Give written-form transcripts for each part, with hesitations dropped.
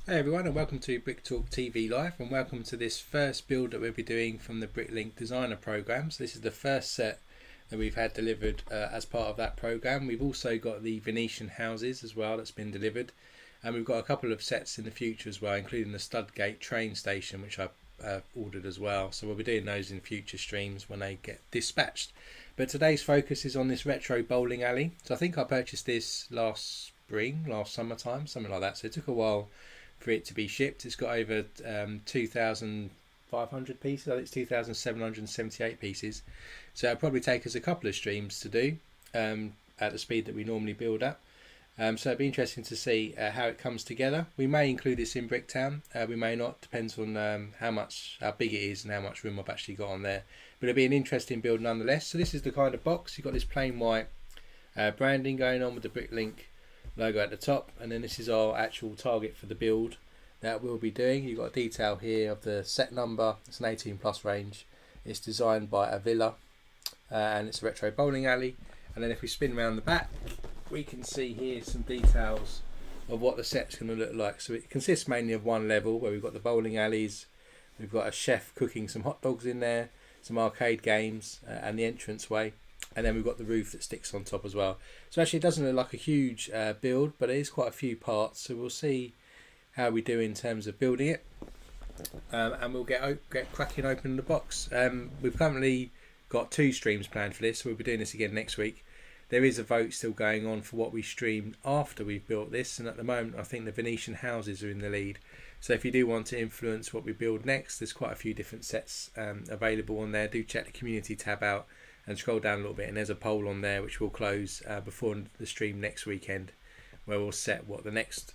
Hey everyone, and welcome to Brick Talk TV Live, and welcome to this first build that we'll be doing from the BrickLink Designer Program. So this is the first set that we've had delivered as part of that program. We've also got the Venetian houses as well that's been delivered, and we've got a couple of sets in the future as well, including the Studgate train station, which I ordered as well. So we'll be doing those in future streams when they get dispatched. But today's focus is on this retro bowling alley. So I think I purchased this last spring, last summertime, something like that. So it took a while for it to be shipped. It's got over 2,500 pieces. I think it's 2,778 pieces. So it'll probably take us a couple of streams to do at the speed that we normally build at. So it'll be interesting to see how it comes together. We may include this in Bricktown. We may not. Depends on how big it is and how much room I've actually got on there. But it'll be an interesting build nonetheless. So this is the kind of box. You've got this plain white branding going on with the BrickLink logo at the top, and then this is our actual target for the build that we'll be doing. You've got a detail here of the set number. It's an 18+ range. It's designed by Avila, and it's a retro bowling alley. And then if we spin around the back, we can see here some details of what the set's going to look like. So it consists mainly of one level where we've got the bowling alleys, we've got a chef cooking some hot dogs in there, some arcade games, and the entranceway. And then we've got the roof that sticks on top as well. So actually it doesn't look like a huge build, but it is quite a few parts. So we'll see how we do in terms of building it. And we'll get cracking open the box. We've currently got 2 streams planned for this. So we'll be doing this again next week. There is a vote still going on for what we stream after we've built this. And at the moment, I think the Venetian houses are in the lead. So if you do want to influence what we build next, there's quite a few different sets available on there. Do check the community tab out and scroll down a little bit, and there's a poll on there which will close before the stream next weekend, where we'll set what the next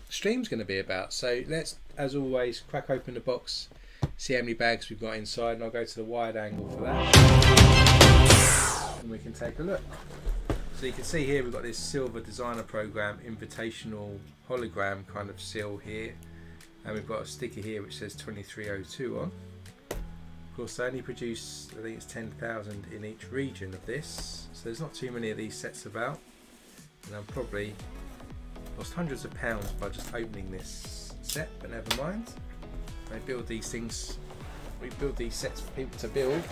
stream's going to be about. So let's, as always, crack open the box, see how many bags we've got inside, and I'll go to the wide angle for that, and we can take a look. So you can see here we've got this Silver Designer Program Invitational Hologram kind of seal here, and we've got a sticker here which says 2302 on. Of course, they only produce, I think it's 10,000 in each region of this, so there's not too many of these sets about, and I've probably lost hundreds of pounds by just opening this set, but never mind. They build these things, we build these sets for people to build.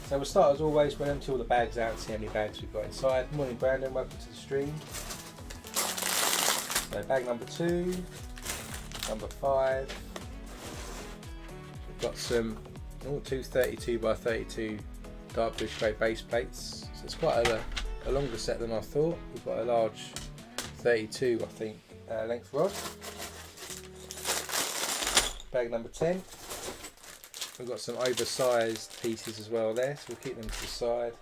So we'll start as always, we'll empty all the bags out and see how many bags we've got inside. Morning Brandon, welcome to the stream. So bag number 2, number 5, Got some two 32 by 32 dark blue grey base plates, so it's quite a longer set than I thought. We've got a large 32, I think, length rod. Bag number 10. We've got some oversized pieces as well there, so we'll keep them to the side.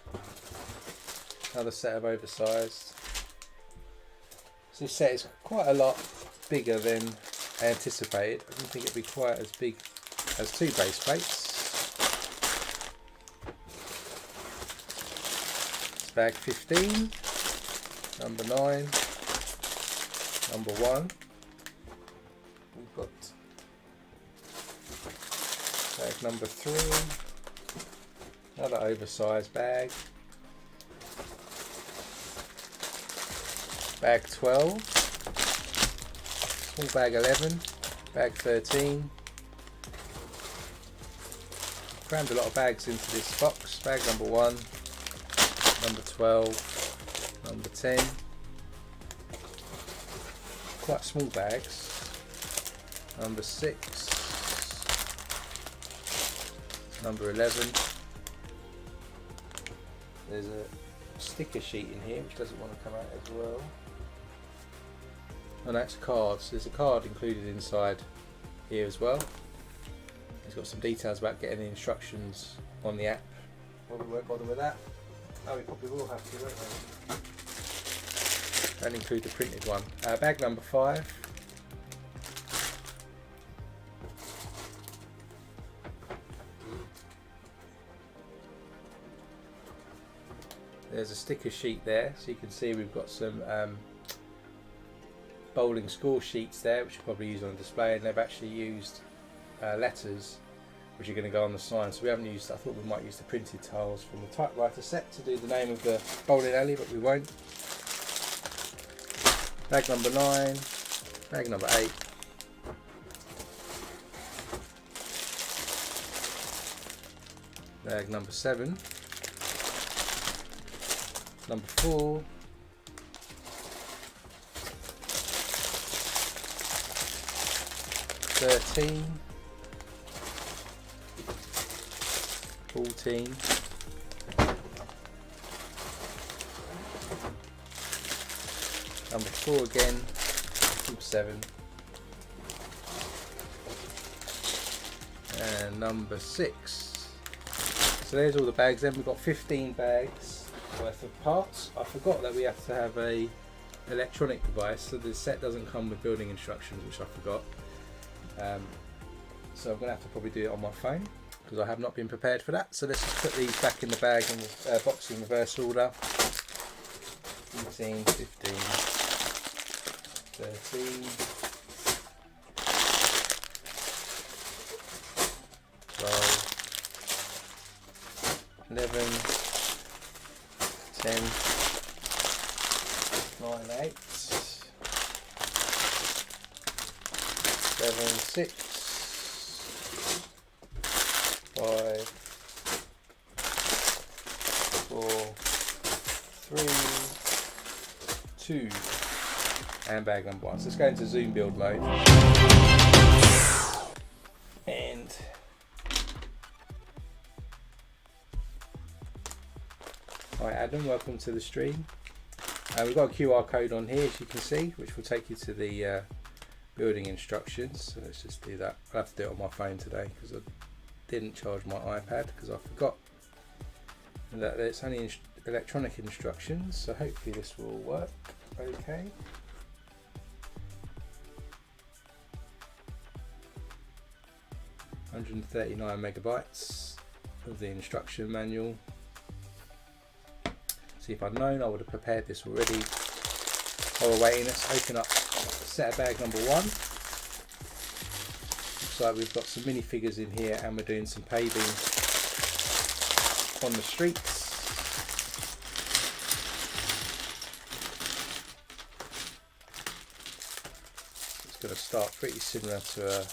Another set of oversized. So this set is quite a lot bigger than I anticipated. I didn't think it'd be quite as big as two base plates. It's bag 15, number 9, number 1. We've got bag number 3, another oversized bag. Bag 12, small bag 11, bag 13. Crammed a lot of bags into this box. Bag number 1, number 12, number 10. Quite small bags. Number 6, number 11. There's a sticker sheet in here which doesn't want to come out as well. And that's cards. There's a card included inside here as well. It's got some details about getting the instructions on the app. Well, we won't bother with that. Oh, we probably will have to, won't we? Don't include the printed one. Bag number 5. There's a sticker sheet there, so you can see we've got some bowling score sheets there, which you'll probably use on a display, and they've actually used letters which are going to go on the sign. So we haven't used, I thought we might use the printed tiles from the typewriter set to do the name of the bowling alley, but we won't. Bag number 9, bag number 8. Bag number 7. Number 4. $13, $14, number 4 again, number 7, and number 6. So there's all the bags. Then we've got 15 bags worth of parts. I forgot that we have to have a electronic device, so the set doesn't come with building instructions, which I forgot. So I'm going to have to probably do it on my phone because I have not been prepared for that. So let's just put these back in the bag in the box in reverse order. 14, 15, 13, 12, 11, 10, 9, 8, 7, 6, 5, 4, 3, 2, and bag number 1. So let's go into zoom build mode. And hi Adam, welcome to the stream. We've got a QR code on here, as you can see, which will take you to the building instructions. So let's just do that. I'll have to do it on my phone today because I didn't charge my iPad because I forgot that it's only electronic instructions, so hopefully this will work okay. $139 megabytes of the instruction manual. See, if I'd known, I would have prepared this already. While we're waiting, let's open up set of bag number 1. Looks like we've got some minifigures in here, and we're doing some paving on the streets. It's going to start pretty similar to a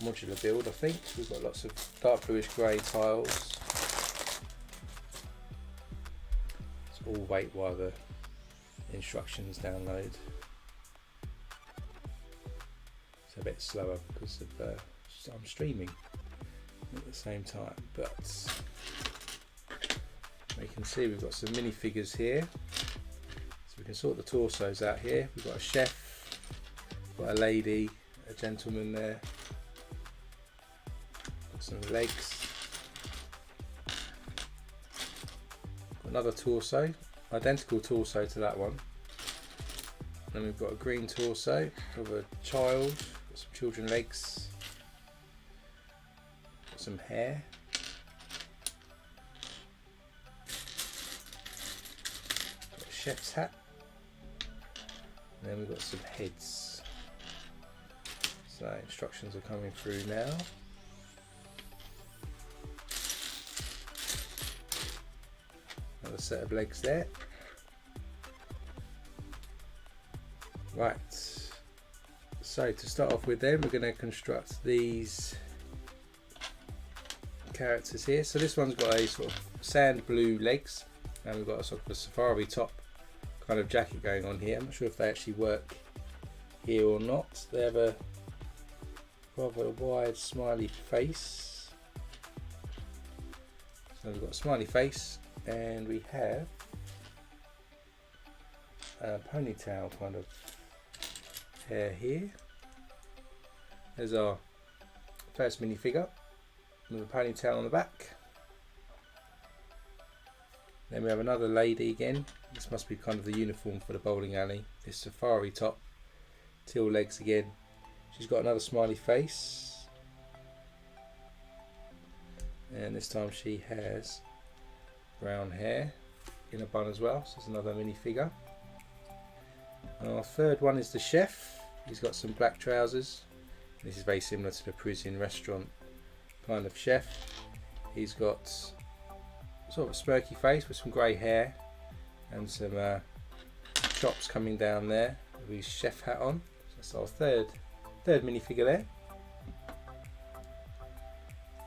modular build, I think. So we've got lots of dark bluish grey tiles. Let's all wait while the instructions download. It's a bit slower because of I'm streaming at the same time, but you can see we've got some minifigures here, so we can sort the torsos out here. We've got a chef, got a lady, a gentleman there, got some legs, got another torso, identical torso to that one. Then we've got a green torso of a child, got some children legs, got some hair, got a chef's hat, and then we've got some heads. So instructions are coming through now. Another set of legs there. Right, so to start off with then, we're going to construct these characters here. So this one's got a sort of sand blue legs, and we've got a sort of a safari top kind of jacket going on here. I'm not sure if they actually work here or not. They have a rather wide smiley face. So we've got a smiley face, and we have a ponytail kind of hair here. There's our first minifigure with a ponytail on the back. Then we have another lady again. This must be kind of the uniform for the bowling alley. This safari top, teal legs again. She's got another smiley face, and this time she has brown hair in a bun as well. So there's another minifigure. And our third one is the chef. He's got some black trousers. This is very similar to the Parisian restaurant kind of chef. He's got sort of a smirky face with some grey hair and some chops coming down there with his chef hat on. So that's our third minifigure there.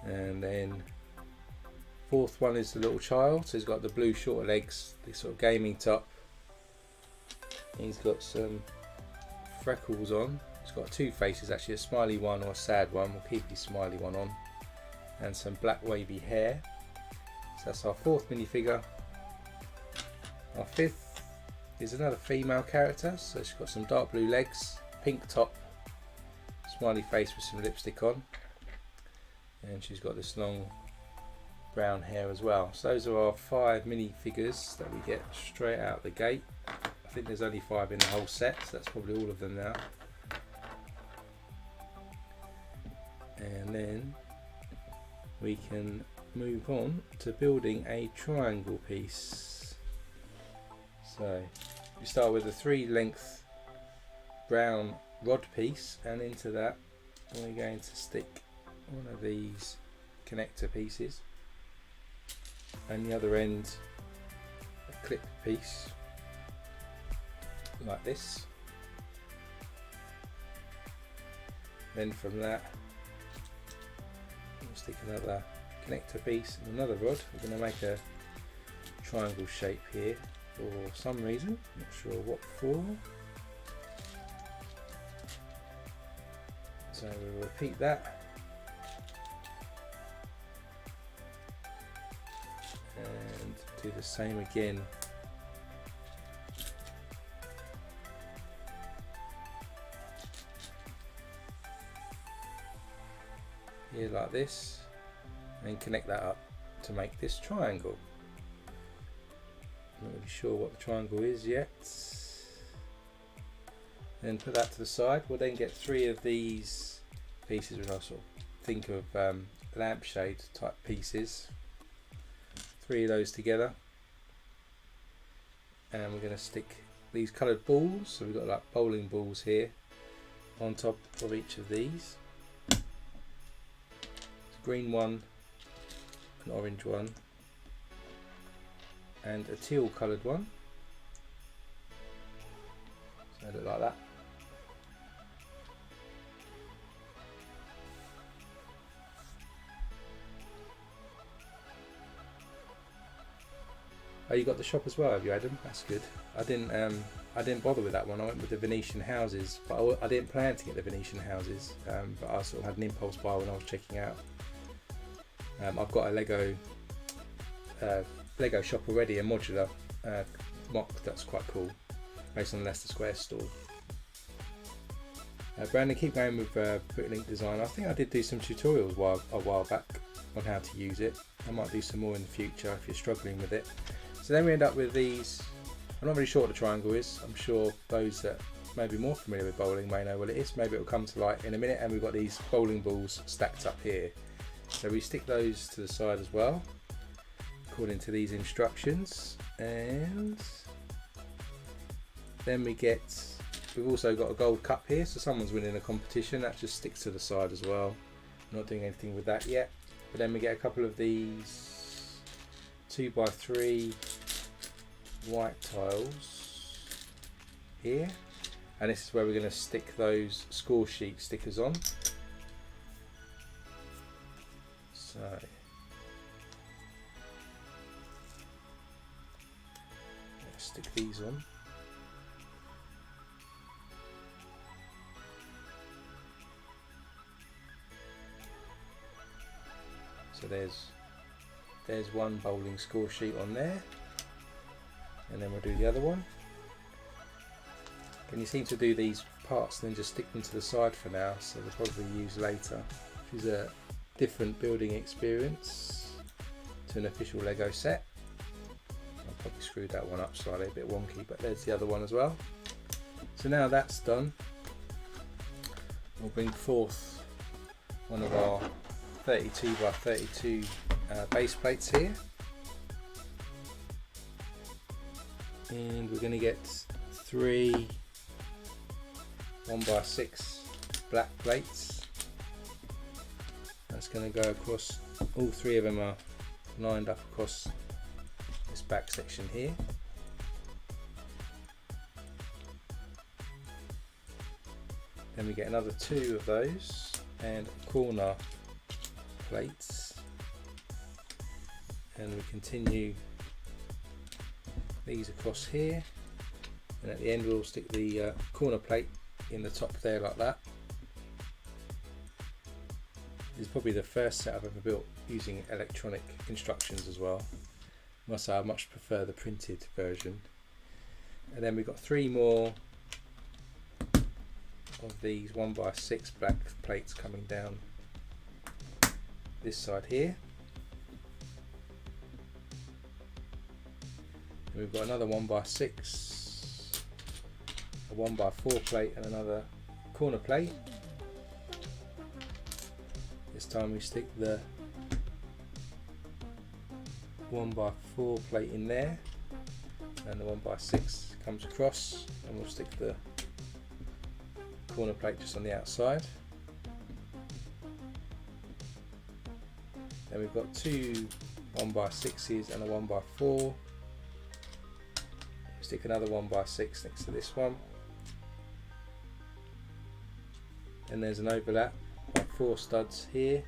And then fourth one is the little child. So he's got the blue short legs, the sort of gaming top. He's got some freckles on. He's got two faces actually, a smiley one or a sad one. We'll keep his smiley one on. And some black wavy hair. So that's our fourth minifigure. Our fifth is another female character. So she's got some dark blue legs, pink top, smiley face with some lipstick on. And she's got this long brown hair as well. So those are our 5 minifigures that we get straight out the gate. I think there's only 5 in the whole set, so that's probably all of them now. And then we can move on to building a triangle piece. So we start with a 3-length brown rod piece, and into that we're going to stick one of these connector pieces, and the other end a clip piece like this. Then from that we'll stick another connector piece and another rod. We're going to make a triangle shape here for some reason, not sure what for. So we'll repeat that and do the same again. Here like this, and connect that up to make this triangle. I'm not really sure what the triangle is yet. Then put that to the side. We'll then get 3 of these pieces, which I sort of think of lampshade type pieces. 3 of those together, and we're going to stick these coloured balls. So we've got like bowling balls here on top of each of these. Green one, an orange one, and a teal coloured one. So they look like that. Oh, you got the shop as well, have you, Adam? That's good. I didn't bother with that one. I went with the Venetian houses, but I didn't plan to get the Venetian houses. But I sort of had an impulse buy when I was checking out. I've got a Lego shop already, a modular mock that's quite cool, based on the Leicester Square store. Brandon, keep going with BrickLink Designer. I think I did do some tutorials a while back on how to use it. I might do some more in the future if you're struggling with it. So then we end up with these. I'm not really sure what the triangle is. I'm sure those that may be more familiar with bowling may know what it is. Maybe it will come to light in a minute. And we've got these bowling balls stacked up here. So we stick those to the side as well, according to these instructions. And then we've also got a gold cup here, so someone's winning a competition. That just sticks to the side as well. I'm not doing anything with that yet. But then we get a couple of these 2x3 white tiles here, and this is where we're going to stick those score sheet stickers on. So let's stick these on. So there's one bowling score sheet on there, and then we'll do the other one. And you seem to do these parts and then just stick them to the side for now, so they'll probably use later. Which is a different building experience to an official Lego set. I probably screwed that one up slightly, a bit wonky, but there's the other one as well. So now that's done, we'll bring forth one of our 32x32 base plates here, and we're going to get 3 1x6 black plates. That's going to go across, all 3 of them are lined up across this back section here. Then we get another 2 of those and corner plates, and we continue these across here, and at the end we'll stick the corner plate in the top there like that. This is probably the first set I've ever built using electronic instructions as well. I must say I much prefer the printed version. And then we've got 3 more of these 1x6 black plates coming down this side here. And we've got another 1x6, a 1x4 plate, and another corner plate. This time we stick the 1x4 plate in there, and the 1x6 comes across, and we'll stick the corner plate just on the outside. Then we've got 2 1x6s and a 1x4. Stick another 1x6 next to this one. And there's an overlap by 4 studs here.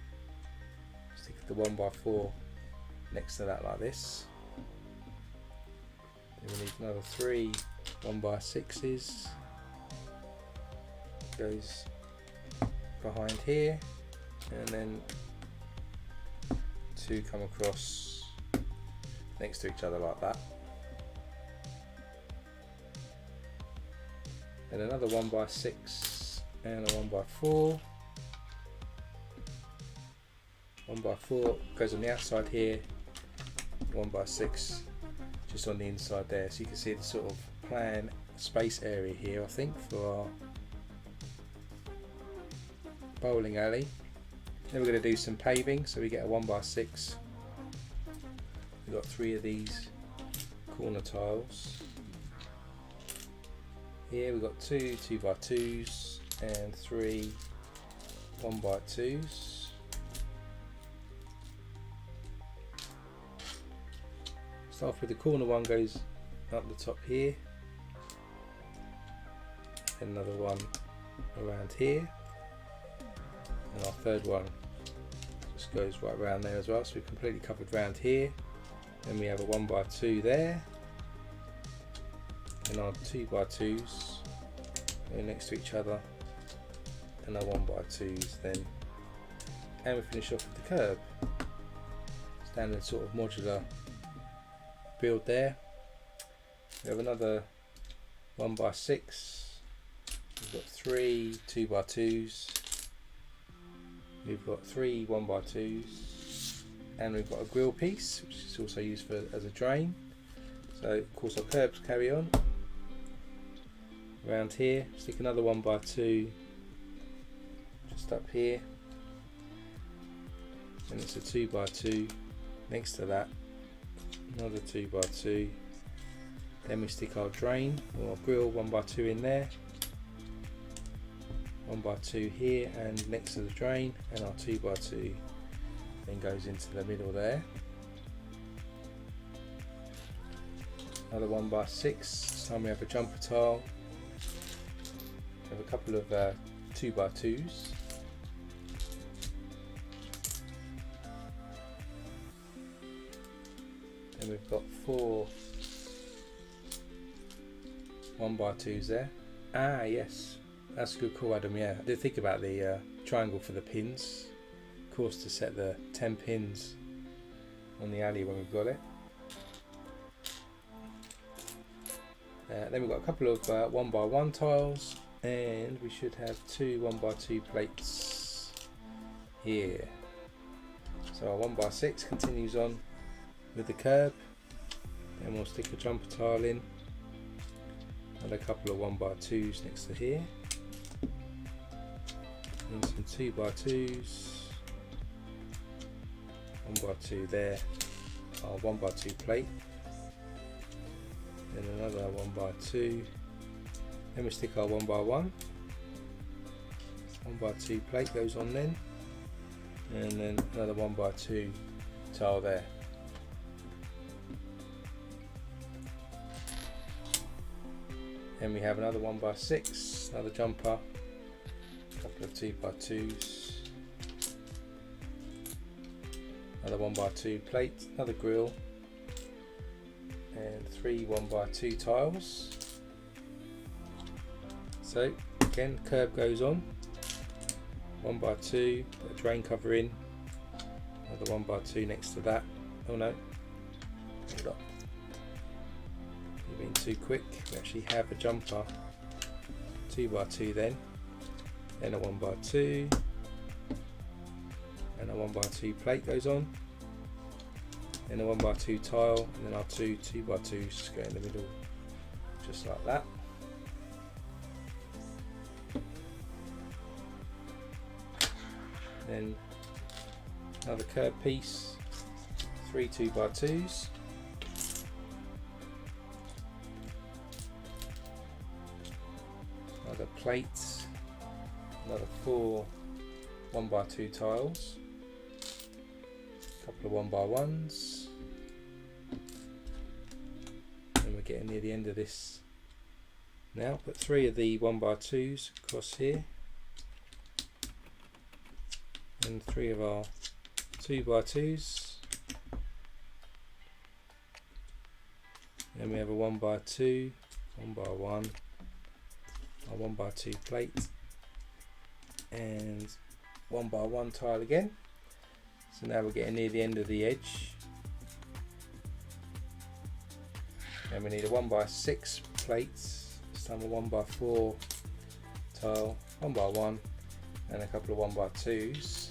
Stick the 1x4 next to that like this. Then we need another 3 1x6s. Goes behind here, and then 2 come across next to each other like that. And another 1x6 and a 1x4. 1x4 goes on the outside here, 1x6 just on the inside there. So you can see the sort of plan space area here, I think, for our bowling alley. Then we're going to do some paving, so we get a 1x6. We've got 3 of these corner tiles. Here we've got 2 2x2s and 3 1x2s. Start off with the corner one, goes up the top here, and another one around here, and our third one just goes right around there as well, so we've completely covered round here. Then we have a 1x2 there, and our 2x2s go next to each other, and our 1x2s then, and we finish off with the curb. Standard sort of modular build there. We have another 1x6. We've got 3 2x2s. We've got 3 1x2s, and we've got a grill piece, which is also used as a drain. So of course our curbs carry on. Around here, stick another 1x2 just up here, and it's a 2x2 next to that, another 2x2. Then we stick our drain or our grill 1x2 in there, 1x2 here and next to the drain, and our 2x2 then goes into the middle there. Another 1x6, this time we have a jumper tile. We have a couple of 2x2s. Then we've got 4 1x2s there. Ah yes, that's a good call, Adam. Yeah, I did think about the triangle for the pins, of course, to set the 10 pins on the alley when we've got it. Then we've got a couple of 1x1 tiles, and we should have 2 1x2 plates here. So our 1x6 continues on with the curb, then we'll stick a jumper tile in, and a couple of 1x2s next to here, and some 2x2s, 1x2 there, our 1x2 plate, then another 1x2, then we stick our 1x1, 1x2 plate goes on then, and then another 1x2 tile there. Then we have another 1x6, another jumper, a couple of 2x2s, another 1x2 plate, another grill, and 3 1x2 tiles. So again, curb goes on, 1x2, put a drain cover in, another 1x2 next to that. Oh no, hold up. Being too quick. We actually have a jumper 2x2 then a 1x2, and a 1x2 plate goes on, then a 1x2 tile, and then our 2 2x2s just go in the middle just like that. Then another curb piece, 3 2x2s, another plate, another 4 1x2 tiles, a couple of 1x1s, and we're getting near the end of this now. Put 3 of the 1x2s across here, and 3 of our 2x2s, then we have a 1x2, 1x1, our 1x2 plate, and 1x1 tile again. So now we're getting near the end of the edge, and we need a 1x6 plate, this time a 1x4 tile, 1x1, and a couple of 1x2s.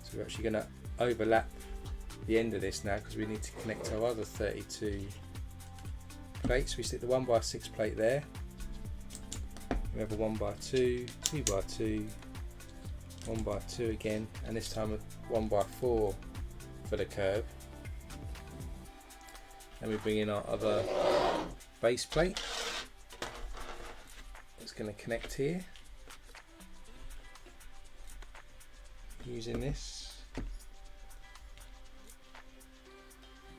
So we're actually going to overlap the end of this now because we need to connect our other 32 plates. We stick the 1x6 plate there. We have a 1x2, 2x2, 1x2 again, and this time a 1x4 for the curb. And we bring in our other base plate. It's going to connect here using this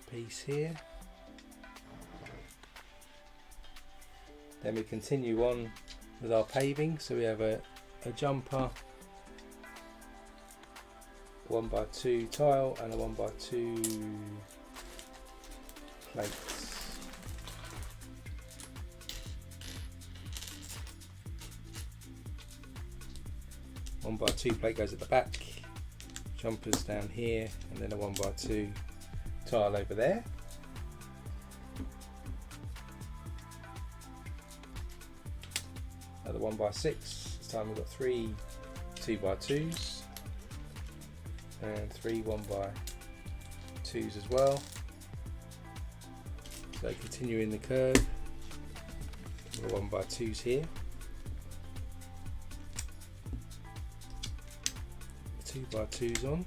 piece here. Then we continue on with our paving, so we have a jumper, 1x2 tile, and a 1x2 plates. One by two plate goes at the back, jumpers down here, and then a 1x2 tile over there. Another 1x6, this time we've got 3 2x2s and 3 1x2s as well. So continuing the curve, the 1x2s here, 2x2s on,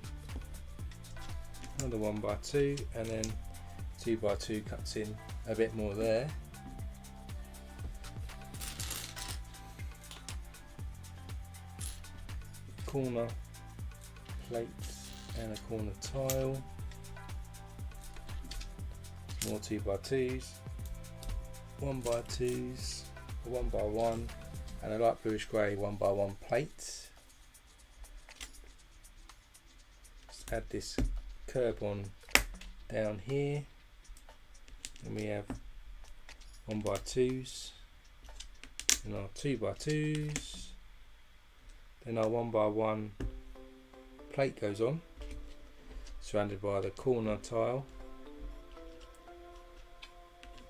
another 1x2, and then 2x2 cuts in a bit more there. Corner plate and a corner tile, more 2x2s, 1x2s, a 1x1, and a light bluish grey 1x1 plate. Just add this curb on down here, and we have 1x2s and our 2x2s. Then our 1x1 plate goes on, surrounded by the corner tile.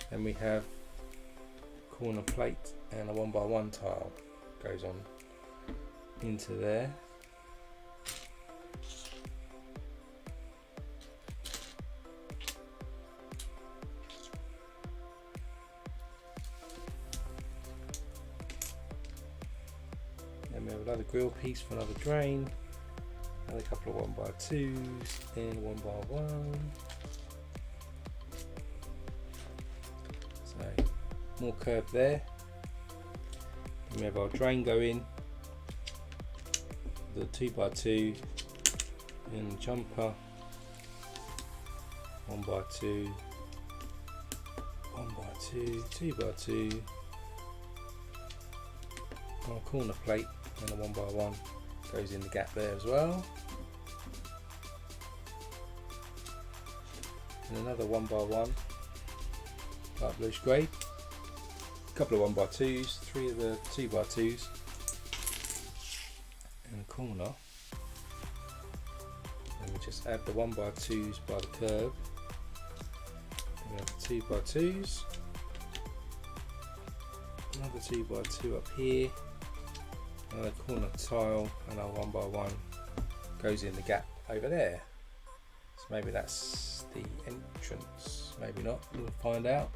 Then we have corner plate and a 1x1 tile goes on into there. Then we have another grill piece for another drain, another couple of 1x2s and 1x1. So more curve there. Then we have our drain going, the 2x2 and jumper, 1x2, 1x2, 2x2, our corner plate and a 1x1 goes in the gap there as well. And another 1x1 light bluish grey, a couple of 1x2s, 3 of the 2x2s, and a corner. And we just add the 1x2s by the curb. And we have the 2x2s, another 2x2 up here, another corner tile, and our 1x1 goes in the gap over there. So maybe that's the entrance, maybe not, we'll find out.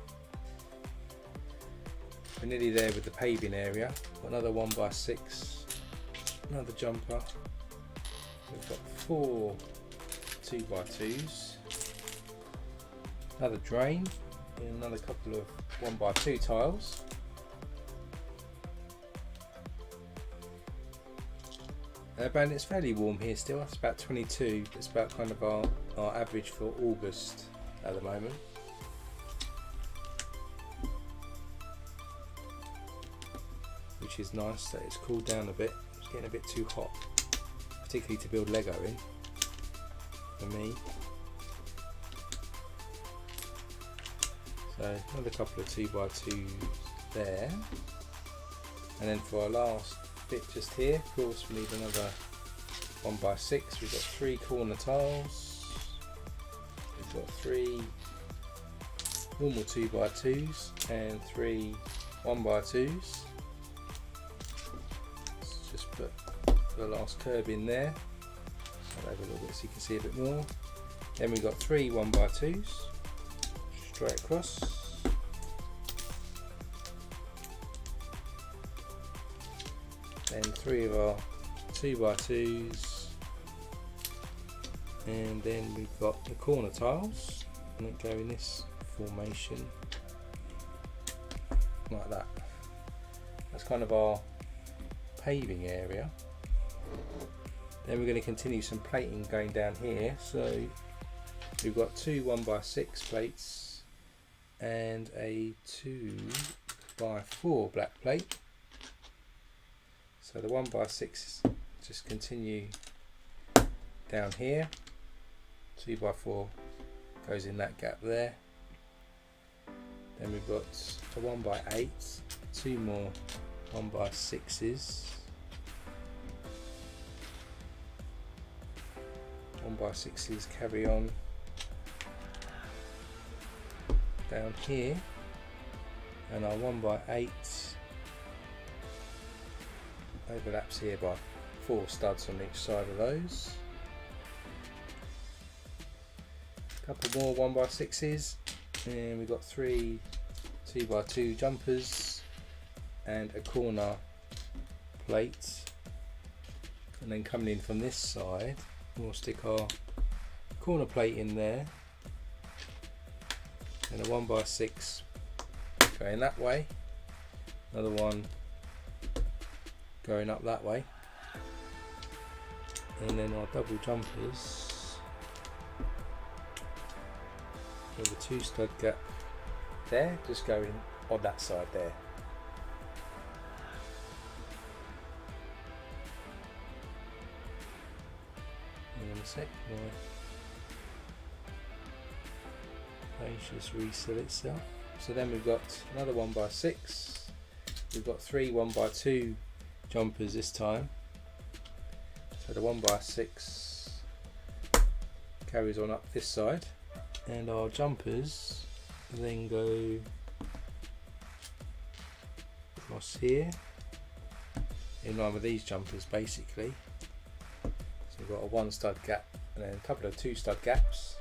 We're nearly there with the paving area. Another 1x6, another jumper. We've got 4 2x2s, another drain, and another couple of 1x2 tiles. And it's fairly warm here still, it's about 22, it's about kind of our average for August at the moment. Which is nice that it's cooled down a bit, it's getting a bit too hot, particularly to build Lego in, for me. So another couple of 2x2s there. And then for our last bit just here, of course we need another 1x6. We've got 3 corner tiles, we've got 3 normal 2x2s and 3 1x2s. Let's just put the last curb in there, so over a little bit so you can see a bit more. Then we've got 3 1x2s straight across. Then 3 of our 2x2s, and then we've got the corner tiles, and they go in this formation like that. That's kind of our paving area. Then we're going to continue some plating going down here. So we've got 2 1x6 plates and a 2x4 black plate. So the 1x6 just continue down here, 2x4 goes in that gap there, Then we've got a 1x8, 2 more 1x6s, 1x6s carry on down here, and our 1x8 overlaps here by 4 studs on each side of those. A couple more 1x6s, and we've got 3 2x2 jumpers and a corner plate. And then coming in from this side, we'll stick our corner plate in there, and a 1x6 going that way, another one going up that way, and then our double jumpers with a 2 stud gap there, just going on that side there. Hang on a sec, my page just reset itself. So then we've got another 1x6, we've got 3 1x2 jumpers this time, so the 1x6 carries on up this side, and our jumpers then go across here in line with these jumpers basically. So we've got a 1 stud gap and then a couple of 2 stud gaps.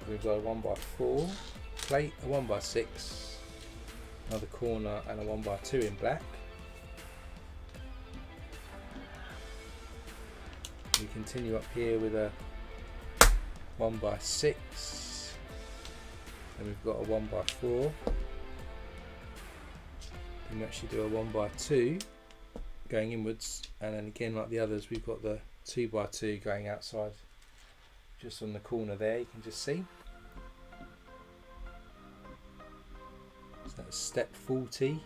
We've got a 1x4 plate, a 1x6, another corner, and a 1x2 in black. We continue up here with a 1x6, and we've got a 1x4. We can actually do a 1x2 going inwards, and then again like the others we've got the 2x2 going outside just on the corner there, you can just see. So that's step 40.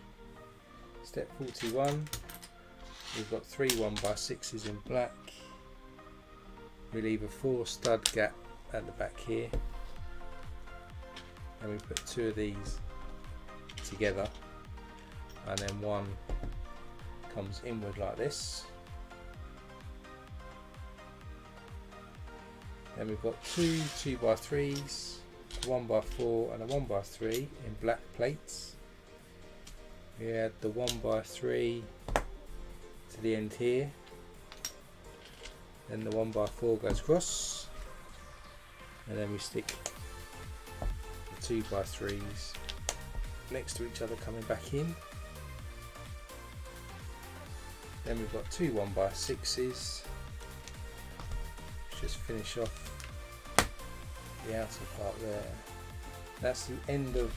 Step 41, we've got 3 1x6s in black. We leave a 4 stud gap at the back here, and we put 2 of these together, and then 1 comes inward like this. Then we've got 2 2x3s, a 1x4 and a 1x3 in black plates. We add the 1x3 to the end here, then the 1x4 goes across, and then we stick the 2x3s next to each other coming back in. Then we've got 2 1x6s. Just finish off the outer part there. That's the end of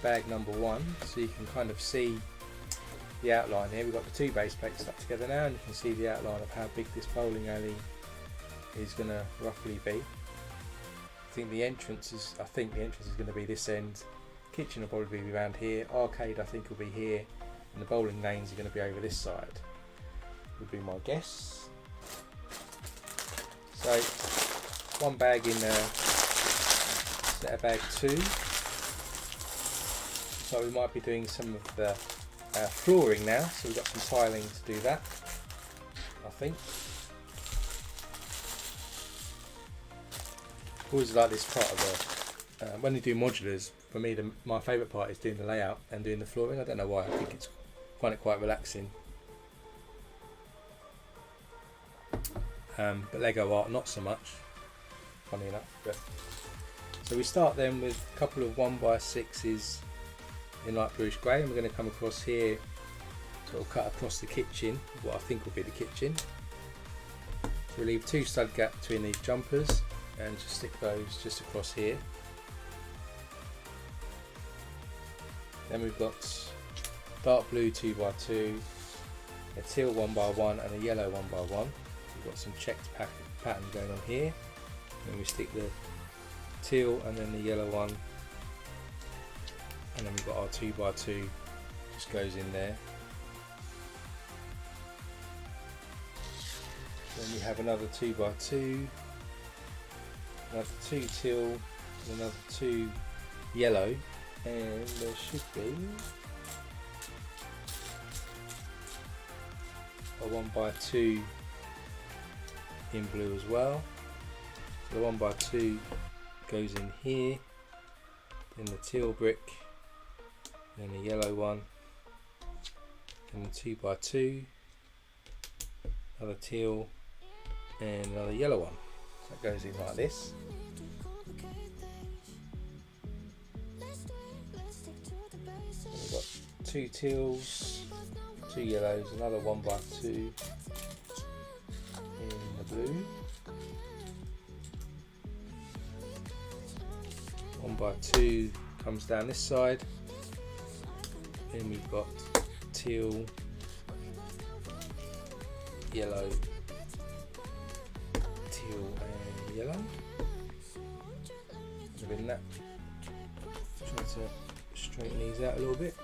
bag number 1, so you can kind of see the outline here. We've got the 2 base plates stuck together now, and you can see the outline of how big this bowling alley is going to roughly be. I think the entrance is going to be this end. Kitchen will probably be around here. Arcade I think will be here, and the bowling lanes are going to be over this side, would be my guess. So 1 bag in set of bag 2. So we might be doing some of the flooring now, so we've got some tiling to do that, I think. Always like this part of the when you do modulars, for me my favourite part is doing the layout and doing the flooring. I don't know why, I think find it quite relaxing. But Lego art not so much, funny enough. But so we start then with a couple of 1x6s in light bluish grey, and we're going to come across here, sort of cut across the kitchen, what I think will be the kitchen. So we leave 2 stud gap between these jumpers and just stick those just across here. Then we've got dark blue 2x2, a teal 1x1 and a yellow 1x1. We've got some checked pattern going on here, and we stick the teal and then the yellow one, and then we've got our 2x2 just goes in there. Then we have another 2x2, another 2 teal, and another 2 yellow, and there should be a 1x2 in blue as well. So the 1x2 goes in here, then the teal brick, then the yellow one, then the 2x2, another teal, and another yellow one. So it goes in like this. So we've got 2 teals, 2 yellows, another 1x2 in the blue, 1x2 comes down this side, then we've got teal, yellow, teal and yellow. Within that, try to straighten these out a little bit.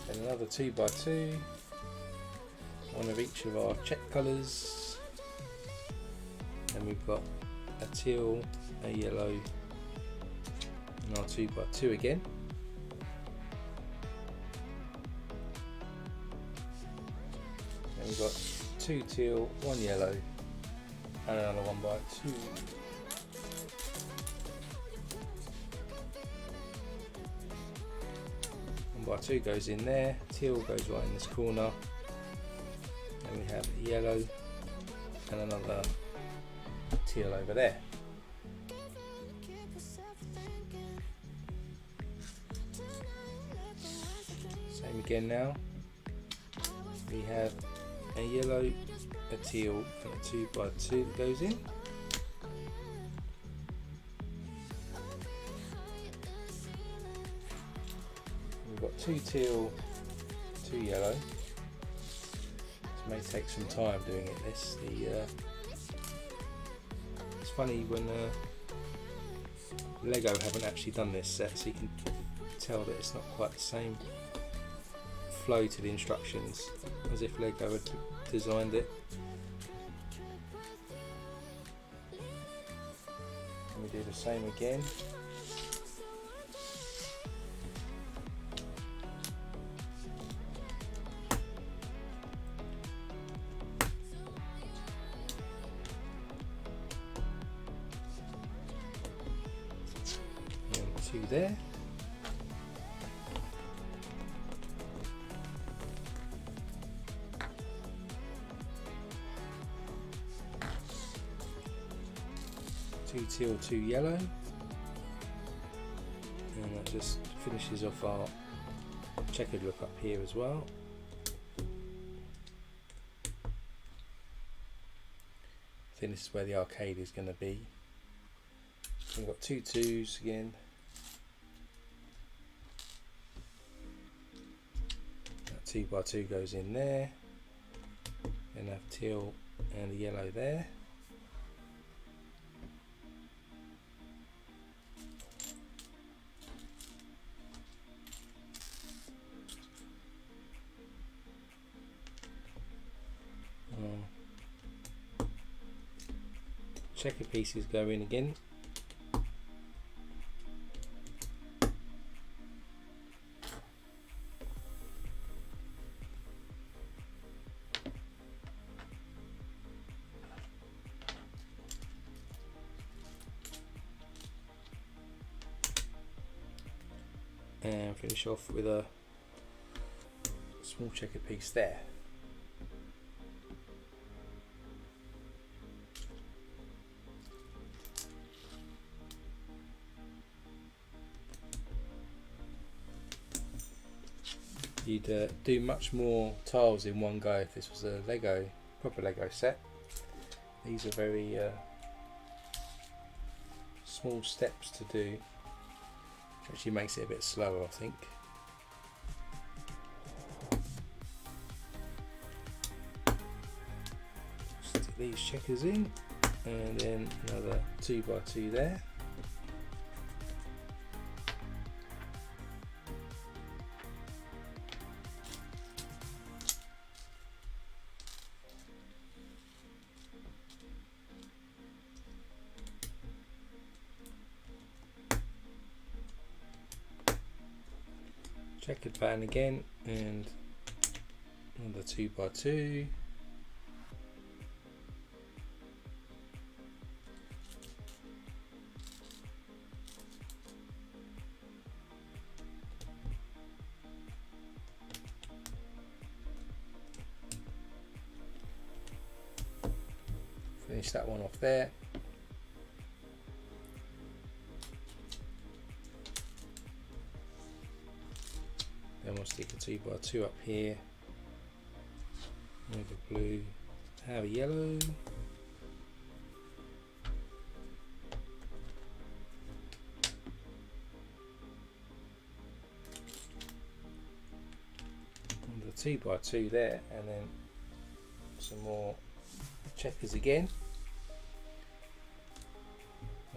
And another 2x2, one of each of our check colours. And we've got a teal, a yellow, and our 2x2 again. And we've got 2 teal, 1 yellow, and another 1x2. 1x2 goes in there, teal goes right in this corner, and we have a yellow and another teal over there. Same again now. We have a yellow, a teal, and a 2x2 that goes in. We've got 2 teal, 2 yellow. This may take some time doing it. It's funny when Lego haven't actually done this set, so you can tell that it's not quite the same flow to the instructions as if Lego had designed it. And we do the same again. And 2 there. Teal, 2 yellow, and that just finishes off our checkered look up here as well. I think this is where the arcade is going to be. We've got 2 2s again. That 2x2 goes in there, then have teal and a yellow there. Checker pieces go in again. And finish off with a small checker piece there. You'd do much more tiles in one go if this was a proper Lego set. These are very small steps to do, which actually makes it a bit slower, I think. Stick these checkers in, and then another 2x2 there. checkered pattern again, and another 2x2. Finish that one off there. Then we'll stick a 2x2 up here. With a blue, have a yellow. And the 2x2 there, and then some more checkers again.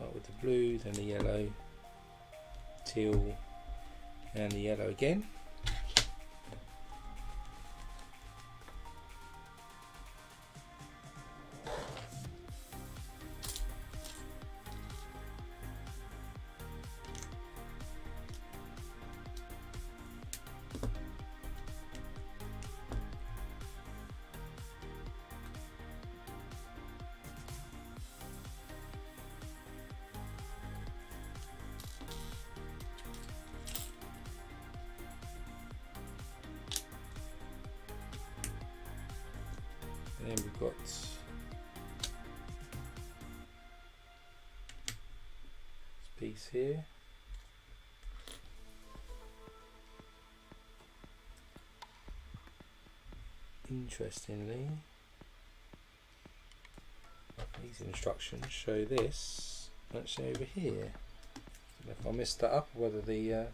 Right, with the blue, then the yellow, teal, and the yellow again. And then we've got this piece here. Interestingly, these instructions show this actually over here. I don't know if I messed that up or whether the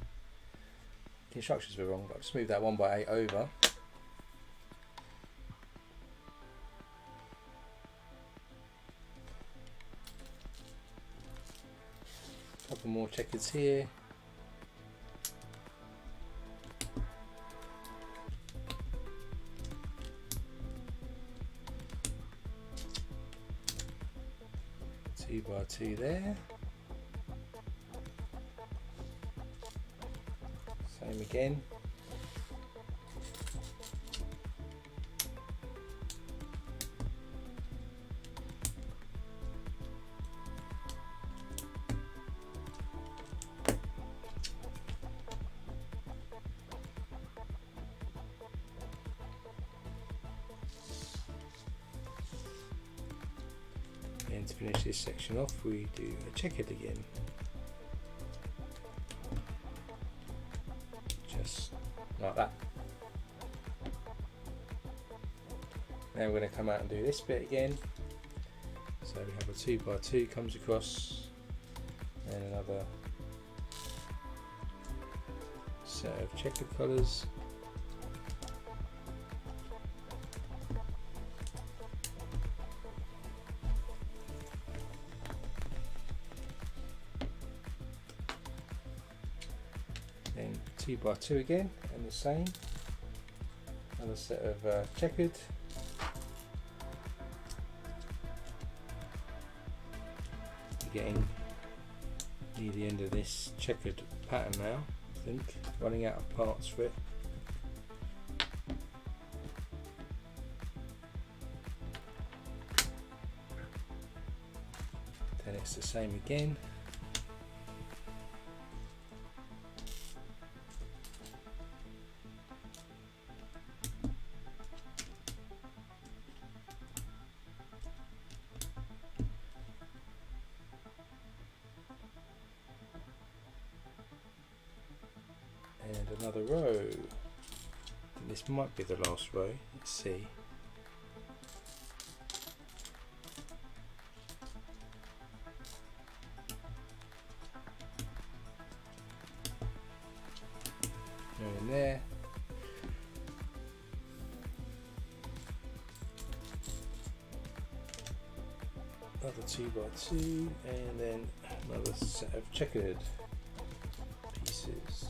instructions were wrong, but I'll just move that 1x8 over. Couple more checkers here. Two by two there. Same again. And to finish this section off, we do a checkered again. Just like that. Now we're going to come out and do this bit again. So we have a 2x2 comes across, and another set of checkered colours. Then 2x2 again, and the same. Another set of checkered. Getting near the end of this checkered pattern now, I think. Running out of parts for it. Then it's the same again. And another row. And this might be the last row. Let's see. Go in there. Another 2x2, and then another set of checkered pieces.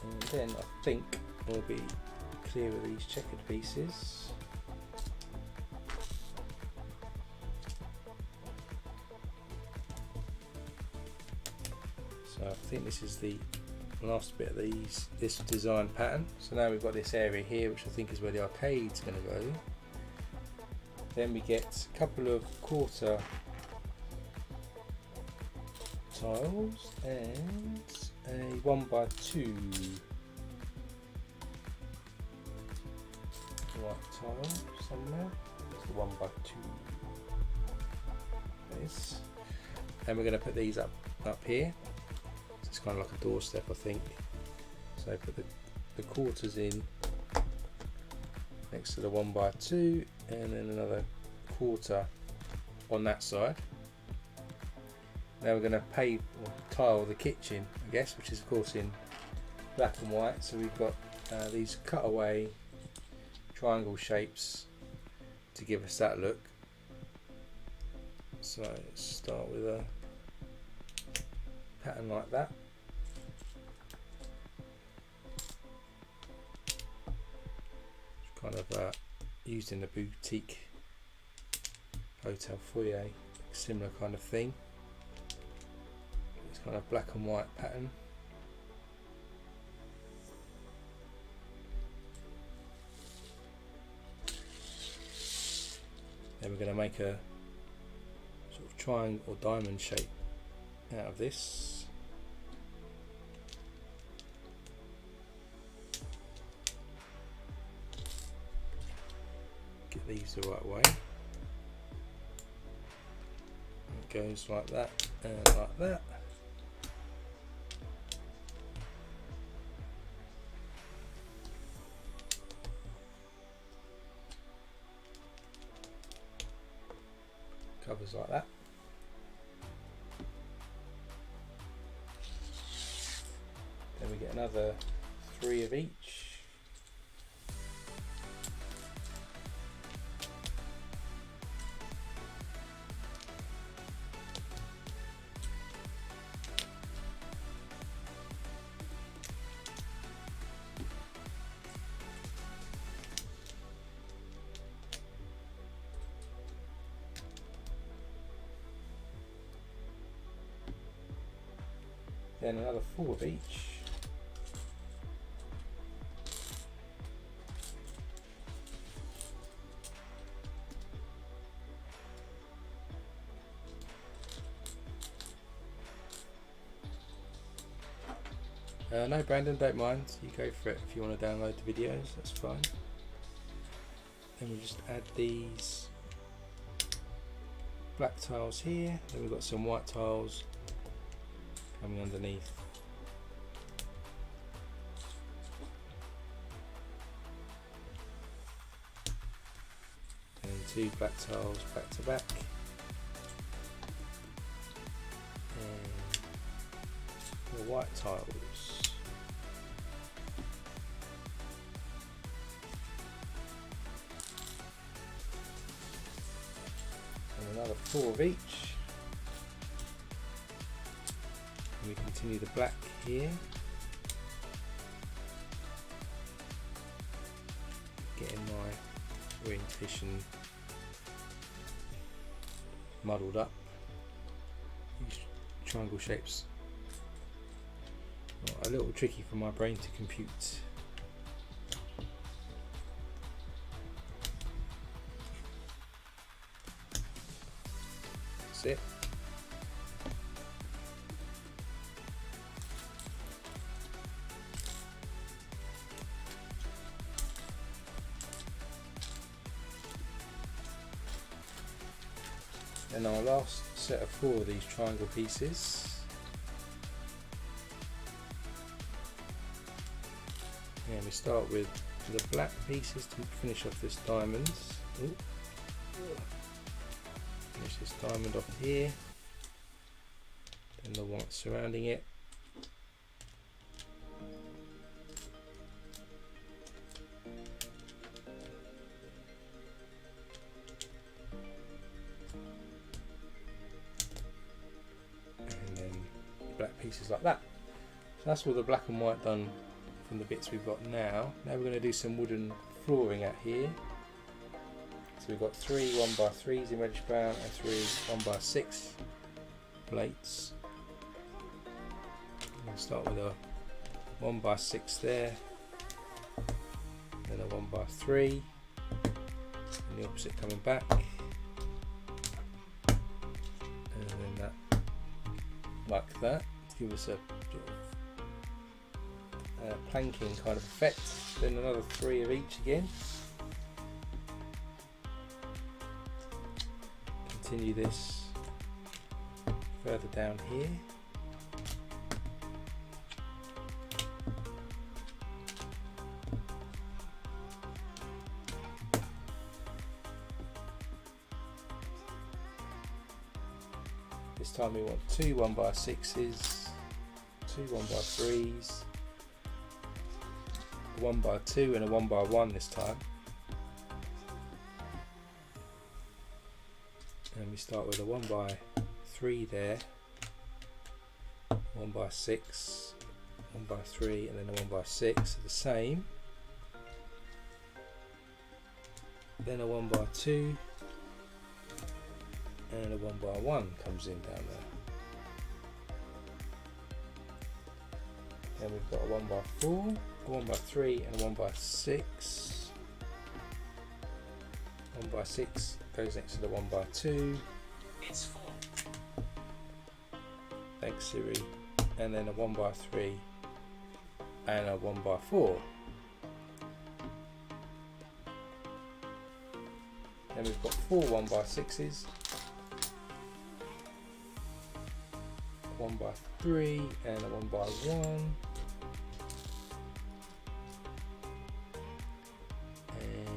And then I think we'll be clear of these checkered pieces. So I think this is the last bit of this design pattern. So now we've got this area here, which I think is where the arcade's going to go. Then we get a couple of quarter tiles and a 1x2 white tile somewhere. It's the 1x2. This. And we're going to put these up here. So it's kind of like a doorstep, I think. So put the quarters in next to the 1x2, and then another quarter on that side. Now we're going to pave or tile the kitchen, I guess, which is of course in black and white. So we've got these cutaway triangle shapes to give us that look. So let's start with a pattern like that. Kind of used in the boutique hotel foyer, similar kind of thing. It's kind of black and white pattern. Then we're going to make a sort of triangle or diamond shape out of this. Get these the right way. It goes like that and like that. Covers like that. Then we get another 3 of each. Then another 4 of each. No, Brandon, don't mind. You go for it if you want to download the videos, that's fine. Then we'll just add these black tiles here. Then we've got some white tiles coming underneath. And 2 black tiles back to back. And 4 white tiles. And another 4 of each. We continue the black here, getting my orientation muddled up. These triangle shapes are a little tricky for my brain to compute. That's it. And our last set of 4 of these triangle pieces. And we start with the black pieces to finish off this diamond. Ooh. Finish this diamond off here. Then the white surrounding it. Black pieces like that. So that's all the black and white done from the bits we've got now. Now we're going to do some wooden flooring out here. So we've got 3 1x3s in reddish brown and 3 1x6 plates. We'll start with a 1 by 6 there, then a 1 by 3, and the opposite coming back, and then that like that to give us a sort of planking kind of effect. Then another 3 of each again. Continue this further down here. This time we want 2 1 by 6s, 2 1 by 3s, a 1 by 2 and a 1 by 1 this time. And we start with a 1 by 3 there, 1 by 6, 1 by 3 and then a 1 by 6, the same. Then a 1 by 2 and a 1 by 1 comes in down there. Then we've got a 1 by 4, a 1 by 3 and a 1 by 6. 1 by 6 goes next to the 1 by 2. It's 4. Thanks Siri. And then a 1 by 3 and a 1 by 4. Then we've got 4 1 by 6s, 1 by 3 and a 1 by 1. And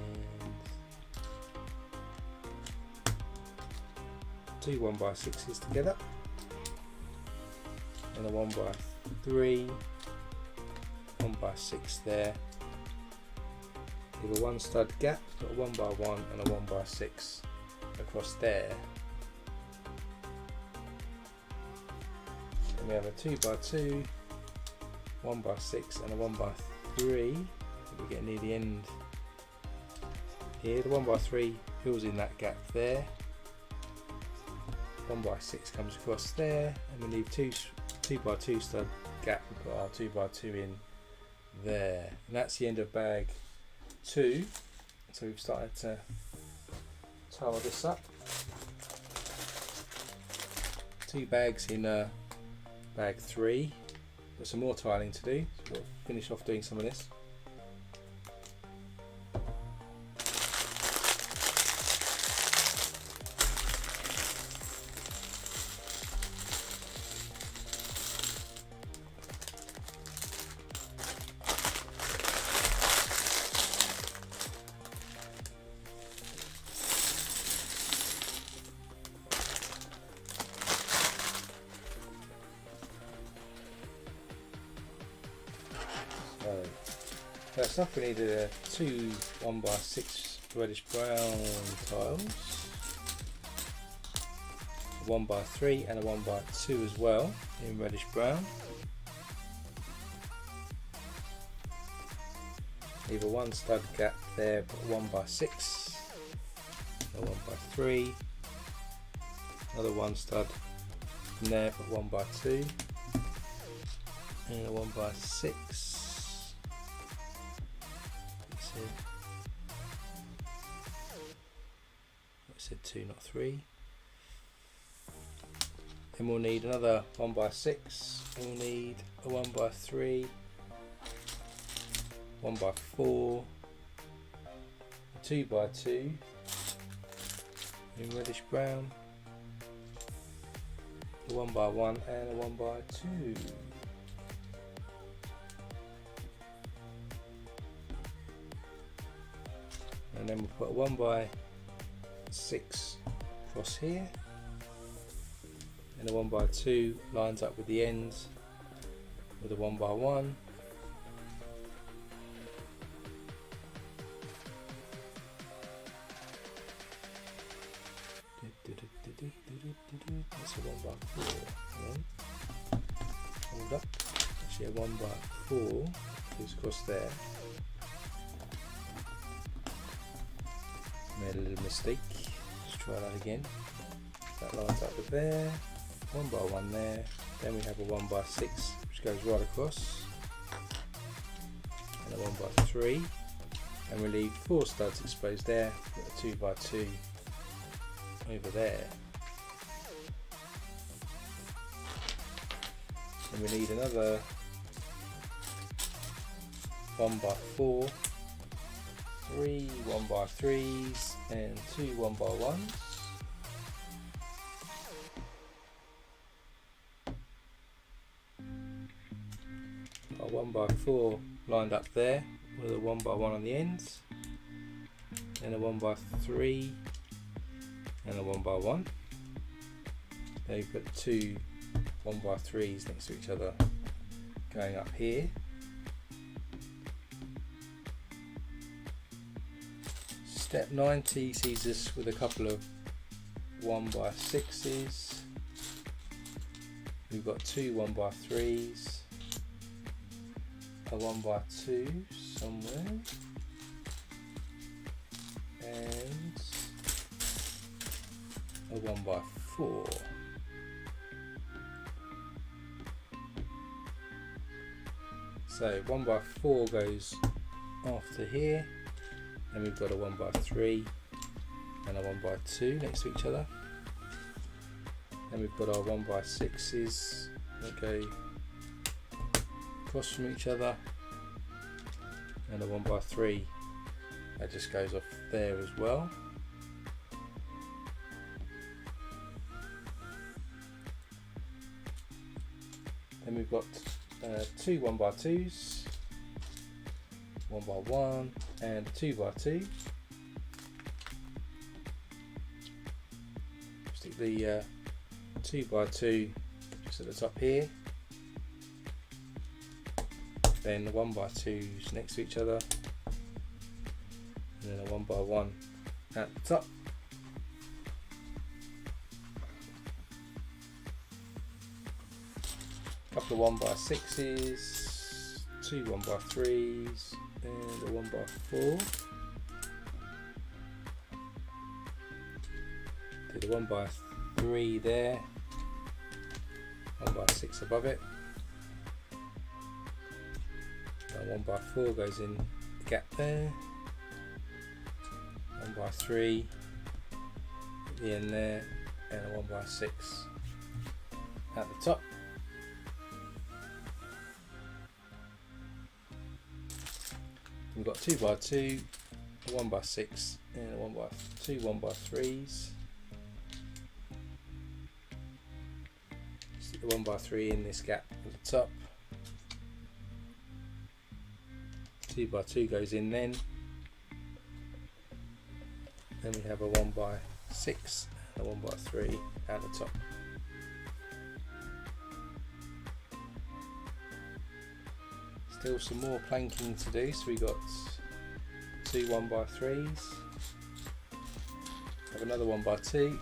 2 1 by 6s together. And a 1 by 3, 1 by 6 there. With a 1 stud gap, got a 1 by 1 and a 1 by 6 across there. And we have a 2 by 2, 1 by 6 and a 1 by 3. We're getting near the end here. The 1 by 3 fills in that gap there. 1 by 6 comes across there, and we leave 2 by 2 stud gap. We put our 2 by 2 in there, and that's the end of bag 2. So we've started to tile this up. 2 bags in bag 3. Got some more tiling to do, so we'll finish off doing some of this. First up we needed 2 1 by 6 reddish brown tiles, 1 by 3 and a 1 by 2 as well in reddish brown. Leave a 1 stud gap there, put 1 by 6, a 1 by 3, another 1 stud from there, put 1 by 2 and a 1 by 6. I said 2 not 3. Then we'll need another 1 by 6. We'll need a 1 by 3, 1 by 4, a 2 by 2 in reddish brown, a 1 by 1 and a 1 by 2. And then we'll put a 1 by 6 across here, and a 1 by 2 lines up with the ends with a 1 by 1. That's a 1 by 4. And then hold up. Actually, a 1 by 4 goes across there. Made a little mistake. Let's try that again. That lines up with there. 1 by 1 there. Then we have a 1 by 6 which goes right across, and a 1x3, and we leave 4 studs exposed there, put a 2x2 over there. And we need another 1x4, 3 1x3s and 2 1x1s. Our 1x4 lined up there with a 1x1 on the ends, and a 1x3 and a 1x1. Now you've got 2 1x3s next to each other going up here. Step 90 sees us with a couple of 1x6s. We've got 2 1x3s, a 1x2 somewhere, and a 1x4. So 1x4 goes after here, and we've got a 1x3 and a 1x2 next to each other. Then we've got our 1x6s that go across from each other, and a 1x3 that just goes off there as well. Then we've got 2 1x2s, 1x1 and 2x2. Stick the 2x2 just at the top here, then the 1x2s next to each other, and then a 1x1 at the top. Couple of 1x6s, 2 1x3s and a 1x4. Do the 1x3 there, 1x6 above it, and 1x4 goes in the gap there, 1x3 at the end there, and a 1x6 at the top. We've got 2x2, a 1x6 and a 2 1x3s. Stick the 1x3 in this gap at the top. 2x2 goes in then. Then we have a 1x6 and a 1x3 at the top. Still some more planking to do, so we got 2 1x3s, have another 1x2,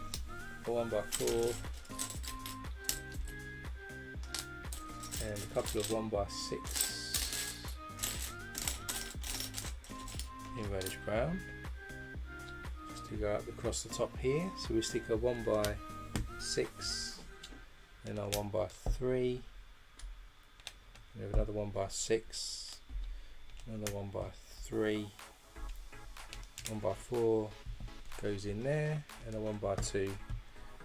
a 1x4, and a couple of 1x6 in reddish brown, just to go up across the top here. So we stick a 1x6 and our 1x3. We have another 1x6, another 1x3, 1x4 goes in there, and a 1x2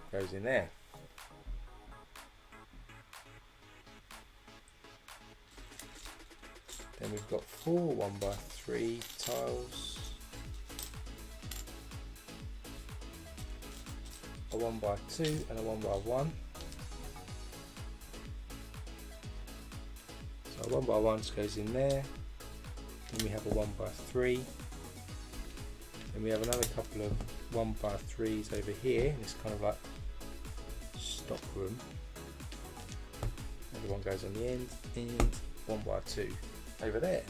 goes in there. Then we've got 4 1x3 tiles, a 1x2 and a 1x1. So 1x1 goes in there, then we have a 1x3, then we have another couple of 1x3s over here, and it's kind of like stock room. Another one goes on the end, and 1x2 over there.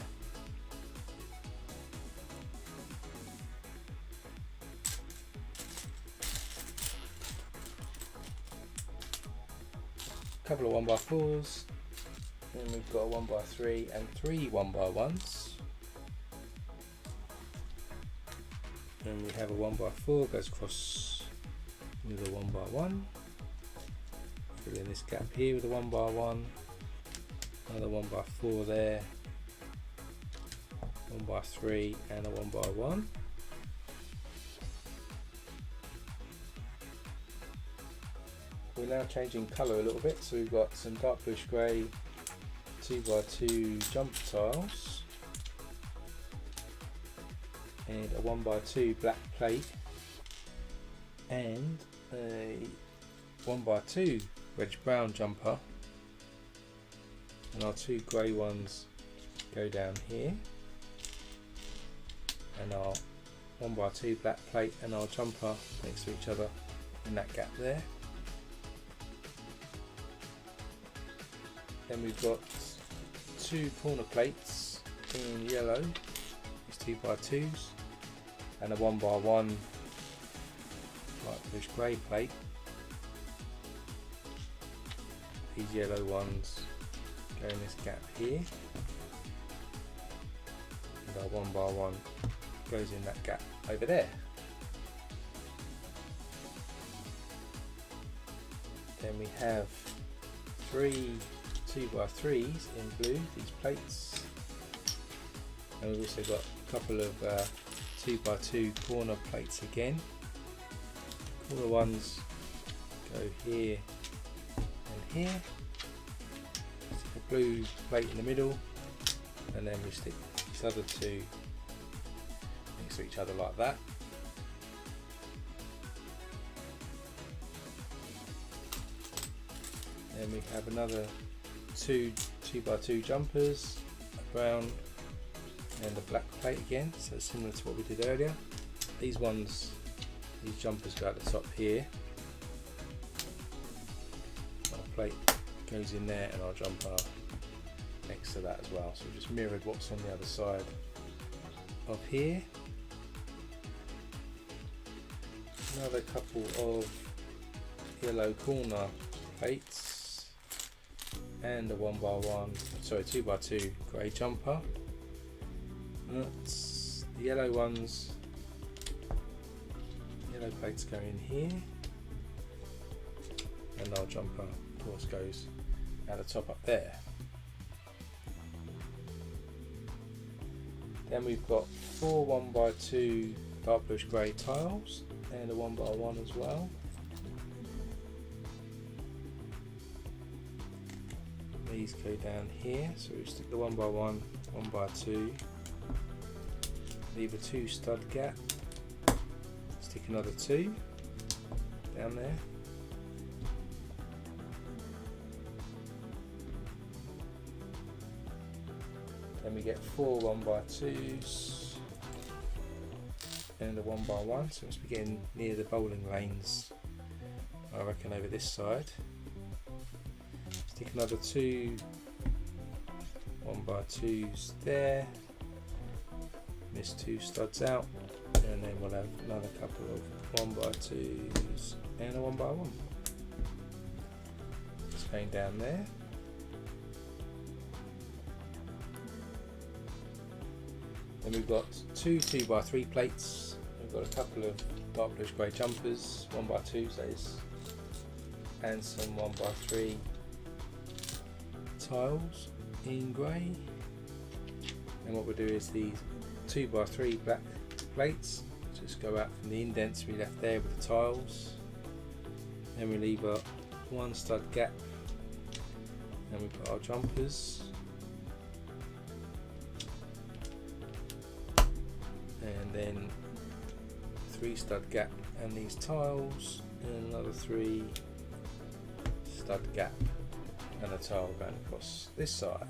Couple of 1x4s. Then we've got a 1x3 and 3 1x1s. Then we have a 1x4 goes across with a 1x1. Fill in this gap here with a 1x1. another 1x4 there, 1x3 and a 1x1. We're now changing colour a little bit, so we've got some dark bluish grey 2x2 jumper tiles and a 1x2 black plate and a 1x2 reddish brown jumper, and our two grey ones go down here, and our 1x2 black plate and our jumper next to each other in that gap there. Then we've got two corner plates in yellow, these 2x2s, and a 1x1 light bluish grey plate. These yellow ones go in this gap here, and our 1x1 goes in that gap over there. Then we have three 2x3s in blue, these plates, and we've also got a couple of 2x2 corner plates again. Corner ones go here and here. Stick a blue plate in the middle, and then we stick these other two next to each other like that. Then we have another two 2x2 jumpers, a brown and a black plate again, so similar to what we did earlier. These jumpers go at the top here. Our plate goes in there and our jumper next to that as well. So we just mirrored what's on the other side of here. Another couple of yellow corner plates and a 2x2 grey jumper. That's the yellow ones. Yellow plates go in here, and our jumper of course goes at the top up there. Then we've got four 1x2 dark bluish grey tiles and a 1x1 as well. These go down here, so we stick the 1x1, 1x2, leave a 2 stud gap, stick another 2 down there, then we get 4 1x2s and a 1x1, so it's getting near the bowling lanes, I reckon, over this side. Stick another 2 1x2s there, miss 2 studs out, and then we'll have another couple of 1x2s and a 1x1. It's going down there. Then we've got two 2x3 plates. We've got a couple of dark bluish grey jumpers, 1x2s that is, and some 1x3 tiles in grey. And what we'll do is these 2x3 black plates just go out from the indents we left there with the tiles. Then we leave a 1 stud gap, and we put our jumpers, and then 3 stud gap and these tiles, and another 3 stud gap and a tile going across this side.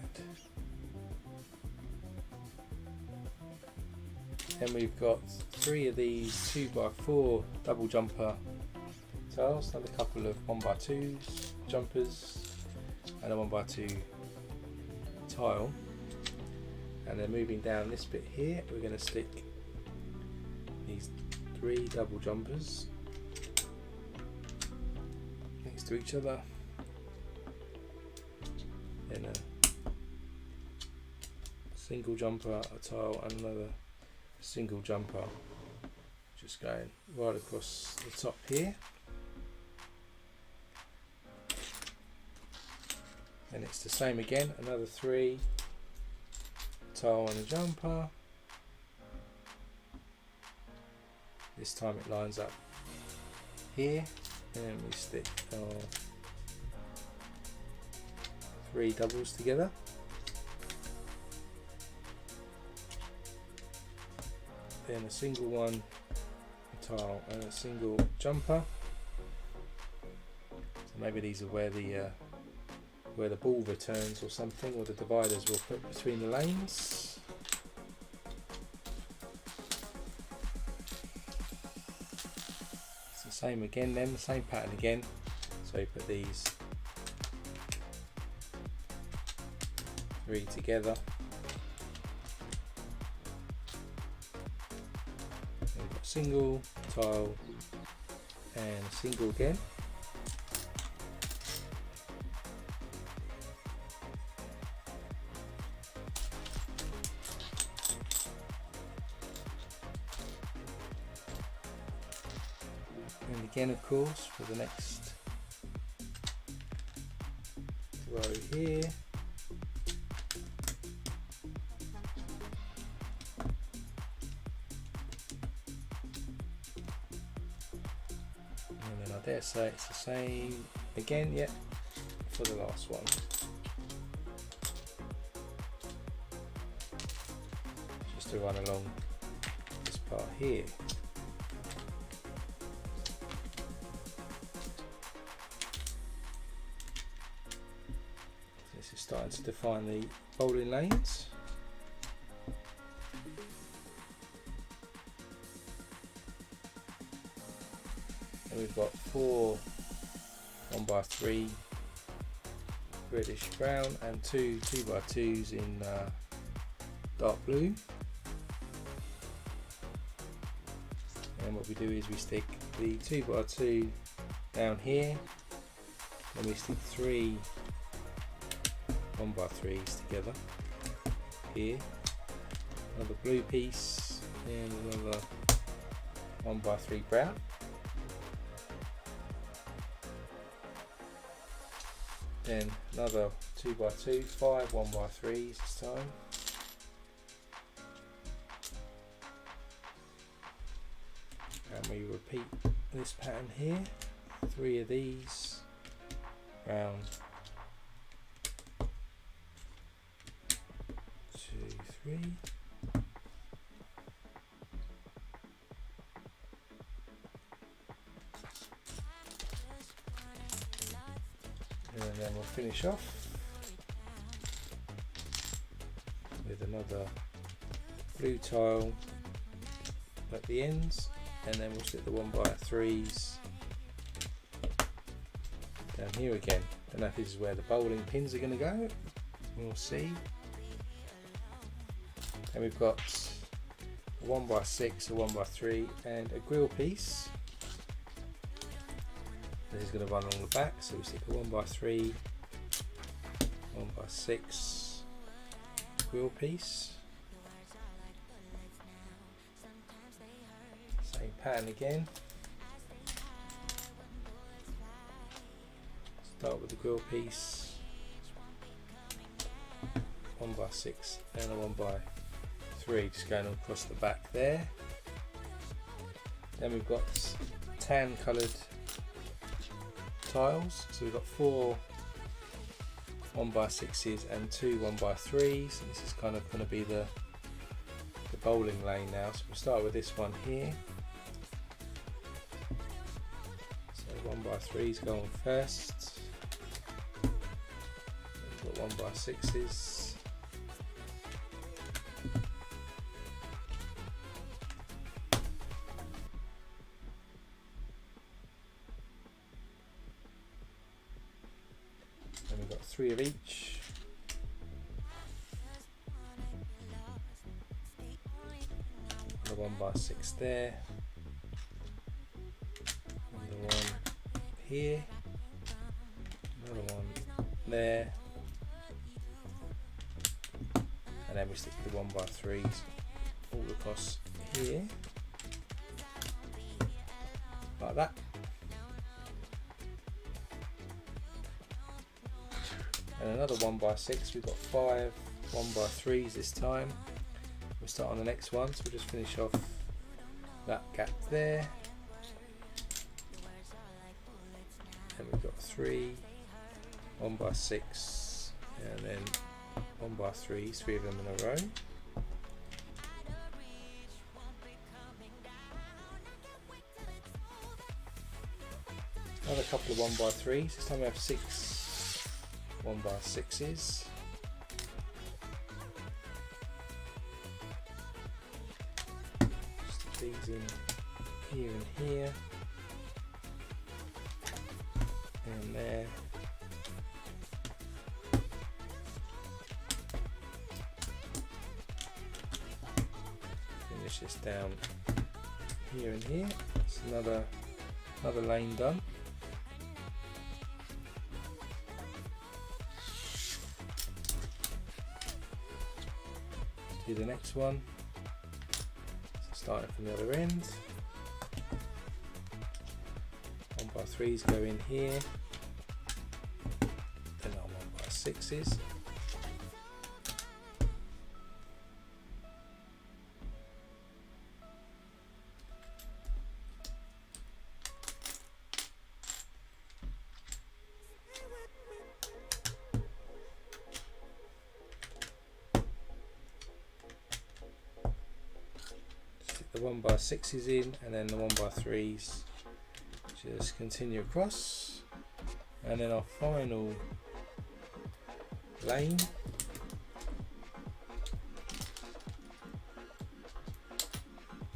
Then we've got 3 of these 2x4 double jumper tiles, another couple of 1x2 jumpers and a 1x2 tile. And then moving down this bit here, we're going to stick these 3 double jumpers next to each other, then a single jumper, a tile and another single jumper, just going right across the top here. And it's the same again, another 3 tile on the jumper. This time it lines up here, and we stick our 3 doubles together. Then a single one tile and a single jumper. So maybe these are where the ball returns or something, or the dividers we'll put between the lanes. It's the same again then, the same pattern again. So you put these 3 together. We've got a single tile and a single again. And again, of course, for the next row here. And then I dare say it's the same again, yeah, for the last one. Just to run along this part here. This is starting to define the bowling lanes. And we've got 4 1x3 reddish brown and 2 2x2s in dark blue. And what we do is we stick the 2x2 down here, and we stick 3 1x3s together here, another blue piece and another 1x3 brown. Then another 2x2, 5 1x3s this time. And we repeat this pattern here, 3 of these, round 2, 3. And then we'll finish off with another blue tile at the ends, and then we'll stick the 1x3s down here again. Don't know if this is where the bowling pins are going to go, we'll see. And we've got a 1x6, a 1x3 and a grill piece. This is going to run along the back, so we stick a 1x3, 1x6 grill piece. Same pattern again. Start with the grill piece, 1x6 and a 1x3, just going across the back there. Then we've got tan coloured tiles, so we've got 4 1x6s and 2 1x3s, and this is kind of going to be the bowling lane now. So we'll start with this one here. So 1x3s go on first, we've got 1x6s. And we've got 3 of each. Another 1x6 there. Another one here. Another one there. And then we stick the 1x3s all across here. Like that. and another 1x6. We've got 5 1x3s this time. We'll start on the next one, so we'll just finish off that gap there. And we've got 3 1x6 and then 1x3s, 3 of them in a row. Another couple of 1x3s. This time we have 6 1x6s. Stick these in here and here. And there. Finish this down here and here. It's another lane done. Do the next one. So starting from the other end. 1x3s go in here. Then our 1x6s. Stick the 1x6s in, and then the 1x3s. Just continue across, and then our final lane.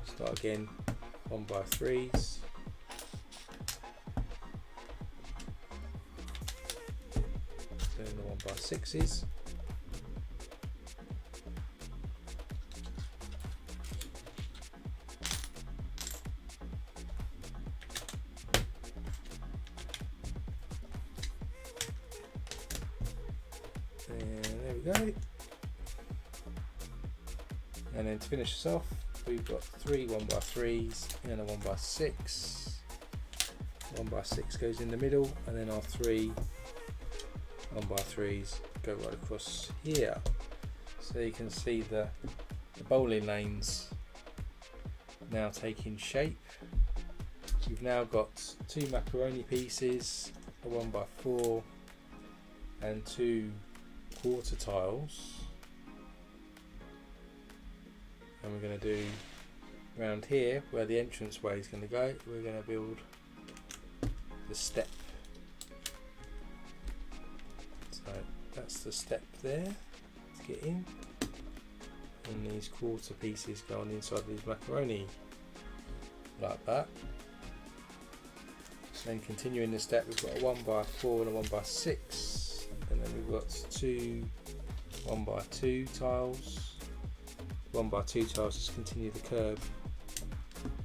Start again, 1x3s. Then the 1x6s. And there we go. And then to finish us off, we've got 3 1x3s and a 1x6. 1x6 goes in the middle, and then our 3 1x3s go right across here. So you can see the bowling lanes now taking shape. You've now got 2 macaroni pieces, a 1x4 and 2 quarter tiles, and we're going to do around here where the entranceway is going to go. We're going to build the step. So that's the step there to get in, and these quarter pieces go on inside these macaroni like that. So then continuing the step, we've got a 1x4 and a 1x6. And then we've got 2 1x2 tiles. 1x2 tiles just continue the curve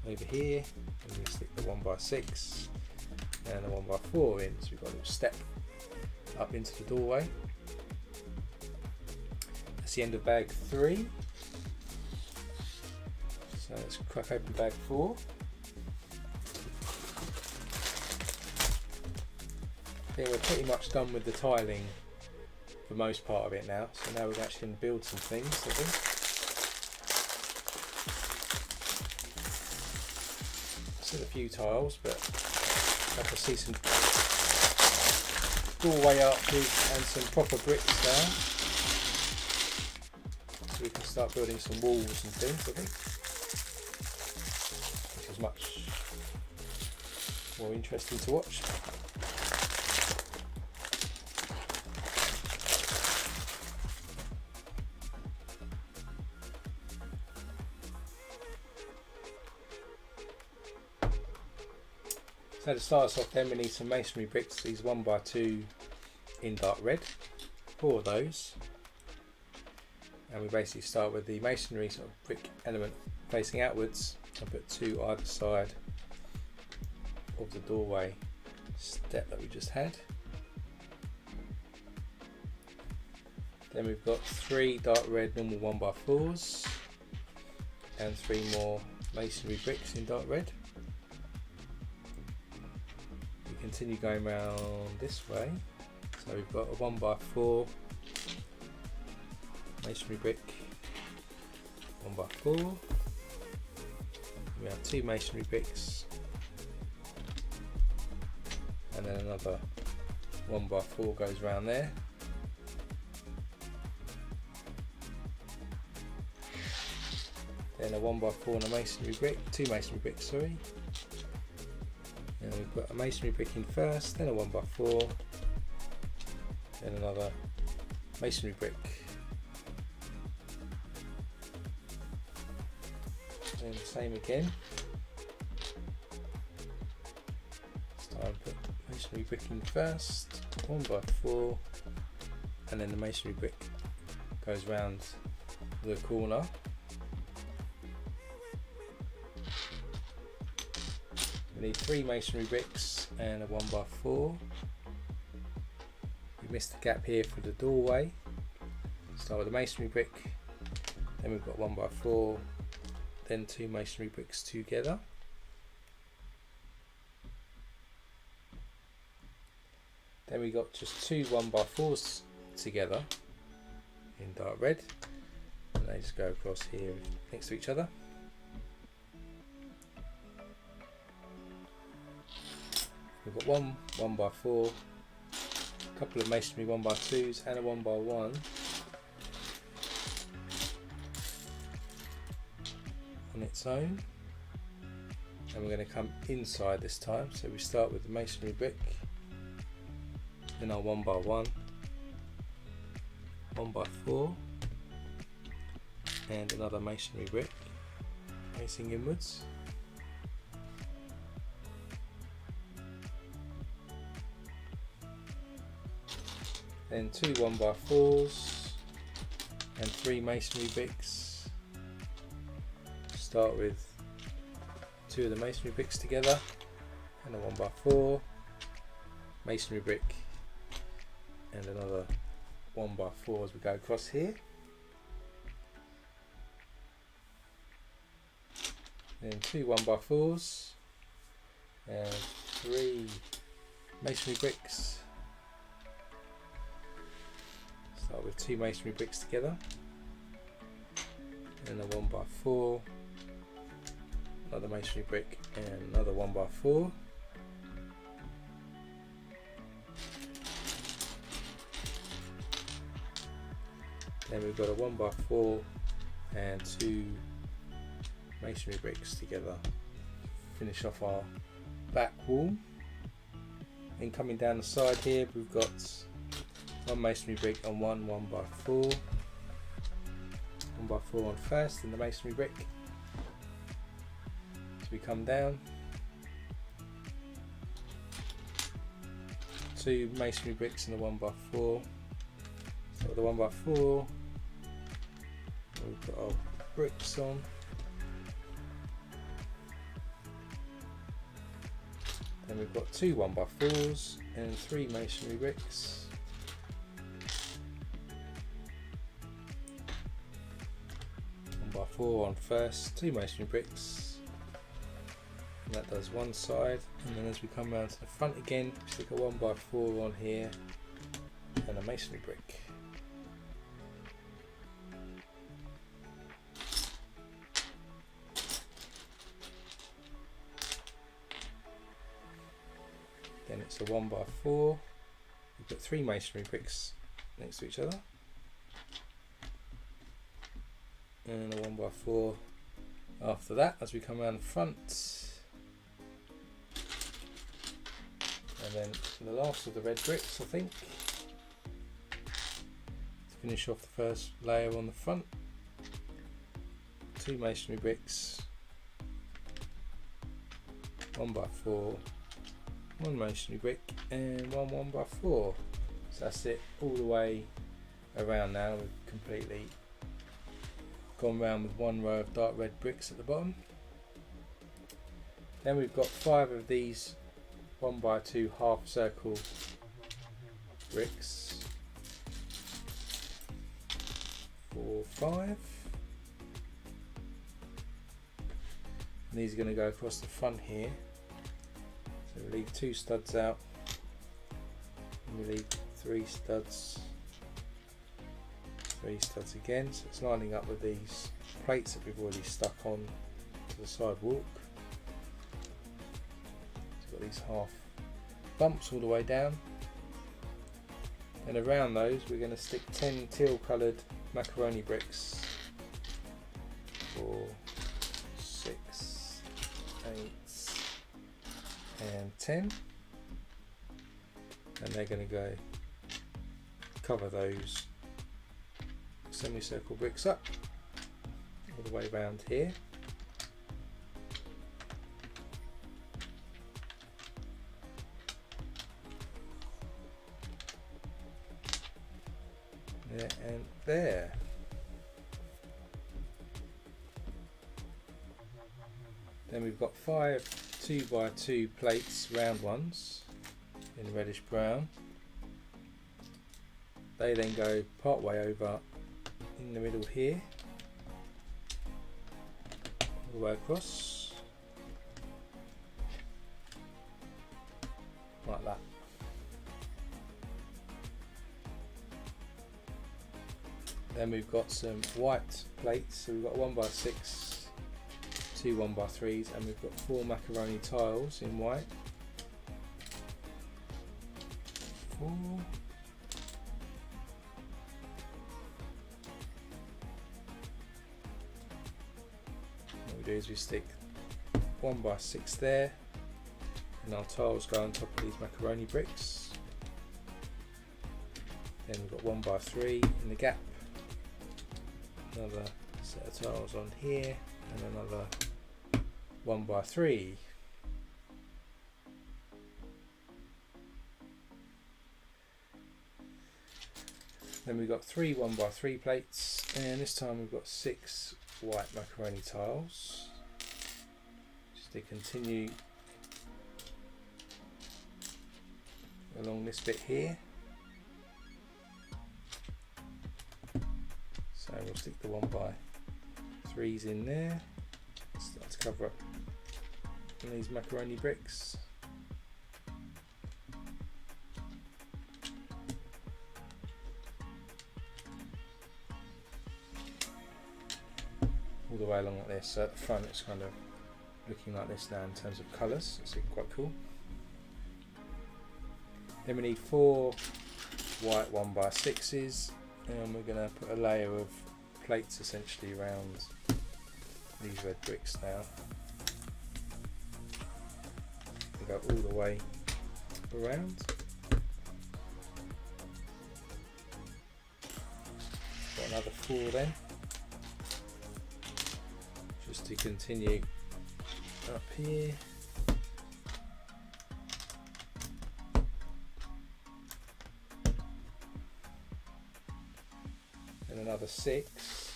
over here, and we stick the 1x6 and the 1x4 in. So we've got a little step up into the doorway. That's the end of bag 3. So let's crack open bag 4. I think we're pretty much done with the tiling for most part of it now, so now we're actually going to build some things, I think. Still a few tiles, but I can see some doorway arches and some proper bricks now, so we can start building some walls and things, I think, which is much more interesting to watch. So to start us off then, we need some masonry bricks, these 1x2 in dark red, 4 of those. And we basically start with the masonry sort of brick element facing outwards and put 2 either side of the doorway step that we just had. Then we've got 3 dark red normal 1x4s and 3 more masonry bricks in dark red. We continue going round this way. So we've got a 1x4 masonry brick, 1x4. We have 2 masonry bricks, and then another 1x4 goes around there. Then a 1x4 and a masonry brick, 2 masonry bricks, sorry. And we put a masonry brick in first, then a 1x4, then another masonry brick. And the same again. Start and put masonry brick in first, 1x4, and then the masonry brick goes round the corner. We need 3 masonry bricks and a 1x4. We missed the gap here for the doorway. Start with a masonry brick, then we've got 1x4, then 2 masonry bricks together. Then we got just 2 1x4s together in dark red, and they just go across here next to each other. We've got 1 1x4, a couple of masonry 1x2s and a 1x1 on its own, and we're going to come inside this time. So we start with the masonry brick, then our 1x1, 1x4, and another masonry brick facing inwards. Then 2 1x4s and 3 masonry bricks. Start with 2 of the masonry bricks together and a 1x4, masonry brick, and another 1x4 as we go across here. Then 2 1x4s and 3 masonry bricks. Start with 2 masonry bricks together, and a 1x4, another masonry brick, and another 1x4. Then we've got a 1x4 and 2 masonry bricks together. Finish off our back wall. Then coming down the side here, we've got 1 masonry brick and 1 1x4. 1x4 on first, and the masonry brick. So we come down, 2 masonry bricks and a 1x4. So with the 1x4, we've got our bricks on. Then we've got 2 1x4s and 3 masonry bricks. 1x4 on first, 2 masonry bricks, and that does one side. And then as we come round to the front again, stick a 1x4 on here and a masonry brick. Then it's a 1x4. We've got 3 masonry bricks next to each other, and a 1x4 after that as we come around the front. And then the last of the red bricks, I think, to finish off the first layer on the front. 2 masonry bricks, 1x4, 1 masonry brick, and 1 1x4. So that's it all the way around now. We've completely gone round with 1 row of dark red bricks at the bottom. Then we've got 5 of these 1x2 half circle bricks. 4, 5. And these are going to go across the front here. So we leave 2 studs out, and we leave 3 studs, 3 studs again, so it's lining up with these plates that we've already stuck on to the sidewalk. It's got these half bumps all the way down, and around those we're going to stick 10 teal coloured macaroni bricks. 4, 6, 8 and 10, and they're going to go cover those semicircle bricks up all the way around here. There and there. Then we've got 5 2x2 plates, round ones in reddish brown. They then go part way over in the middle here, all the way across, like that. Then we've got some white plates, so we've got 1x6, 2 1x3s, and we've got 4 macaroni tiles in white. 4. What we do is we stick 1x6 there, and our tiles go on top of these macaroni bricks. Then we've got 1x3 in the gap, another set of tiles on here, and another 1x3. Then we've got 3 1x3 plates, and this time we've got 6 white macaroni tiles. Just to continue along this bit here. So we'll stick the 1x3s in there. Start to cover up on these macaroni bricks. All the way along like this. So at the front it's kind of looking like this now in terms of colours. It's quite cool. Then we need 4 white 1x6s, and we're going to put a layer of plates essentially around these red bricks now. We go all the way around. Got another 4 then, just to continue up here. And another 6.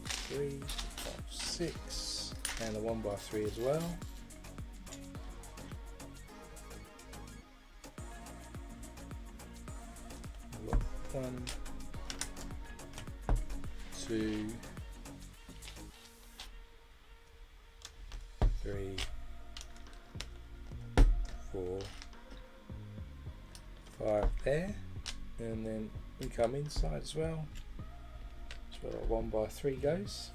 3, 5, 6, and a 1x3 as well. We've got 1, 2, 3, 4, 5 there, and then we come inside as well. That's where our 1x3 goes.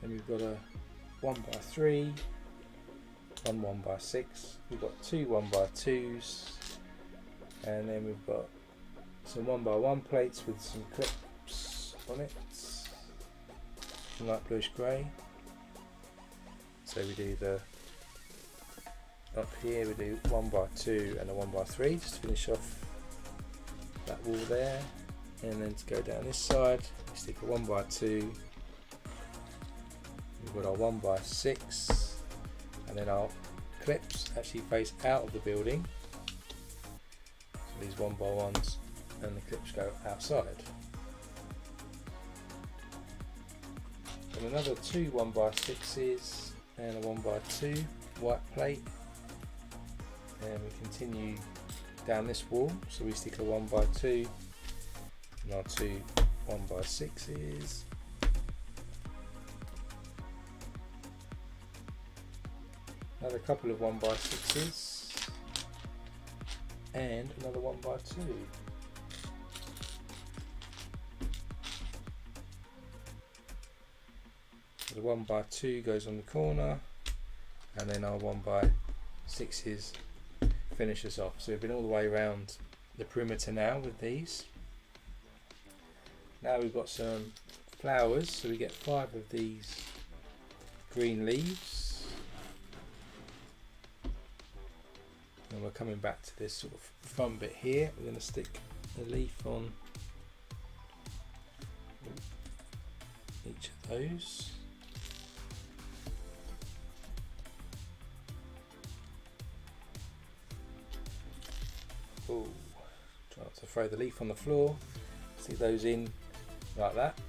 Then we've got a 1x3, 1 1x6. We've got 2 1x2s, and then we've got some 1x1 plates with some clips on it, light bluish grey. So we do the up here, we do 1x2 and a 1x3 just to finish off that wall there, and then to go down this side we stick a 1x2. We've got our 1x6, and then our clips actually face out of the building, so these 1x1s and the clips go outside. And another 2 1x6s and a 1x2 white plate, and we continue down this wall, so we stick a 1x2 and our 2 1x6s. Another couple of 1x6s and another 1x2. The 1x2 goes on the corner, and then our 1x6s finish us off. So we've been all the way around the perimeter now with these. Now we've got some flowers, so we get 5 of these green leaves. And we're coming back to this sort of front bit here. We're going to stick a leaf on each of those. Oh, try not to throw the leaf on the floor. Stick those in like that.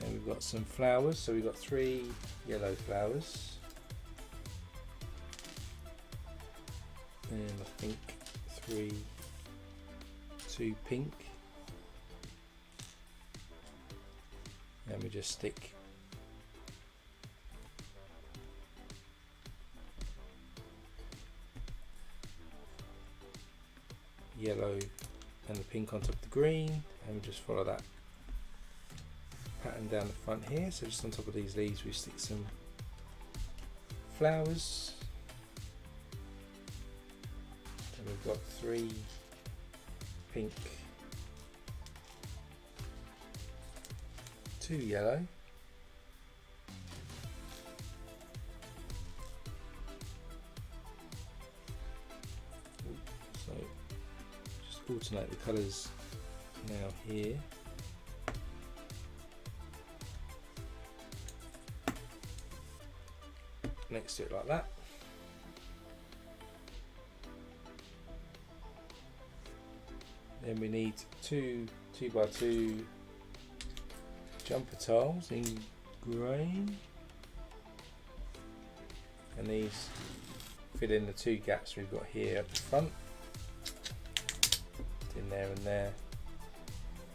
And we've got some flowers, so we've got 3 yellow flowers. And I think 2 pink, and we just stick yellow and the pink on top of the green, and we just follow that pattern down the front here. So just on top of these leaves we stick some flowers. We've got 3 pink, 2 yellow, so just alternate the colours now here. Next to it like that. Then we need 2 2x2 jumper tiles in grey, and these fit in the 2 gaps we've got here at the front, in there and there,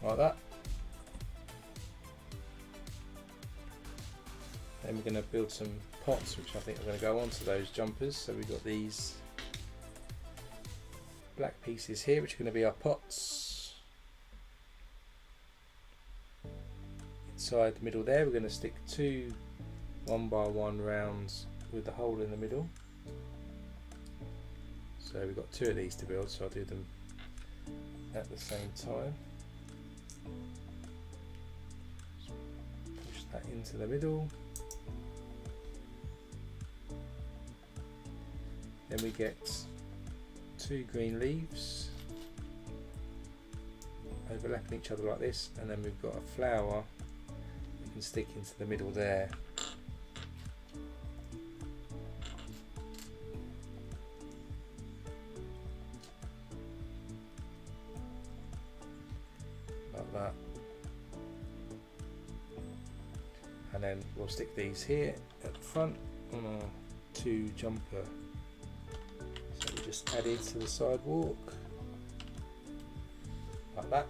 like that. Then we're going to build some pots, which I think are going to go onto those jumpers. So we've got these black pieces here, which are going to be our pots. Inside the middle there, we're going to stick 2 1x1 rounds with the hole in the middle. So we've got 2 of these to build, so I'll do them at the same time. Push that into the middle. Then we get 2 green leaves overlapping each other like this, and then we've got a flower we can stick into the middle there. Like that. And then we'll stick these here at the front on our 2 jumper. So we just add it to the sidewalk like that.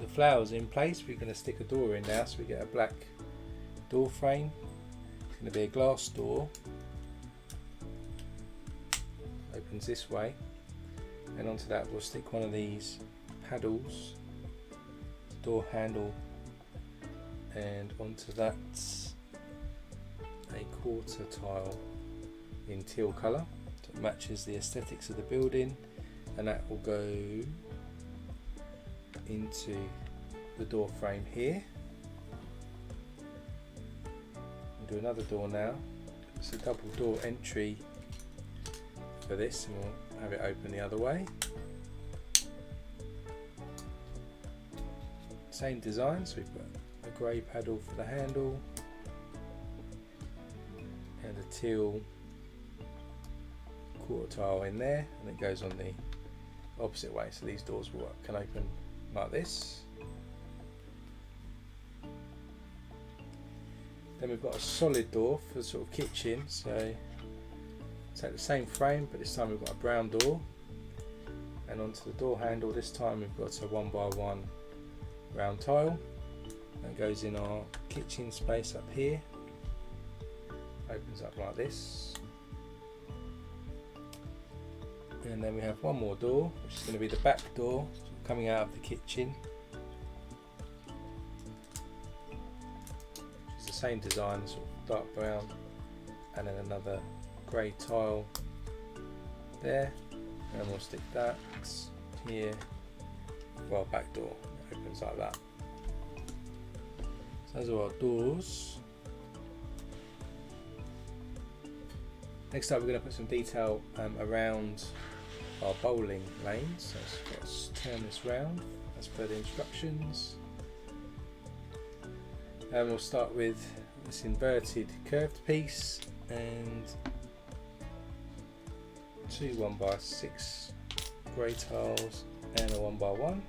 The flowers in place, we're going to stick a door in now, so we get a black door frame. It's going to be a glass door, opens this way, and onto that we'll stick one of these paddles, door handle, and onto that a quarter tile in teal colour that matches the aesthetics of the building, and that will go into the door frame here. We'll do another door now. It's a double door entry for this, and we'll have it open the other way. Same design, so we've got a grey paddle for the handle and a teal quarter tile in there, and it goes on the opposite way, so these doors can open like this. Then we've got a solid door for the sort of kitchen, so take the same frame, but this time we've got a brown door, and onto the door handle this time we've got a 1x1 round tile that That goes in our kitchen space up here. Opens up like this. And then we have one more door, which is going to be the back door coming out of the kitchen. Which is the same design, sort of dark brown, and then another grey tile there. And we'll stick that here for our back door. It opens like that. So those are our doors. Next up, we're going to put some detail around our bowling lanes. So let's turn this round as per the instructions. And we'll start with this inverted curved piece and two 1x6 grey tiles and a 1x1.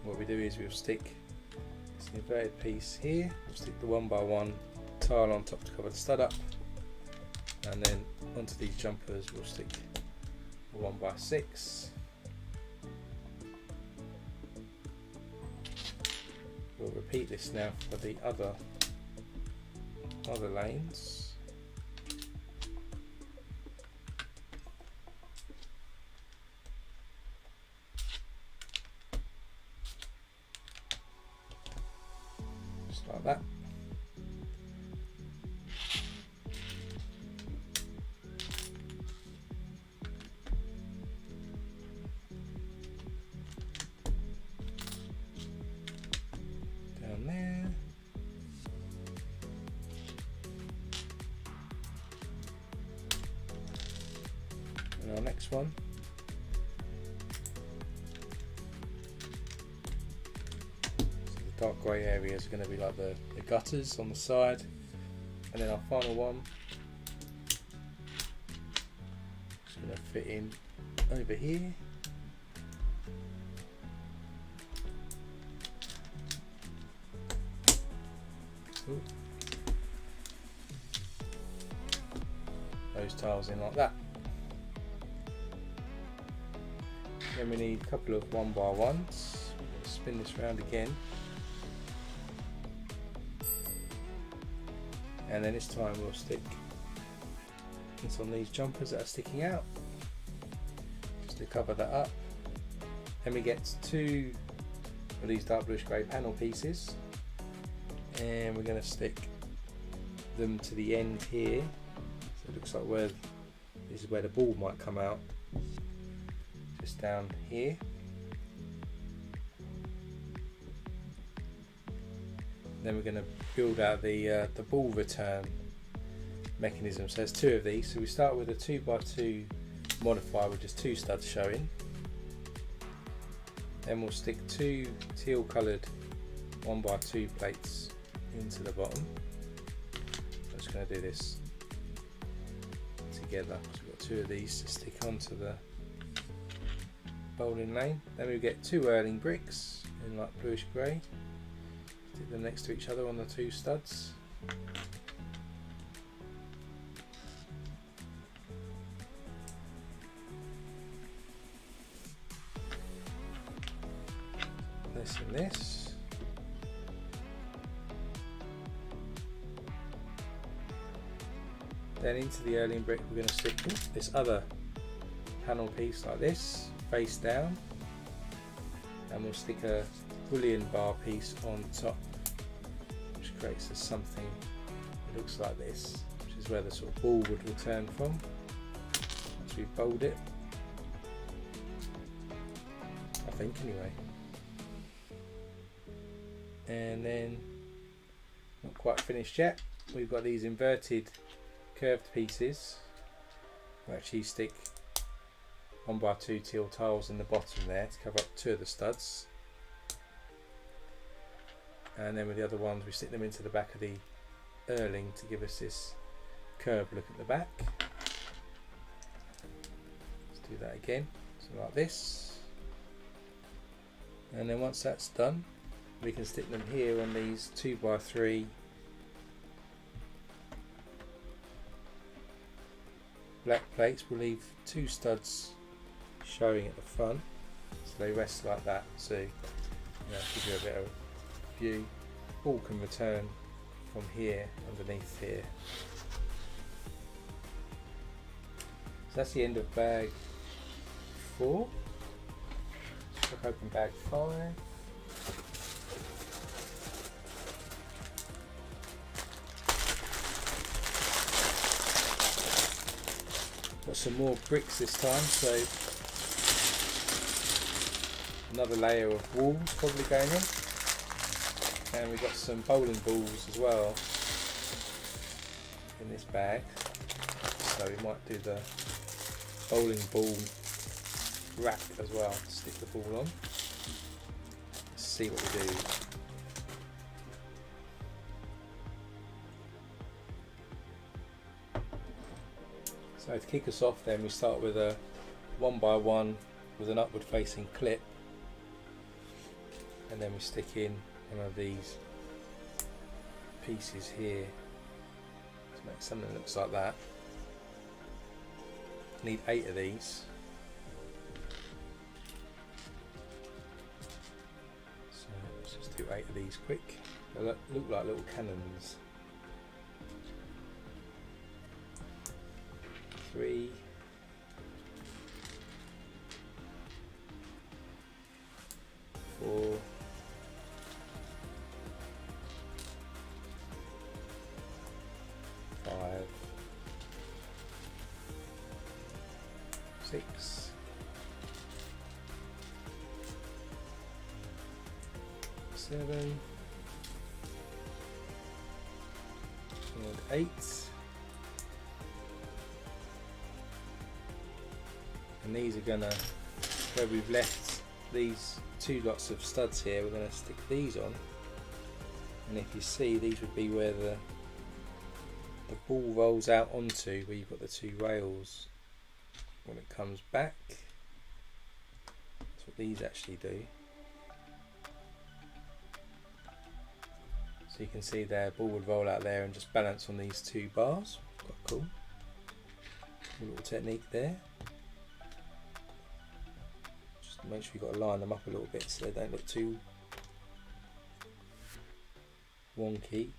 What we do is we'll stick this inverted piece here, we'll stick the 1x1 tile on top to cover the stud up, and then onto these jumpers we'll stick a 1x6. We'll repeat this now for the other lanes. Just like that. Down there. And our next one. Dark grey areas are going to be like the gutters on the side, and then our final one is going to fit in over here. Ooh. Those tiles in like that. Then we need a couple of 1x1s. Spin this round again. And then this time we'll stick this on these jumpers that are sticking out, just to cover that up. Then we get two of these dark bluish grey panel pieces, and we're going to stick them to the end here. So it looks like this is where the ball might come out, just down here. Then we're going to build out the ball return mechanism. So there's two of these. So we start with a 2x2 modifier with just two studs showing. Then we'll stick two teal coloured 1x2 plates into the bottom. I'm just going to do this together. So we've got two of these to stick onto the bowling lane. Then we get two Erling bricks in like bluish grey. Stick them next to each other on the two studs. This and this. Then into the Erling brick we're going to stick this other panel piece like this, face down, and we'll stick a bullion bar piece on top, which creates something that looks like this, which is where the sort of ball would return from once we bowled it, I think anyway. And then, not quite finished yet, we've got these inverted curved pieces. We'll actually stick 1x2 teal tiles in the bottom there to cover up two of the studs. And then with the other ones we stick them into the back of the Erling to give us this curved look at the back. Let's do that again, so like this. And then once that's done, we can stick them here on these 2x3 black plates. We'll leave two studs showing at the front, so they rest like that. So give you a better view. Ball can return from here, underneath here. So that's the end of bag 4. Let's open bag 5. Got some more bricks this time, so another layer of walls probably going in, and we've got some bowling balls as well in this bag, so we might do the bowling ball rack as well to stick the ball on. Let's see what we do. So to kick us off then, we start with a 1x1 with an upward facing clip, and then we stick in one of these pieces here to make something that looks like that. Need 8 of these. So let's just do 8 of these quick. They look like little cannons. 3, 4, 5, 6, 7, and 8. And these are gonna, where we've left these 2 lots of studs here, we're gonna stick these on. And if you see, these would be where the ball rolls out onto, where you've got the 2 rails when it comes back. That's what these actually do. So you can see their ball would roll out there and just balance on these 2 bars. Quite cool. A little technique there. Just make sure you've got to line them up a little bit so they don't look too wonky.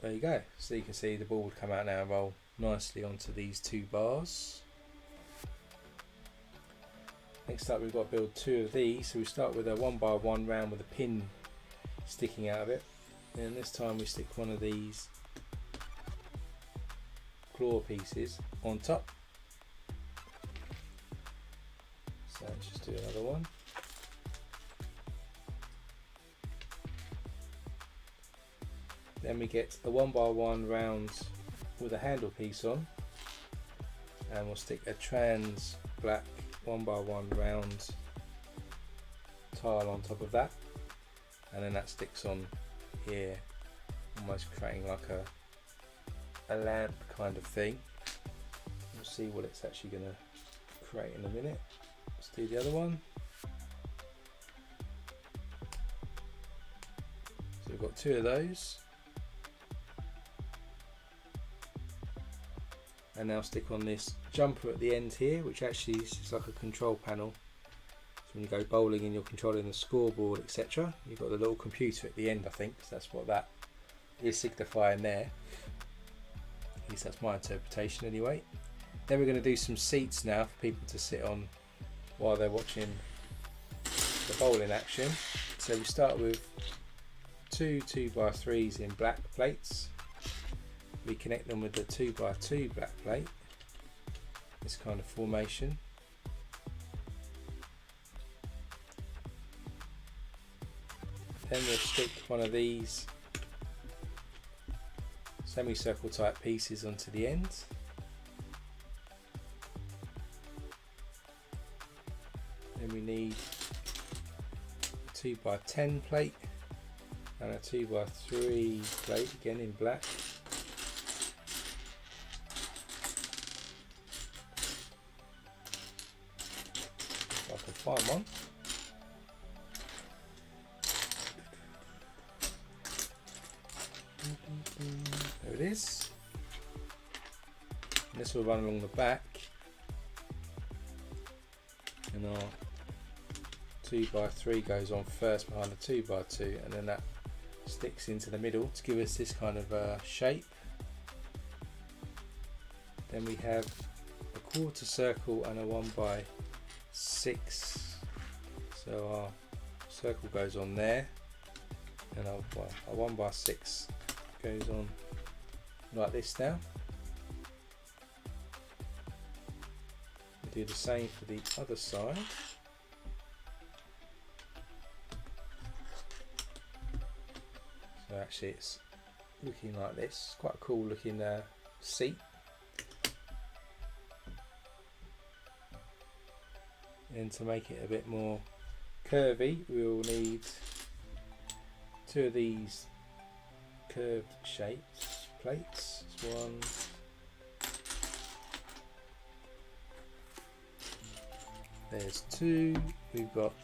There you go. So you can see the ball would come out now and roll nicely onto these 2 bars. Next up, we've got to build 2 of these. So we start with a 1x1 round with a pin sticking out of it, and this time we stick one of these claw pieces on top. So let's just do another one. Then we get a 1x1 round with a handle piece on, and we'll stick a trans black 1x1 round tile on top of that, and then that sticks on here, almost creating like a lamp kind of thing. We'll see what it's actually going to create in a minute. Let's do the other one. So we've got 2 of those. And now stick on this jumper at the end here, which actually is just like a control panel. So when you go bowling and you're controlling the scoreboard, etc., you've got the little computer at the end, I think. So that's what that is signifying there. At least that's my interpretation anyway. Then we're going to do some seats now for people to sit on while they're watching the bowling action. So we start with 2 2x3s in black plates. We connect them with the 2x2 black plate, this kind of formation. Then we'll stick one of these semicircle type pieces onto the end. Then we need a 2x10 plate and a 2x3 plate, again in black. I can find one. There it is. And this will run along the back, and our 2x3 goes on first behind the 2x2, and then that sticks into the middle to give us this kind of shape. Then we have a quarter circle and a 1x6, so our circle goes on there, and our 1x6 goes on like this now. We do the same for the other side. So actually it's looking like this. It's quite a cool looking seat. And to make it a bit more curvy, we'll need two of these curved shaped plates. One, there's two. We've got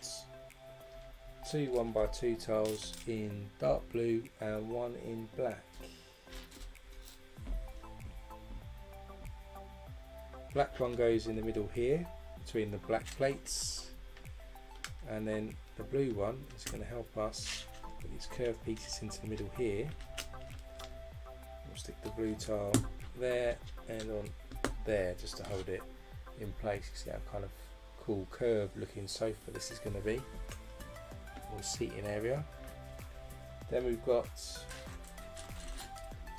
two 1x2 tiles in dark blue and one in black. Black one goes in the middle here between the black plates, and then the blue one is going to help us put these curved pieces into the middle here. We'll stick the blue tile there and on there just to hold it in place. You see how kind of cool curved looking sofa this is going to be, or seating area. Then we've got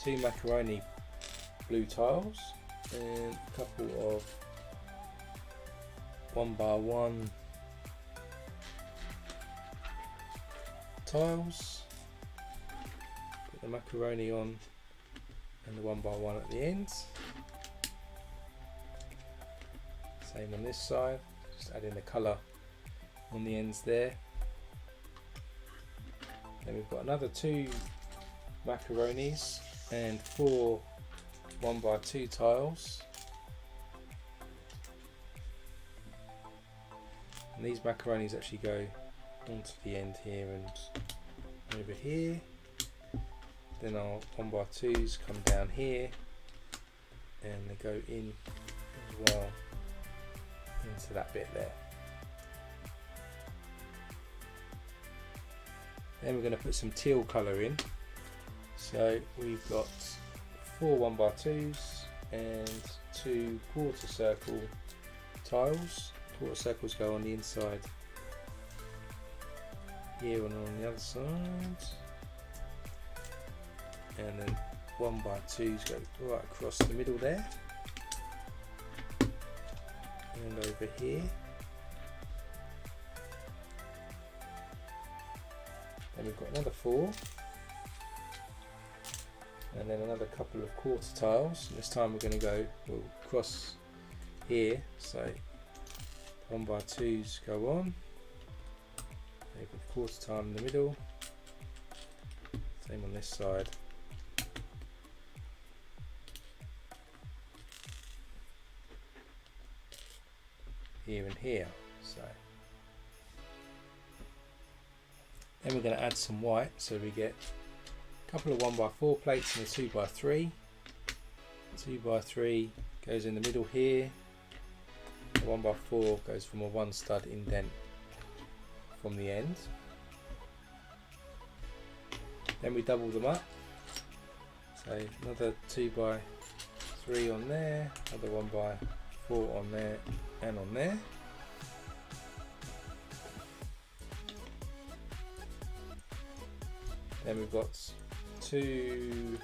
two macaroni blue tiles and a couple of 1x1 tiles. Put the macaroni on and the 1x1 at the ends. Same on this side, just adding the colour on the ends there. Then we've got another two macaronis and four 1x2 tiles. And these macaronis actually go onto the end here and over here. Then our 1x2s come down here and they go in as well into that bit there. Then we're going to put some teal colour in. So we've got four 1x2s and two quarter circle tiles. Quarter circles go on the inside here and on the other side, and then 1x2s go right across the middle there and over here. Then we've got another four, and then another couple of quarter tiles. And this time we're going to we'll cross here, so 1x2s go on. Maybe the quarter tile in the middle. Same on this side. Here and here. So then we're going to add some white, so we get a couple of 1x4 plates and a 2x3. 2x3 goes in the middle here. The 1x4 goes from a one stud indent from the end. Then we double them up, so another 2x3 on there, another 1x4 on there and on there. Then we've got two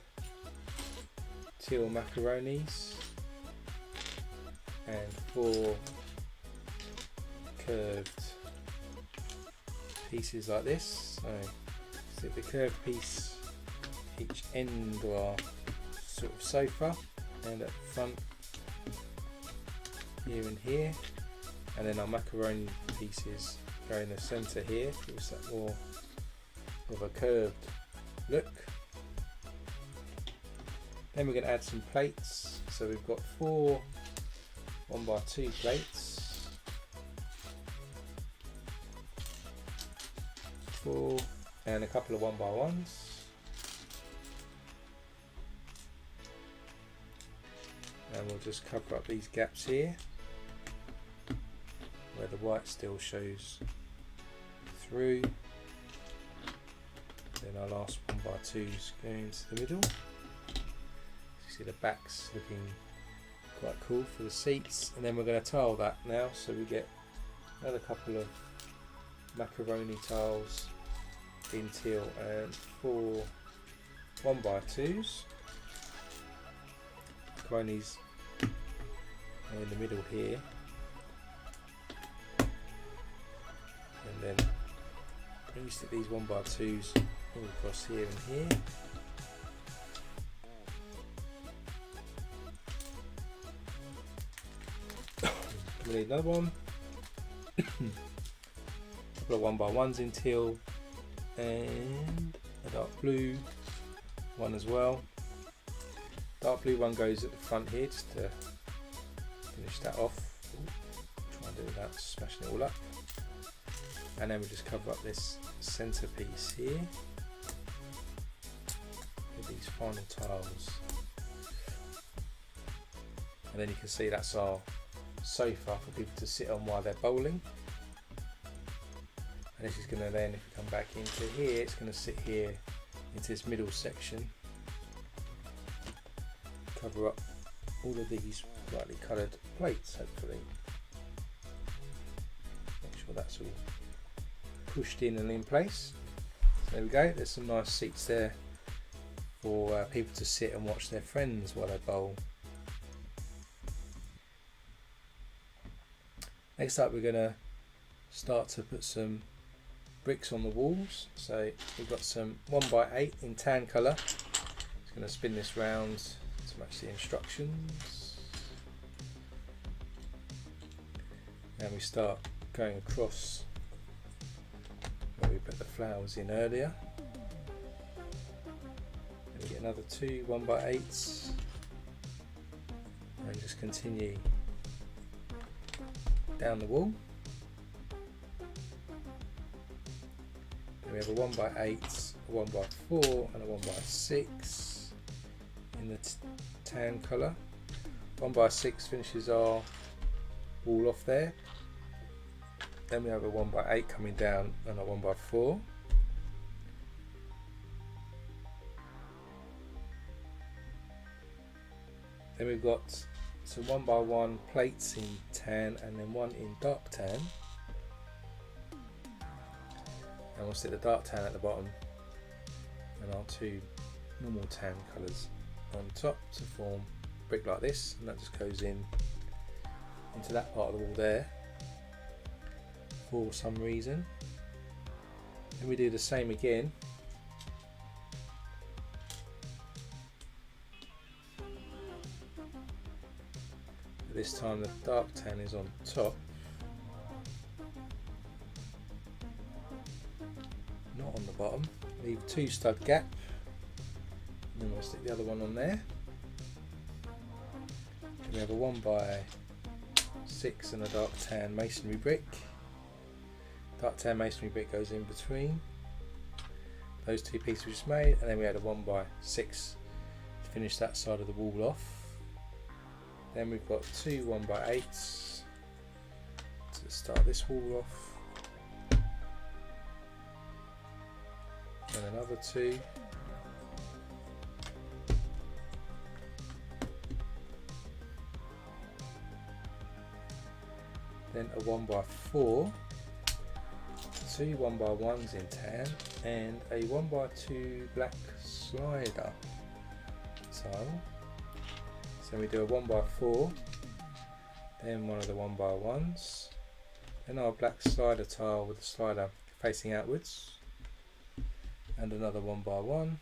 teal macaronis and four curved pieces like this. So the curved piece each end of our sort of sofa, and at the front here and here, and then our macaroni pieces go in the centre here, give us that more of a curved look. Then we're going to add some plates, so we've got four 1x2 plates, four, and a couple of 1x1s, and we'll just cover up these gaps here where the white still shows through. Then our last 1x2s go into the middle. You see the backs looking quite cool for the seats, and then we're going to tile that now, so we get another couple of macaroni tiles in teal and 4 1x2s. Macaroni's in the middle here, and then we stick these 1x2s all across here and here. We need another one. Couple of 1x1s in teal and a dark blue one as well. Dark blue one goes at the front here just to finish that off. Try and do that, smashing it all up. And then we just cover up this centre piece here with these final tiles. And then you can see that's our sofa for people to sit on while they're bowling. And this is going to then, if you come back into here, it's going to sit here into this middle section. Cover up all of these brightly coloured plates, hopefully. Make sure that's all pushed in and in place. So there we go, there's some nice seats there for people to sit and watch their friends while they bowl. Next up, we're going to start to put some bricks on the walls. So we've got some 1x8 in tan colour. Just going to spin this round to match the instructions. And we start going across where we put the flowers in earlier. And we get another 2 1x8s. And just continue down the wall. And we have a 1x8, a 1x4 and a 1x6 in the tan colour. 1x6 finishes our wall off there. Then we have a 1x8 coming down and a 1x4. Then we've got some 1x1 plates in tan and then one in dark tan. And we'll stick the dark tan at the bottom and our 2 normal tan colours on top to form a brick like this, and that just goes in into that part of the wall there for some reason. And we do the same again. This time the dark tan is on top, not on the bottom. Leave 2 stud gap, and then we'll stick the other one on there. Then we have a 1x6 and a dark tan masonry brick. Dark tan masonry brick goes in between those 2 pieces we just made, and then we had a 1x6 to finish that side of the wall off. Then we've got 2 1x8s to start this wall off, and another 2. Then a 1x4, 2 1x1s in tan, and a 1x2 black slider tile. So we do a 1x4, then one of the 1x1s, then our black slider tile with the slider facing outwards, and another 1x1.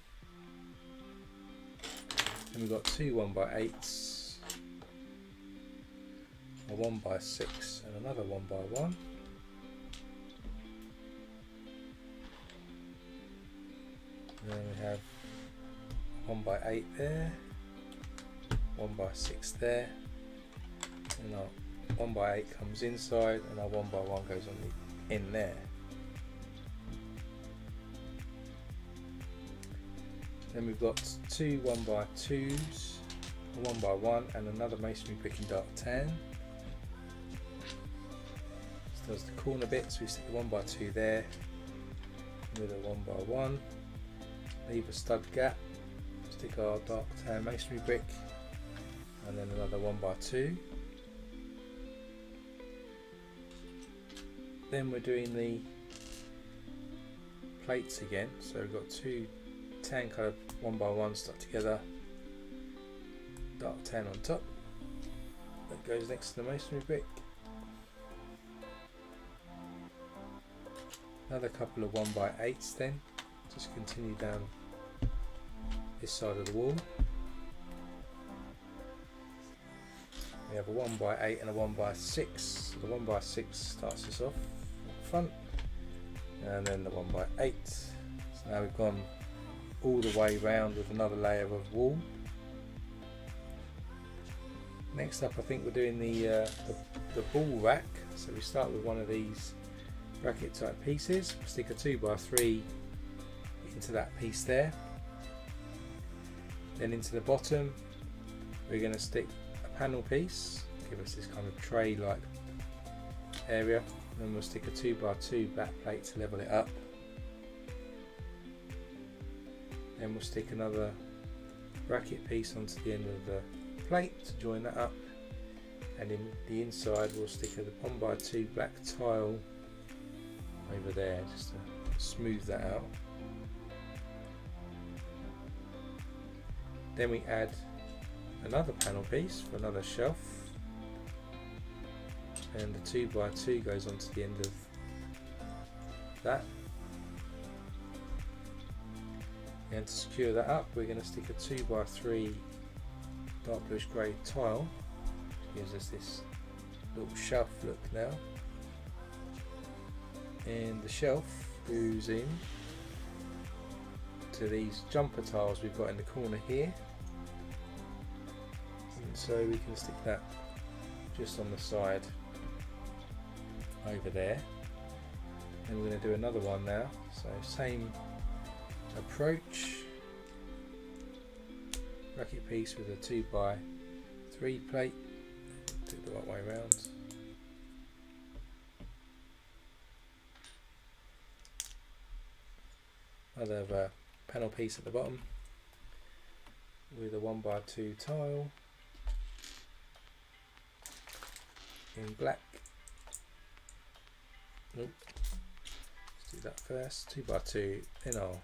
Then we've got 2 1x8s, a 1x6 and another 1x1. And then we have 1x8 there, 1x6 there, and our 1x8 comes inside and our 1x1 goes on the in there. Then we've got 2 1x2s, a 1x1 and another masonry brick in dark tan. This does the corner bit, so we stick the 1x2 there, with a 1x1, leave a stud gap, stick our dark tan masonry brick, and then another 1x2. Then we're doing the plates again, so we've got two tan coloured 1x1 stuck together, dark tan on top, that goes next to the masonry brick. Another couple of 1x8s then, just continue down this side of the wall. We have a 1x8 and a 1x6, so the 1x6 starts us off front, and then the 1x8. So now we've gone all the way round with another layer of wall. Next up, I think we're doing the ball rack. So we start with one of these bracket type pieces, stick a 2x3 into that piece there. Then into the bottom, we're going to stick a panel piece, give us this kind of tray like area. Then we'll stick a 2x2 back plate to level it up. Then we'll stick another bracket piece onto the end of the plate to join that up, and in the inside we'll stick a 1x2 black tile over there just to smooth that out. Then we add another panel piece for another shelf, and the 2x2 goes onto the end of that. And to secure that up, we're going to stick a 2x3 dark bluish grey tile, which gives us this little shelf look now. And the shelf goes in to these jumper tiles we've got in the corner here, and so we can stick that just on the side over there. And we're going to do another one now, so same approach, bracket piece with a 2x3 plate, do it the right way around. Another panel piece at the bottom with a 1x2 tile in black. Nope. Let's do that first. 2x2, then I'll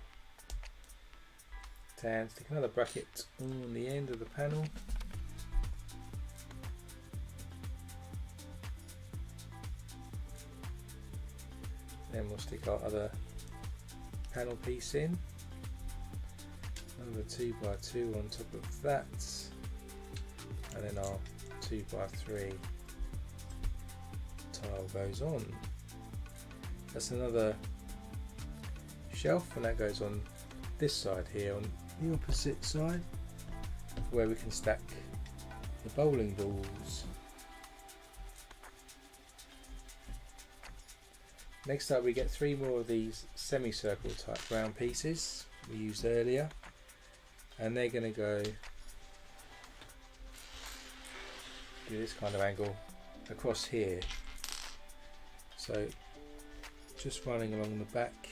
tan, stick another bracket on the end of the panel. Then we'll stick our other panel piece in, another 2x2 on top of that, and then our 2x3 tile goes on. That's another shelf, and that goes on this side here, on the opposite side, where we can stack the bowling balls. Next up, we get 3 more of these semicircle type round pieces we used earlier, and they're going to go do this kind of angle across here, so just running along the back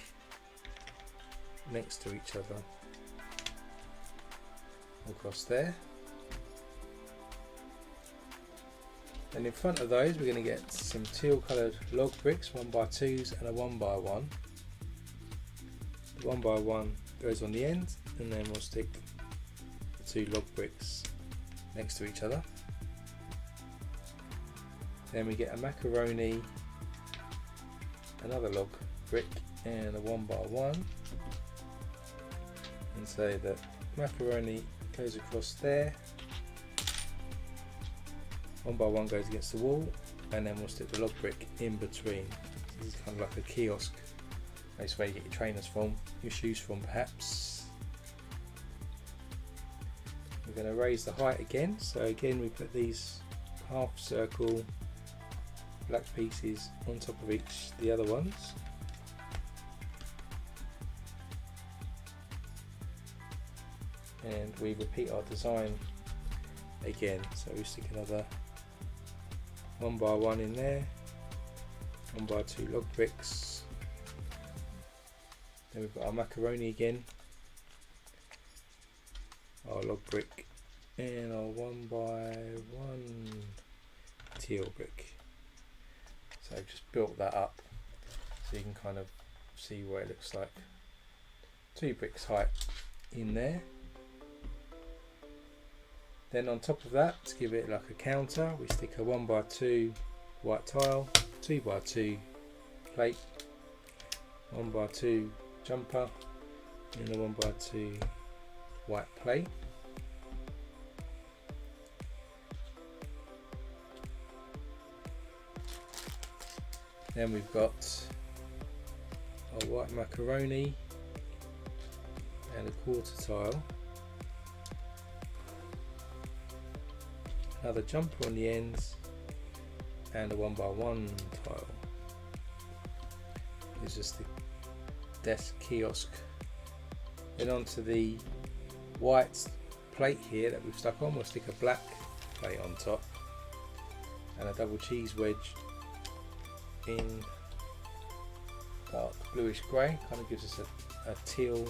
next to each other across there. And in front of those we're going to get some teal coloured log bricks, 1x2s and a 1x1. The 1x1 goes on the end, and then we'll stick the 2 log bricks next to each other. Then we get a macaroni, another log brick and a 1x1, and so the macaroni goes across there, 1x1 goes against the wall, and then we'll stick the log brick in between. This is kind of like a kiosk, place where you get your trainers from, your shoes from perhaps. We're going to raise the height again, so again we put these half circle black pieces on top of the other ones. And we repeat our design again, so we stick another 1x1 in there, 1x2 log bricks, Then we've got our macaroni again, our log brick, and our 1x1 teal brick. So I've just built that up so you can kind of see what it looks like. 2 bricks height in there. Then on top of that, to give it like a counter, we stick a 1x2 white tile, 2x2 plate, 1x2 jumper, and a 1x2 white plate. Then we've got our white macaroni and a quarter tile, another jumper on the ends, and a 1x1 tile. It's just the desk kiosk. Then onto the white plate here that we've stuck on, we'll stick a black plate on top and a double cheese wedge in dark bluish grey. Kind of gives us a teal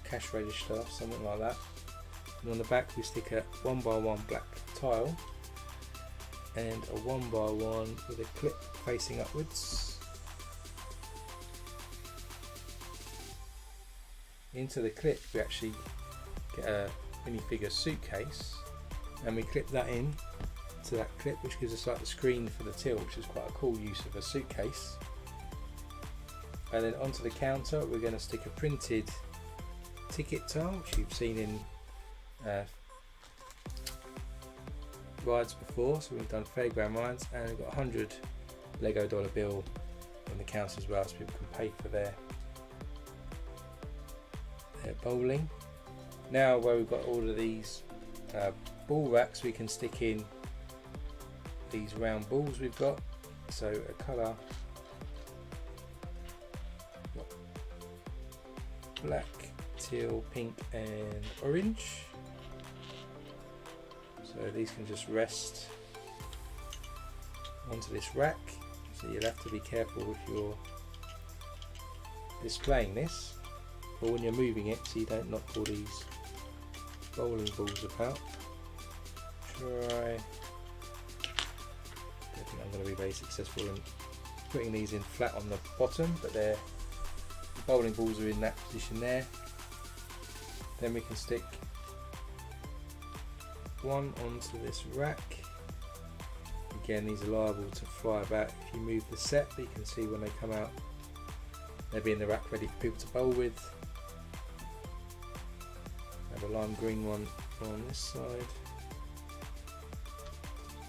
cash register, something like that. And on the back we stick a 1x1 black tile and a 1x1 with a clip facing upwards. Into the clip we actually get a minifigure suitcase and we clip that in to that clip, which gives us like the screen for the till, which is quite a cool use of a suitcase. And then onto the counter we're going to stick a printed ticket tile, which you've seen in rides before. So we've done fairground rides, and we've got a 100 Lego dollar bill on the counter as well, so people can pay for their bowling. Now where we've got all of these ball racks, we can stick in these round balls we've got. So a colour black, teal, pink and orange. So these can just rest onto this rack, so you'll have to be careful if you're displaying this, or when you're moving it, so you don't knock all these bowling balls about. I don't think I'm going to be very successful in putting these in flat on the bottom, but the bowling balls are in that position there. Then we can stick one onto this rack. Again, these are liable to fly about if you move the set, but you can see when they come out they'll be in the rack ready for people to bowl with. I have a lime green one on this side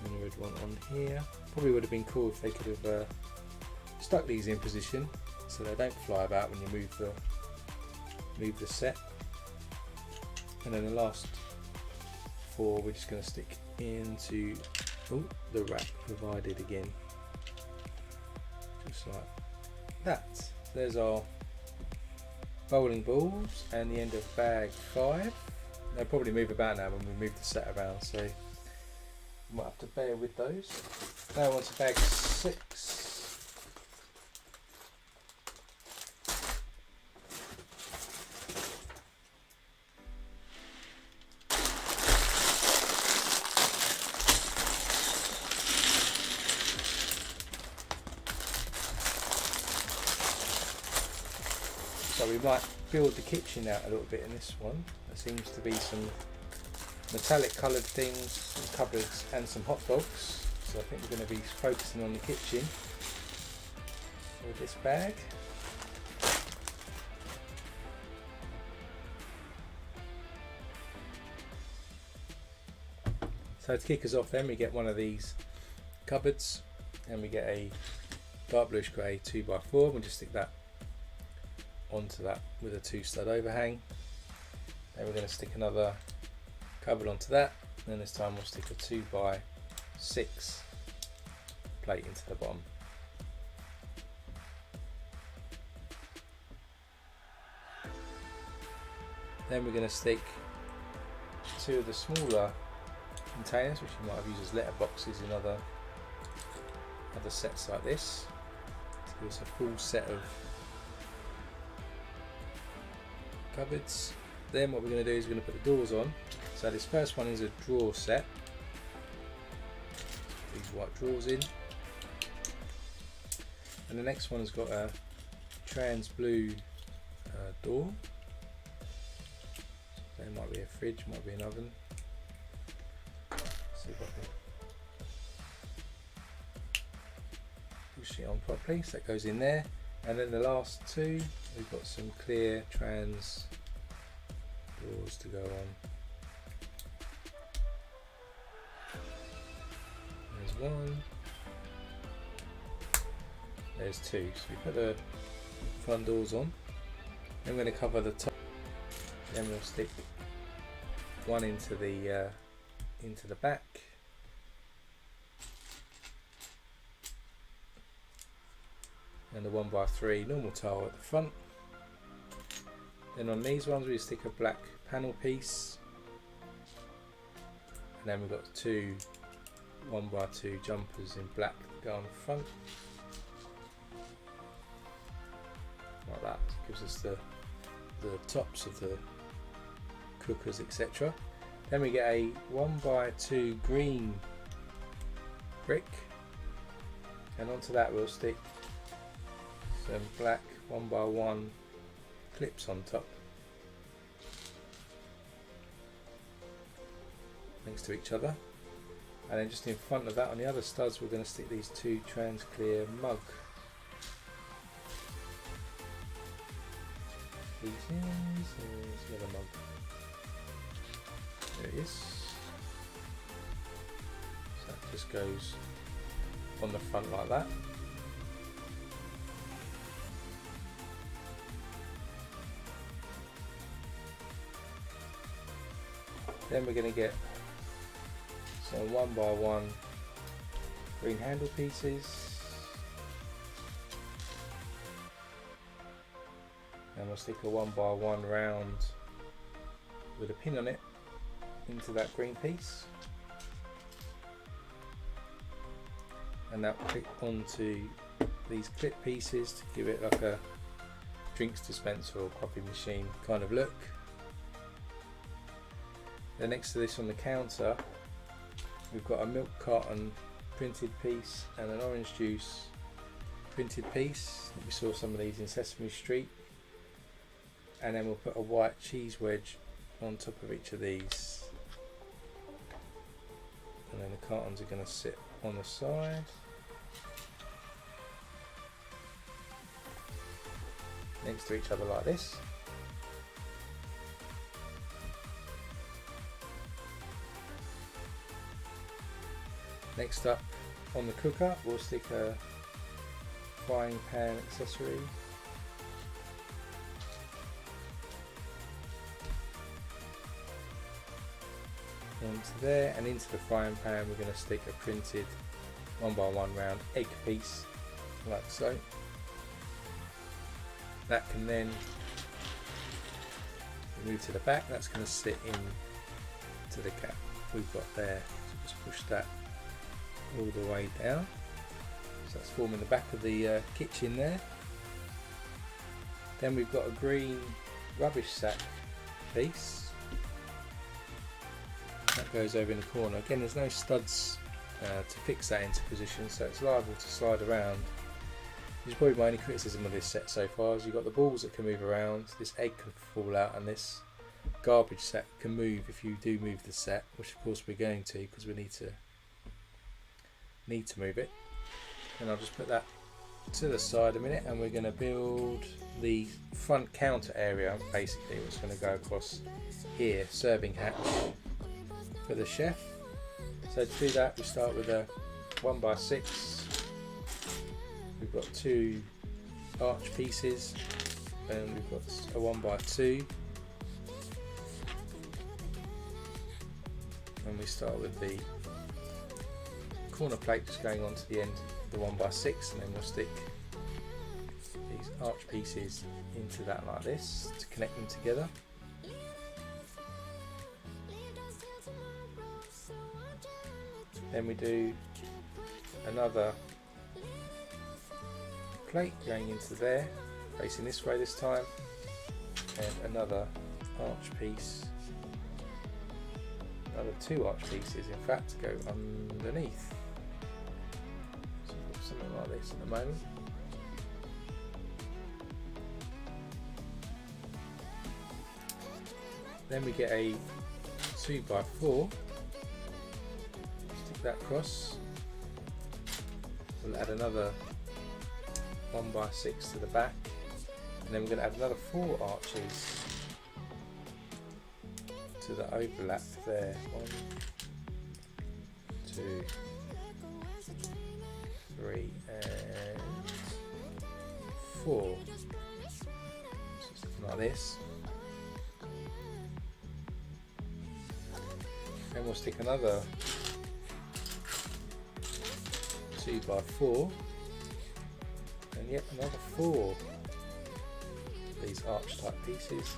and a red one on here. Probably would have been cool if they could have stuck these in position so they don't fly about when you move the set. And then the last 4 we're just going to stick into the rack provided again, just like that. There's our bowling balls and the end of bag 5. They'll probably move about now when we move the set around, so you might have to bear with those. Now on to bag 6. So we might build the kitchen out a little bit in this one. There seems to be some metallic coloured things, some cupboards and some hot dogs. So I think we're going to be focusing on the kitchen with this bag. So to kick us off then, we get one of these cupboards and we get a dark bluish grey 2x4. We'll just stick that onto that with a 2-stud overhang. Then we're going to stick another cupboard onto that, and then this time we'll stick a 2x6 plate into the bottom. Then we're going to stick 2 of the smaller containers, which you might have used as letter boxes in other sets like this, to give us a full set of cupboards. Then what we're going to do is we're going to put the doors on. So this first one is a drawer set. These white drawers in. And the next one has got a trans blue door. There might be a fridge, might be an oven. See if I can push it on properly. So that goes in there. And then the last two, we've got some clear trans doors to go on. There's one. There's two. So we put the front doors on. Then we're going to cover the top. Then we'll stick one into the back. And the 1x3 normal tile at the front. Then on these ones we stick a black panel piece, and then we've got two 1x2 jumpers in black that go on the front, like that. Gives us the tops of the cookers, etc. Then we get a 1x2 green brick, and onto that we'll stick some black 1x1 clips on top next to each other, and then just in front of that on the other studs we're going to stick these two trans clear mug pieces. There's the other mug. There it is. So that just goes on the front like that. Then we're going to get some 1x1 green handle pieces, and we'll stick a 1x1 round with a pin on it into that green piece, and that will click onto these clip pieces to give it like a drinks dispenser or coffee machine kind of look. Then next to this on the counter we've got a milk carton printed piece and an orange juice printed piece. We saw some of these in Sesame Street. And then we'll put a white cheese wedge on top of each of these. And then the cartons are going to sit on the side. Next to each other like this. Next up on the cooker we'll stick a frying pan accessory. Onto there, and into the frying pan we're going to stick a printed 1x1 round egg piece like so. That can then move to the back. That's going to sit in to the cap we've got there. So just push that all the way down. So that's forming the back of the kitchen there. Then we've got a green rubbish sack piece that goes over in the corner. Again, there's no studs to fix that into position, so it's liable to slide around. This is probably my only criticism of this set so far, is you've got the balls that can move around, this egg can fall out, and this garbage set can move if you do move the set, which of course we're going to because we need to move it. And I'll just put that to the side a minute, and we're going to build the front counter area basically, which is going to go across here, serving hatch for the chef. So to do that we start with a 1x6. We've got two arch pieces, and we've got a 1x2, and we start with the corner plate just going on to the end of the 1x6, and then we'll stick these arch pieces into that like this to connect them together. Then we do another plate going into there, facing this way this time, and another arch piece, another 2 arch pieces in fact to go underneath. So we've got something like this at the moment. Then we get a 2x4, stick that across. We'll add another 1x6 to the back, and then we're going to add another 4 arches to the overlap there. 1, 2, 3 and 4. So something like this. Then we'll stick another 2x4 and yet another 4 of these arch type pieces.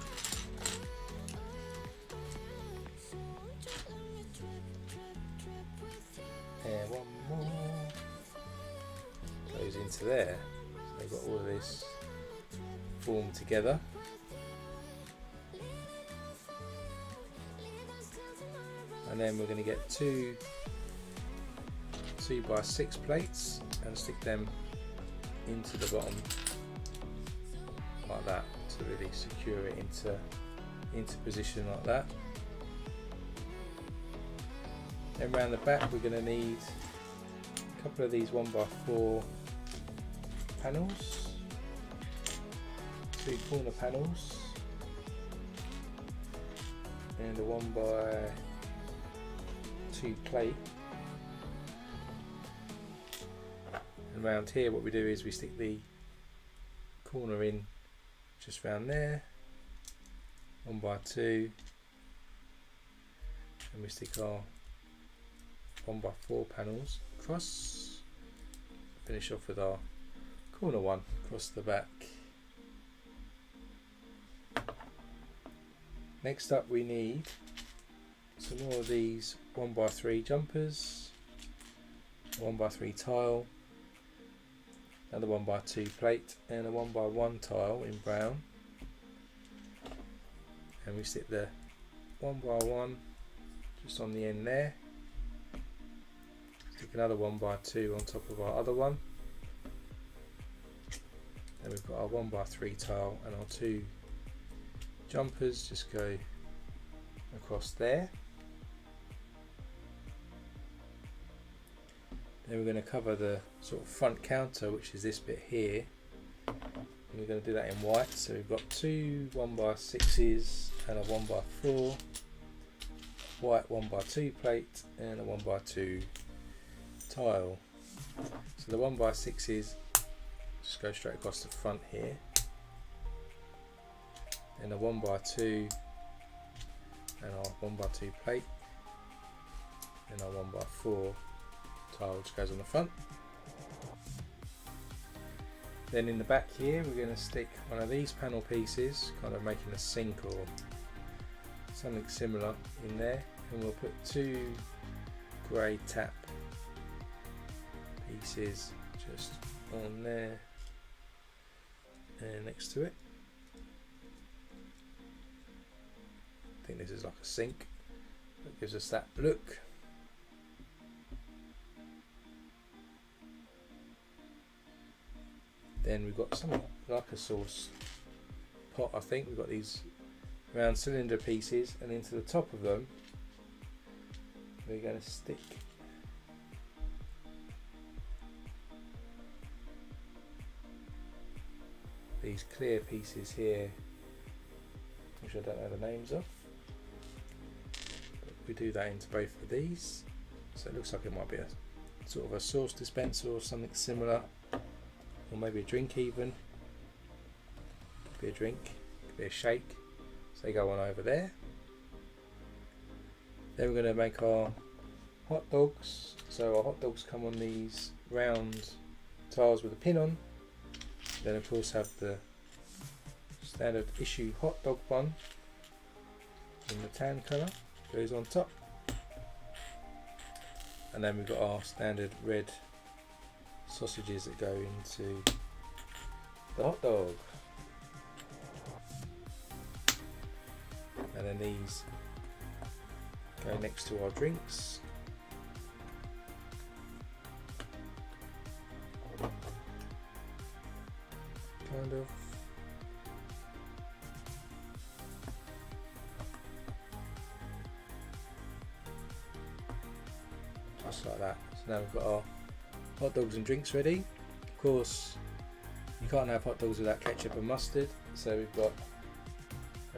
And one more goes into there. So we've got all of this formed together. And then we're going to get 2x6 plates and stick them into the bottom like that to really secure it into position like that. Then round the back we're going to need a couple of these 1x4 panels, 2 corner panels, and a 1x2 plate. And around here what we do is we stick the corner in just round there, 1x2, and we stick our 1x4 panels across, finish off with our corner one across the back. Next up we need some more of these 1x3 jumpers, 1x3 tile, another 1x2 plate and a 1x1 tile in brown, and we stick the 1x1 just on the end there, stick another 1x2 on top of our other one, then we've got our 1x3 tile and our 2 jumpers just go across there. Then we're going to cover the sort of front counter, which is this bit here, and we're going to do that in white. So we've got 2 1x6s and a 1x4, white 1x2 plate and a 1x2 tile. So the 1x6s just go straight across the front here, and a 1x2 and our 1x2 plate and our 1x4 tile which goes on the front. Then in the back here we're going to stick one of these panel pieces, kind of making a sink or something similar in there, and we'll put 2 grey tap pieces just on there and next to it. I think this is like a sink that gives us that look. Then we've got something like a sauce pot, I think. We've got these round cylinder pieces, and into the top of them we're going to stick these clear pieces here, which I don't know the names of, but we do that into both of these, so it looks like it might be a sort of a sauce dispenser or something similar, or maybe a drink even. Could be a drink, could be a shake, so they go on over there. Then we're going to make our hot dogs. So our hot dogs come on these round tiles with a pin on. Then of course have the standard issue hot dog bun in the tan colour, goes on top. And then we've got our standard red sausages that go into the hot dog. and these go next to our drinks. Kind of. Just like that. So now we've got our hot dogs and drinks ready. Of course, you can't have hot dogs without ketchup and mustard, so we've got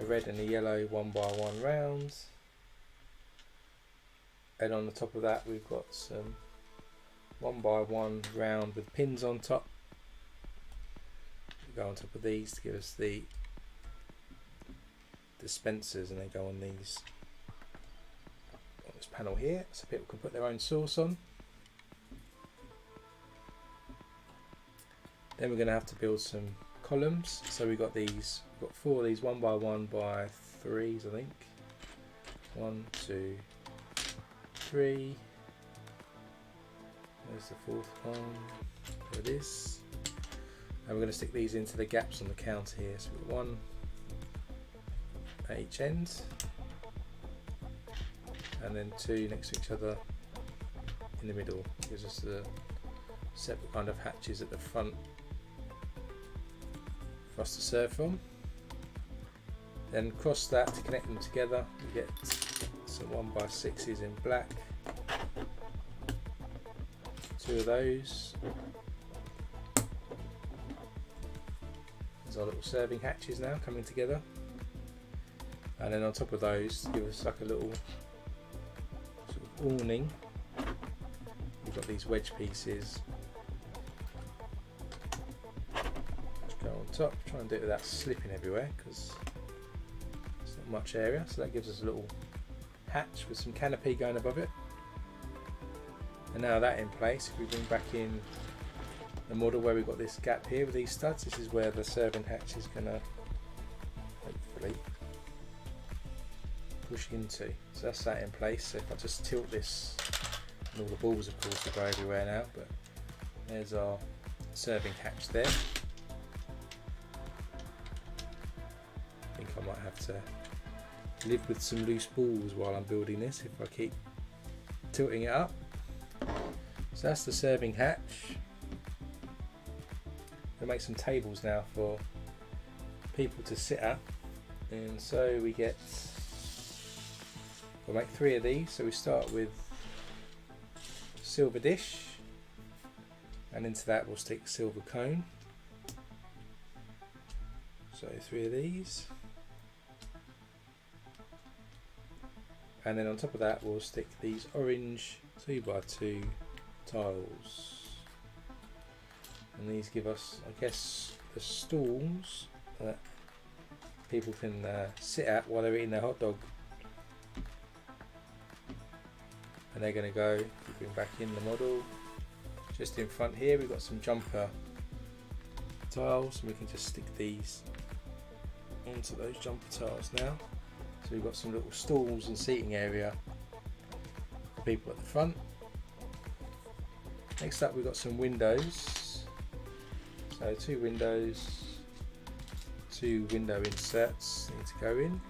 a red and a yellow 1x1 rounds, and on the top of that we've got some 1x1 round with pins on top. We go on top of these to give us the dispensers, and they go on these on this panel here, so people can put their own sauce on. Then we're going to have to build some columns. So we've got these, we've got 4 of these 1x1 by 3s, I think. 1, 2, 3. There's the 4th one. There it is. And we're going to stick these into the gaps on the counter here. So we've got 1 at each end, and then 2 next to each other in the middle. Gives us the separate kind of hatches at the front for us to serve from. Then cross that to connect them together. We get some 1x6s in black. 2 of those. There's our little serving hatches now coming together. And then on top of those, to give us like a little sort of awning, we've got these wedge pieces. Just go on top, try and do it without slipping everywhere because there's not much area. So that gives us a little hatch with some canopy going above it. And now that in place, if we bring back in the model where we've got this gap here with these studs, this is where the serving hatch is going to hopefully push into. So that's that in place. So if I just tilt this, and all the balls of course will go everywhere now, but there's our serving hatch there. I think I might have to live with some loose balls while I'm building this if I keep tilting it up. So that's the serving hatch. We'll make some tables now for people to sit at, and so we'll make 3 of these. So we start with silver dish, and into that we'll stick silver cone. So 3 of these, and then on top of that we'll stick these orange 2x2 tiles, and these give us, I guess, the stools that people can sit at while they're eating their hot dog. And they're going to go, if we bring back in the model, just in front here we've got some jumper tiles, and we can just stick these onto those jumper tiles now. So we've got some little stalls and seating area for people at the front. Next up we've got some windows, so 2 windows, 2 window inserts need to go in.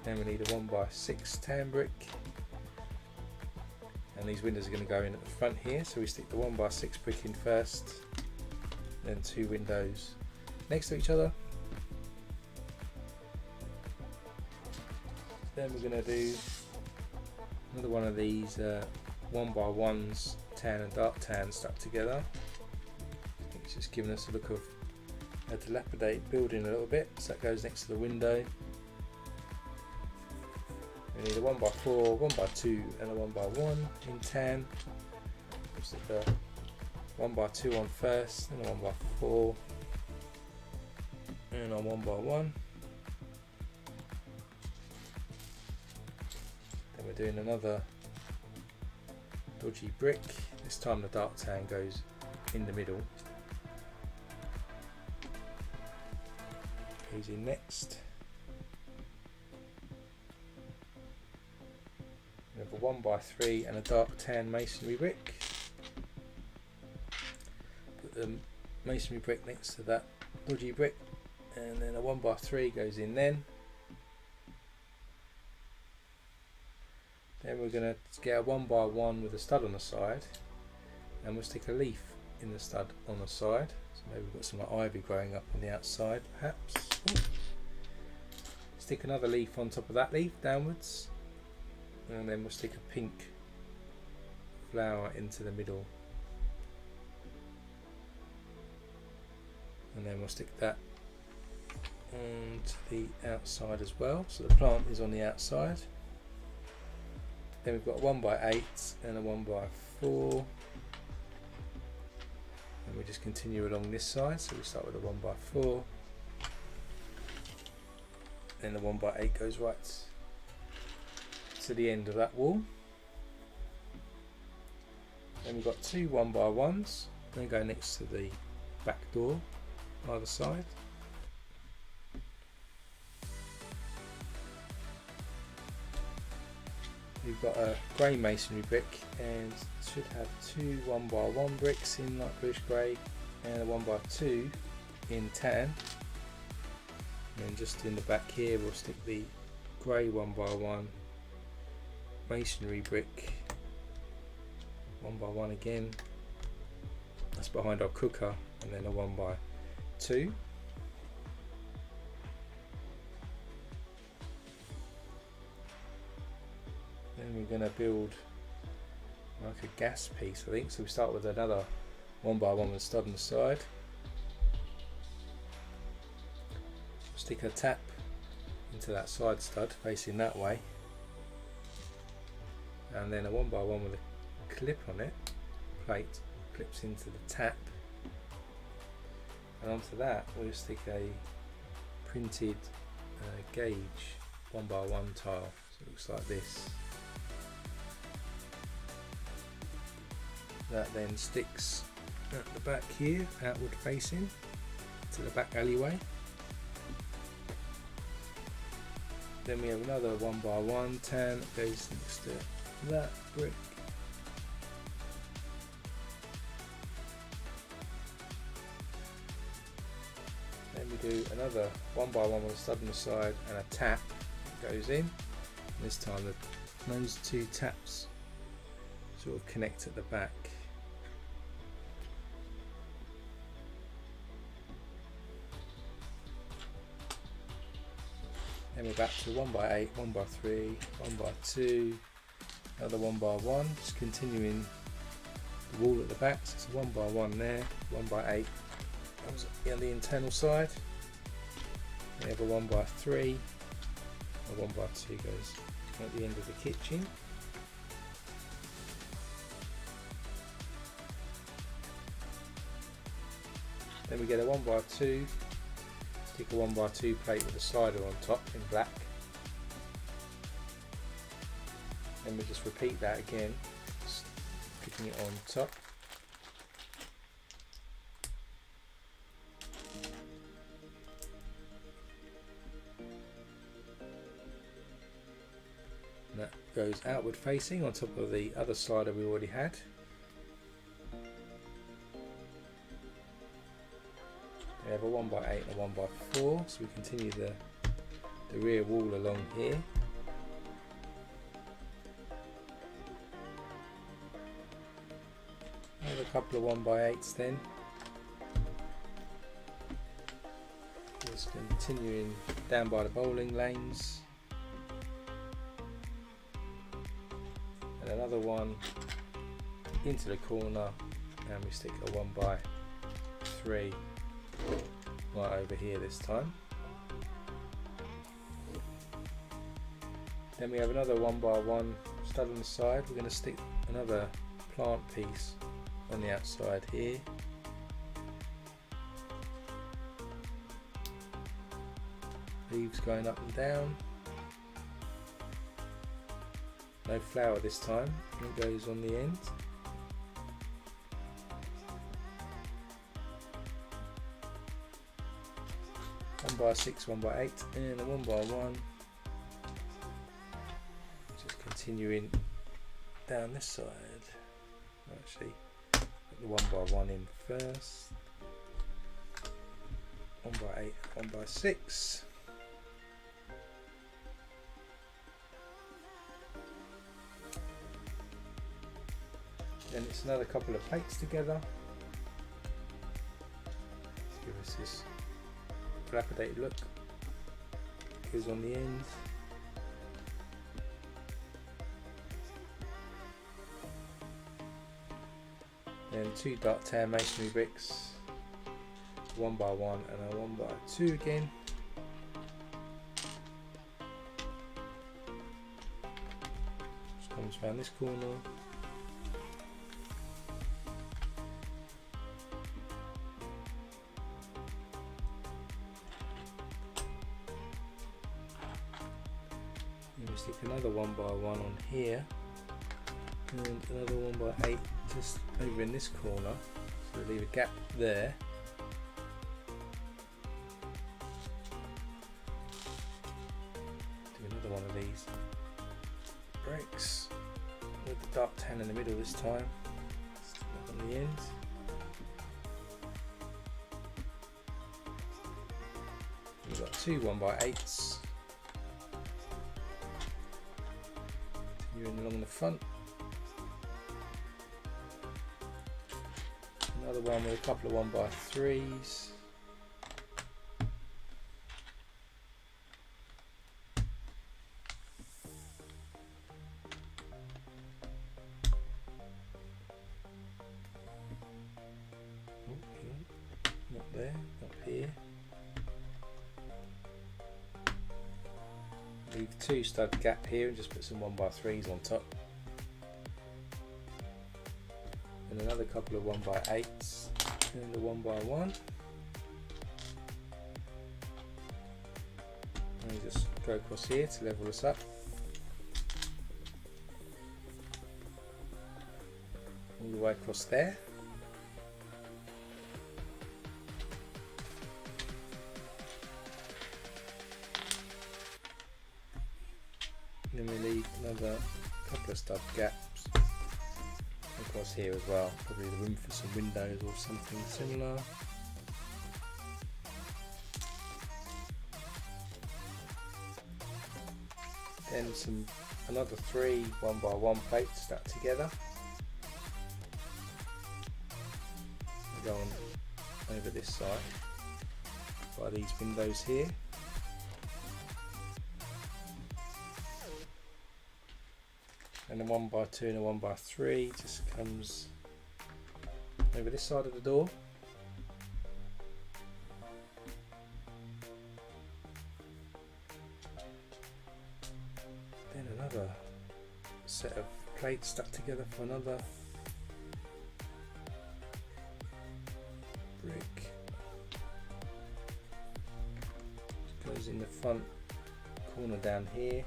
Then we need a 1x6 tan brick, and these windows are going to go in at the front here, so we stick the 1x6 brick in first, then 2 windows next to each other. Then we're going to do another one of these 1x1s, tan and dark tan stuck together. I think it's just giving us a look of a dilapidated building a little bit, so that goes next to the window. We need a 1x4, 1x2 and a 1x1 in tan. We'll stick the 1x2 on first, then a 1x4 and a 1x1. Then we're doing another dodgy brick. This time the dark tan goes in the middle. Goes in next. We have a 1x3 and a dark tan masonry brick. Put the masonry brick next to that dodgy brick and then a 1x3 goes in then. Then we're going to get a 1x1 with a stud on the side, and we'll stick a leaf in the stud on the side. So maybe we've got some like ivy growing up on the outside perhaps. Ooh. Stick another leaf on top of that leaf downwards, and then we'll stick a pink flower into the middle, and then we'll stick that onto the outside as well, so the plant is on the outside. Then we've got a 1x8 and a 1x4, and we just continue along this side. So we start with a 1x4, then the 1x8 goes right to the end of that wall. Then we've got two 1x1s, they go next to the back door either side. We've got a grey masonry brick, and should have two 1x1 bricks in light bluish grey and a 1x2 in tan. And just in the back here we'll stick the grey 1x1 masonry brick, 1x1 again, that's behind our cooker, and then a 1x2. Then we're going to build like a gas piece, I think. So we start with another 1x1 with a stud on the side. Stick a tap into that side stud facing that way, and then a 1x1 with a clip on it, plate clips into the tap, and onto that we'll stick a printed gauge 1x1 tile, so it looks like this. That then sticks at the back here, outward facing, to the back alleyway. Then we have another 1x1 tan that goes next to that brick. Then we do another 1x1 with a stud on the side and a tap that goes in. And this time those two taps sort of connect at the back. Then we're back to 1x8, 1x3, 1x2, another 1x1, just continuing the wall at the back. So it's a 1x1 there, 1x8 comes on the internal side. We have a 1x3, a 1x2 goes at the end of the kitchen. Then we get a 1x2. Stick a 1x2 plate with a slider on top in black. Then we just repeat that again, sticking it on top. And that goes outward facing on top of the other slider we already had. We have a 1x8 and a 1x4, so we continue the rear wall along here. Another couple of 1x8s then. Just continuing down by the bowling lanes. And another one into the corner, and we stick a 1x3 right over here this time. Then we have another 1x1 stud on the side. We're going to stick another plant piece on the outside here. Leaves going up and down. No flower this time, it goes on the end. 1x6, 1x8 and a 1x1. Just continuing down this side. Actually, put the 1x1 in first. 1x8 1x8, 1x6. Then it's another couple of plates together. Let's give us this dilapidated look. Goes on the ends. Then 2 dark tan masonry bricks, 1x1 and a 1x2 again. Just comes around this corner. And we stick another 1x1 on here. And another 1x8 just over in this corner, so we leave a gap there. Do another one of these bricks with the dark tan in the middle this time. Stick that on the ends. We've got 2 1x8s. Continuing along the front. Another one with a couple of 1x3s. Okay, not there, up here. Leave 2 stud gap here and just put some 1x3s on top. And another couple of 1x8s and the 1x1. And just go across here to level this up. All the way across there. And then we leave another couple of stud gaps across here as well, probably the room for some windows or something similar. Then another 3 1x1 plates stuck together. Go on over this side by these windows here. And a 1x2 and a 1x3 just comes over this side of the door. Then another set of plates stuck together for another brick. Goes in the front corner down here.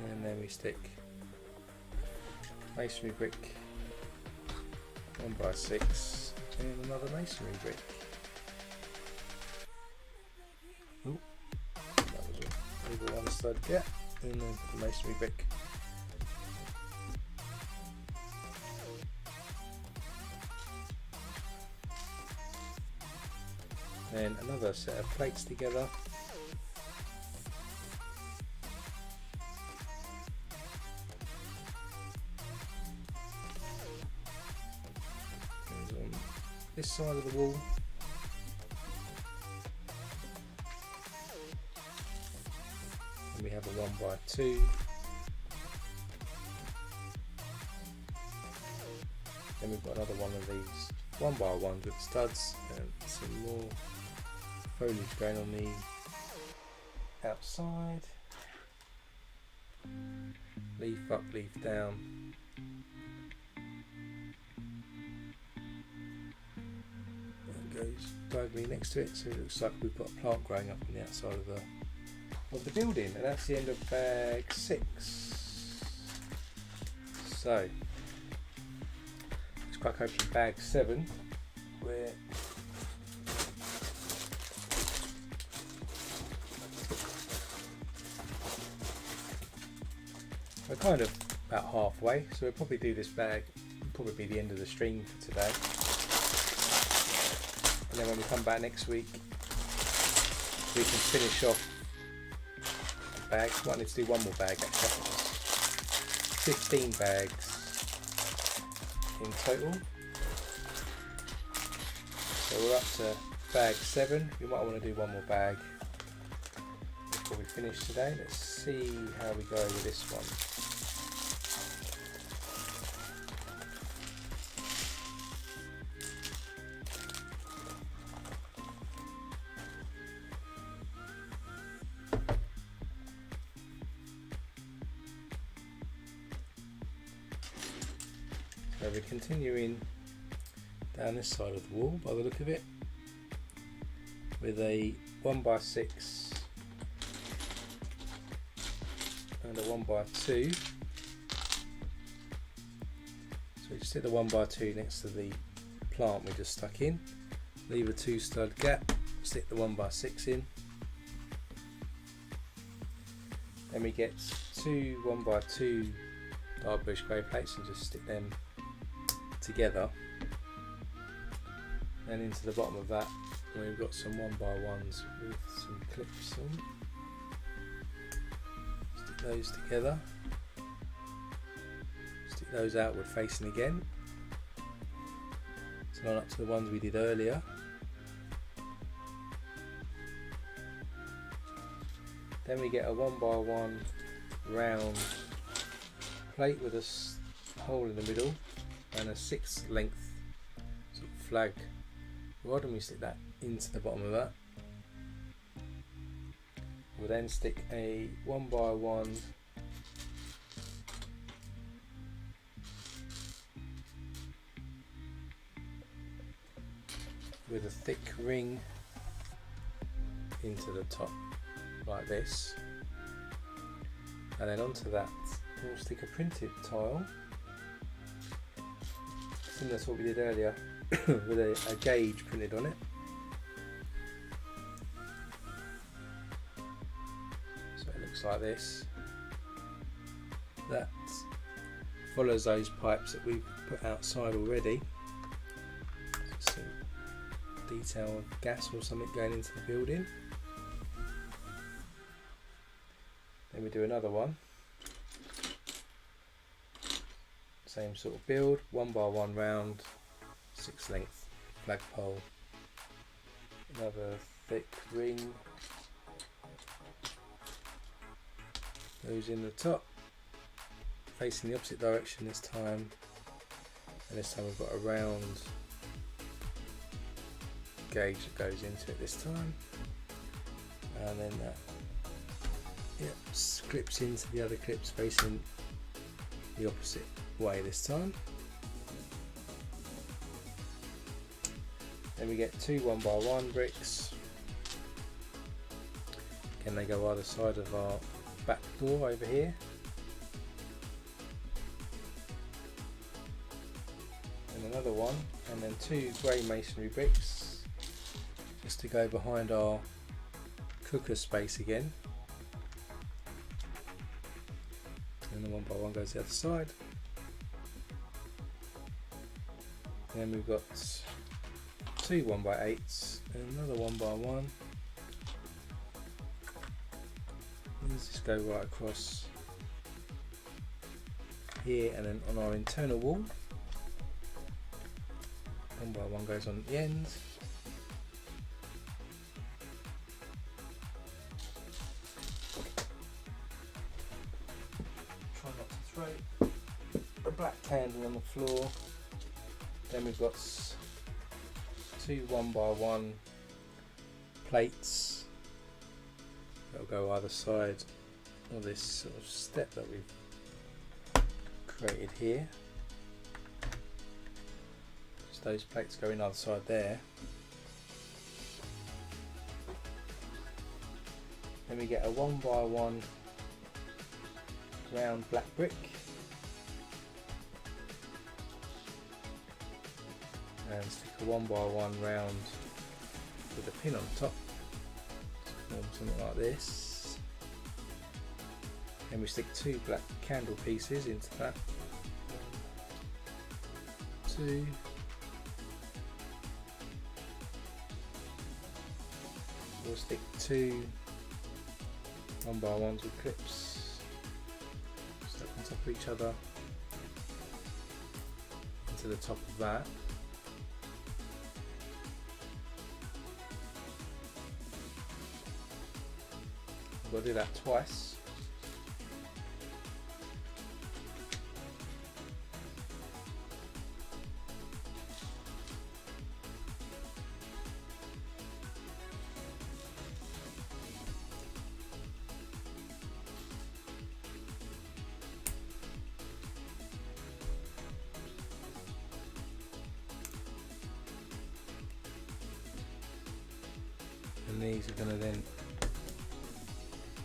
And then we stick masonry brick 1x6 and another masonry brick. Oh, that was a over one stud gap, and then the masonry brick. Then another set of plates together. Goes on this side of the wall. And we have a 1x2. Then we've got another one of these 1x1 with studs and some more foliage going on the outside. Leaf up, leaf down. And goes diagonally next to it, so it looks like we've got a plant growing up on the outside of the building. And that's the end of bag 6. So let's crack open bag 7, where I kind of about halfway, so we'll probably do this bag, probably be the end of the stream for today. And then when we come back next week, we can finish off the bags. Might need to do one more bag actually. 15 bags in total. So we're up to bag 7. We might want to do one more bag before we finish today. Let's see how we go with this one. So we're continuing down this side of the wall by the look of it with a 1x6 and a 1x2. So we just stick the 1x2 next to the plant we just stuck in, leave a 2 stud gap, stick the 1x6 in, then we get 2 1x2 dark bush grey plates and just stick them together. And into the bottom of that we've got some 1x1s with some clips on. Stick those together, stick those outward facing again, so line up to the ones we did earlier. Then we get a 1x1 round plate with a hole in the middle and a 6 length sort of flag rod, and we stick that into the bottom of that. We'll then stick a 1x1 with a thick ring into the top like this, and then onto that we'll stick a printed tile similar to what we did earlier with a gauge printed on it. So it looks like this. That follows those pipes that we've put outside already. Some detail of gas or something going into the building. Then we do another one. Same sort of build, 1x1 round, 6 length flagpole, another thick ring goes in the top, facing the opposite direction this time, and this time we've got a round gauge that goes into it this time, and then that clips into the other clips facing the opposite way this time. Then we get 2 1x1 bricks. Again, they go either side of our back door over here. And another one, and then 2 grey masonry bricks just to go behind our cooker space again. And the 1x1 goes the other side. Then we've got 2 1x8s and another 1x1. Let's just go right across here, and then on our internal wall, 1x1 goes on at the end. Try not to throw a black candle on the floor. Then we've got 2 1x1 plates that'll go either side of this sort of step that we've created here. Just those plates go in either side there. Then we get a 1x1 round black brick. And stick a 1x1 round with a pin on top to form something like this. Then we stick 2 black candle pieces into that. 2. We'll stick 2 1x1s with clips stuck on top of each other into the top of that. We've got to do that twice. And these are going to then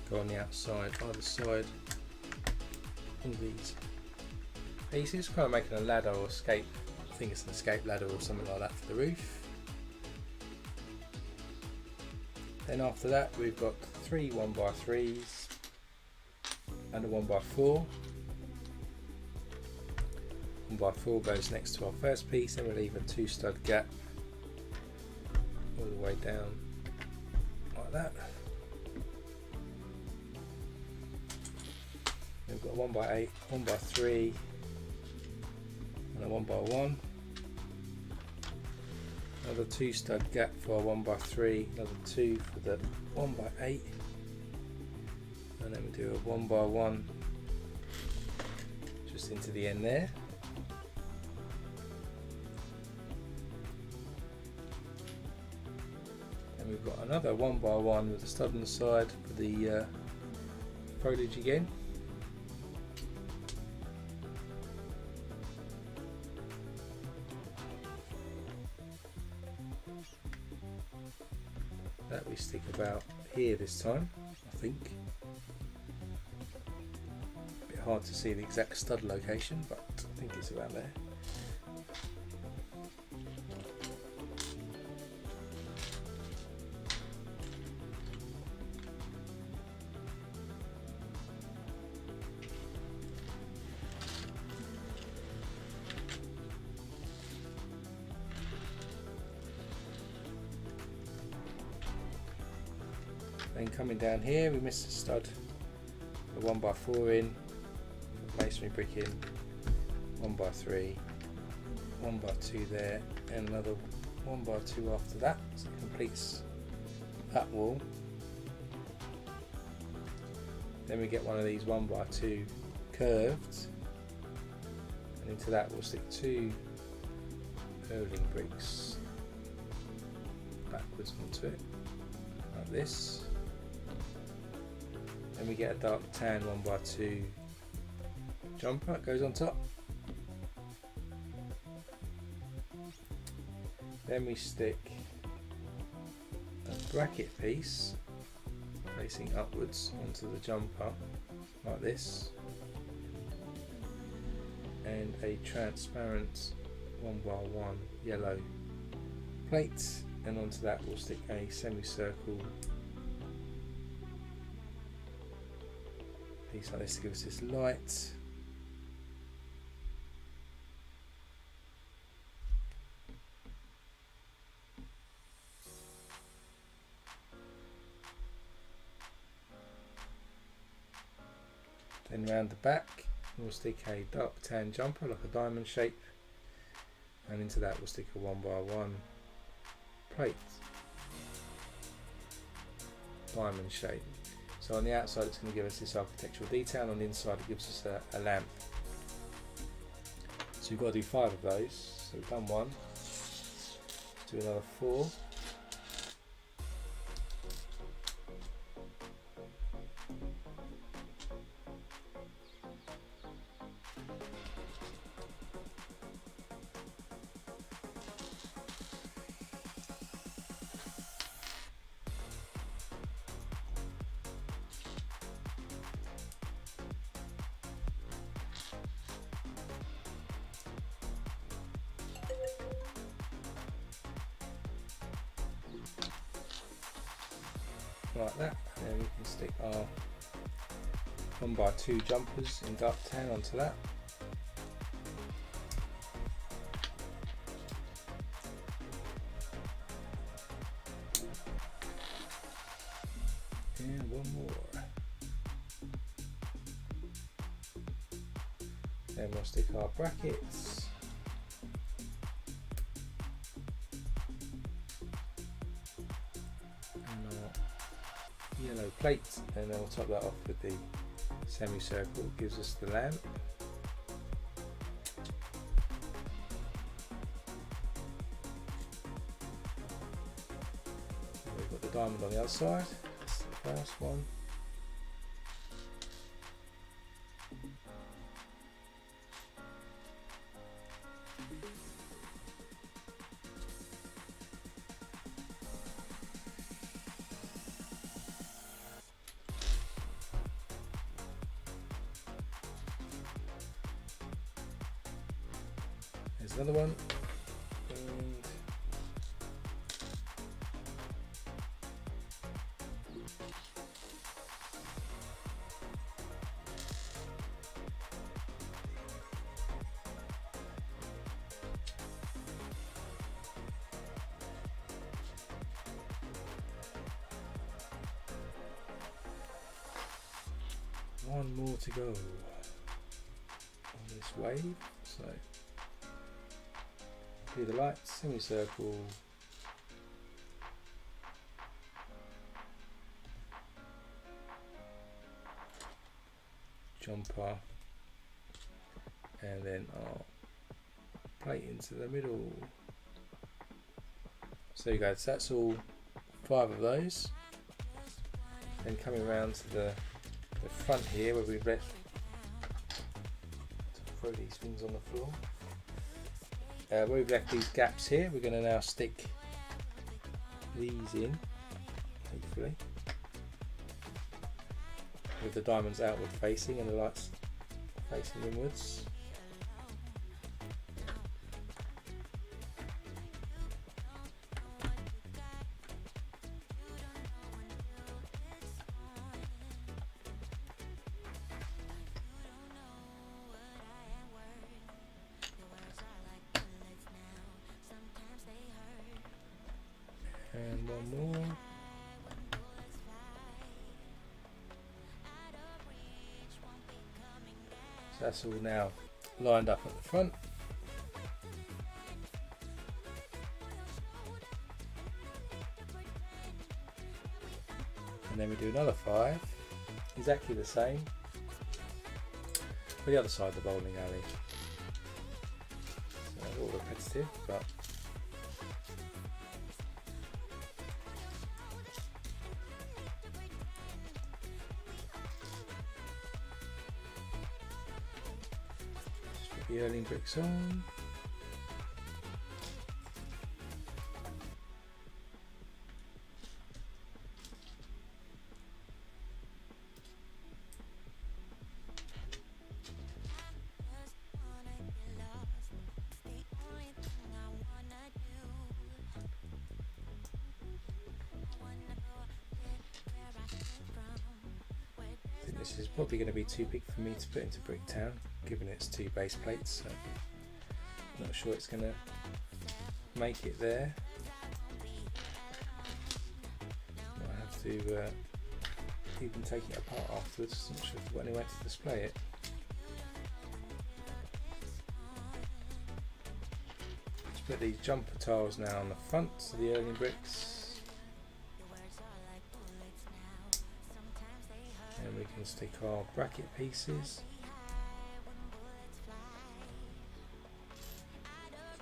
go on the outside, either side of these pieces, kind of making a ladder or escape. I think it's an escape ladder or something like that for the roof. Then after that we've got 3 1x3s and a 1x4. 1x4 goes next to our first piece, and we'll leave a 2 stud gap all the way down like that. We've got 1x8, 1x3 and a 1x1. Another 2 stud gap for a 1x3, another 2 for the 1x8, and then we do a 1x1 just into the end there. And we've got another 1x1 with a stud on the side for the foliage again. That we stick about here this time, I think. A bit hard to see the exact stud location, but I think it's about there. Then coming down here, we missed a stud, a 1x4 in, masonry brick in, 1x3, 1x2 there, and another 1x2 after that, so it completes that wall. Then we get one of these 1x2 curved, and into that we'll stick 2 purling bricks backwards onto it, like this. Then we get a dark tan 1x2 jumper, it goes on top. Then we stick a bracket piece facing upwards onto the jumper like this, and a transparent 1x1 yellow plate, and onto that we'll stick a semicircle piece like this to give us this light. Then round the back we'll stick a dark tan jumper like a diamond shape, and into that we'll stick a 1x1 plate, diamond shape. So on the outside it's going to give us this architectural detail, on the inside it gives us a lamp. So you've got to do 5 of those. So we've done 1, let's do another 4. Like that, and then we can stick our 1x2 jumpers in dark tan onto that. And one more. Then we'll stick our brackets. And our yellow plate, and then we'll top that off with the semicircle that gives us the lamp. We've got the diamond on the other side. That's the first one. There's another one, and one more to go on this wave. So do the lights, semicircle, jumper, and then our plate into the middle. So there you go, so that's all 5 of those. Then coming around to the front here where we've left to throw these things on the floor. Where we've left these gaps here, we're going to now stick these in, hopefully, with the diamonds outward facing and the lights facing inwards. And one more. So that's all now lined up at the front. And then we do another 5, exactly the same, for the other side of the bowling alley. So all repetitive, but the early bricks on. I think this is probably going to be too big for me to put into Bricktown, given it's 2 base plates, so I'm not sure it's going to make it there. Might have to even take it apart afterwards. Not sure if I've got anywhere to display it. Let's put these jumper tiles now on the front of the early bricks. And we can stick our bracket pieces.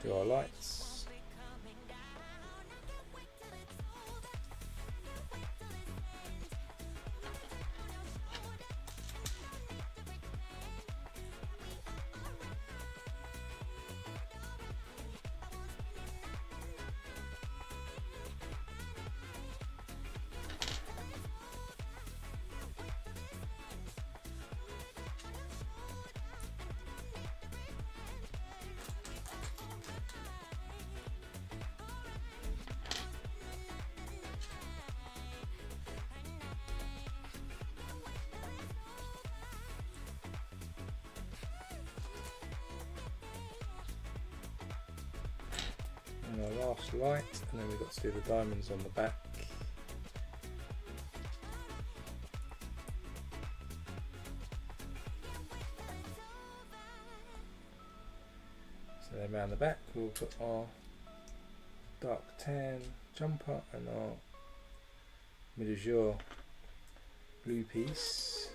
Do our lights. our last light, and then we've got to do the diamonds on the back. So then around the back we'll put our dark tan jumper and our mid-azure blue piece.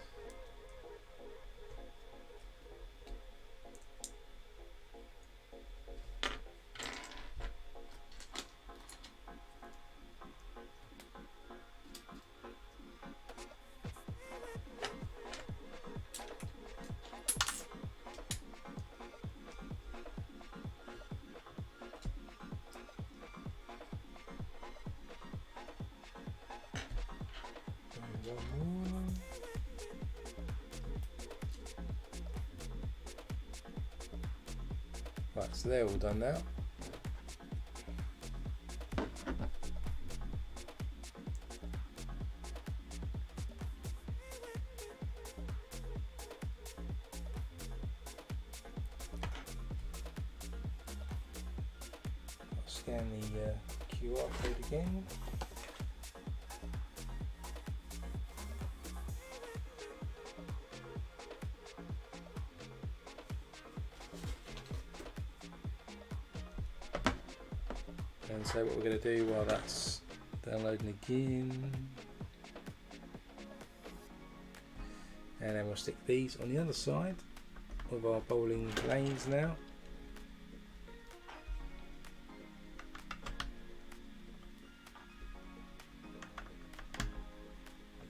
Right, so they're all done now. I'll scan the QR code again. And so what we're going to do while that's downloading again, and then we'll stick these on the other side of our bowling lanes now.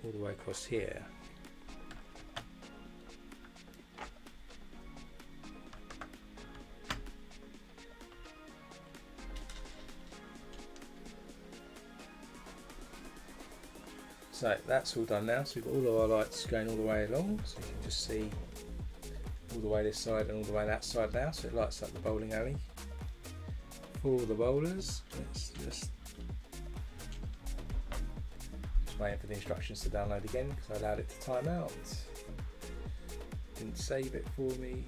All the way across here. So that's all done now, so we've got all of our lights going all the way along, so you can just see all the way this side and all the way that side now, so it lights up the bowling alley for the bowlers. Let's just waiting for the instructions to download again because I allowed it to time out. Didn't save it for me.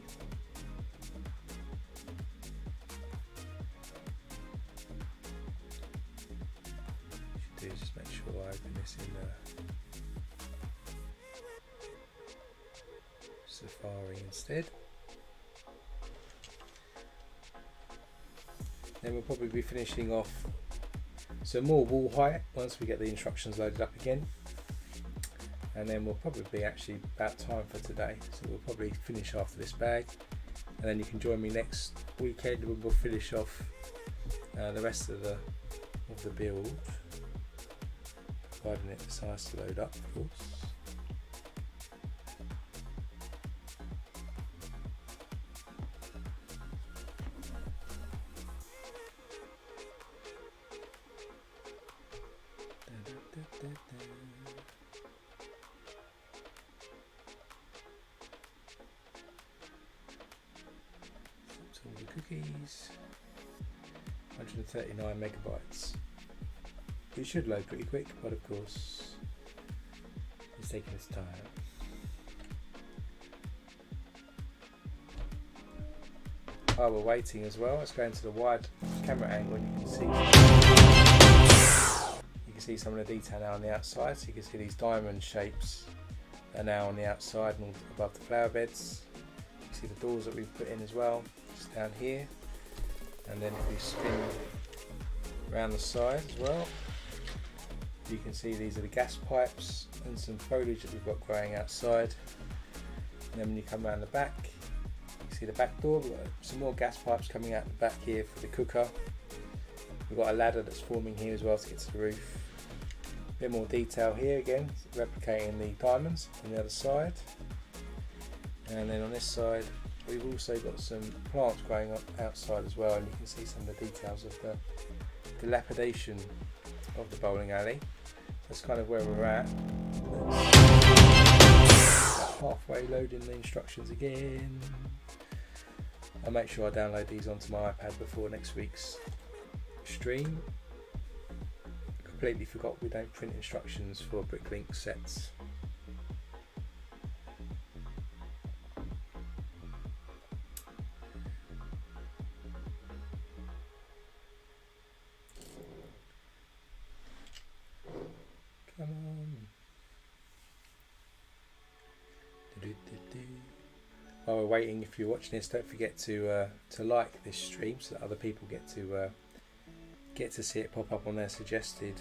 Just make sure I open this in Safari instead. Then we'll probably be finishing off some more wall height once we get the instructions loaded up again, and then we'll probably be actually about time for today, so we'll probably finish after this bag, and then you can join me next weekend when we'll finish off the rest of the build, providing it decides to load up, of course. That's all the cookies. 139 megabytes. It should load pretty quick, but of course it's taking its time. While we're waiting as well, let's go into the wide camera angle and you can see some of the detail now on the outside. So you can see these diamond shapes are now on the outside and above the flower beds. You see the doors that we've put in as well, just down here. And then if we spin around the side as well, you can see these are the gas pipes and some foliage that we've got growing outside. And then when you come around the back, you see the back door. We've got some more gas pipes coming out the back here for the cooker. We've got a ladder that's forming here as well to get to the roof. A bit more detail here again, replicating the diamonds on the other side. And then on this side, we've also got some plants growing up outside as well, and you can see some of the details of the dilapidation of the bowling alley. That's kind of where we're at. Halfway loading the instructions again. I'll make sure I download these onto my iPad before next week's stream. Completely forgot we don't print instructions for BrickLink sets. we're waiting, if you're watching this, don't forget to like this stream so that other people get to see it pop up on their suggested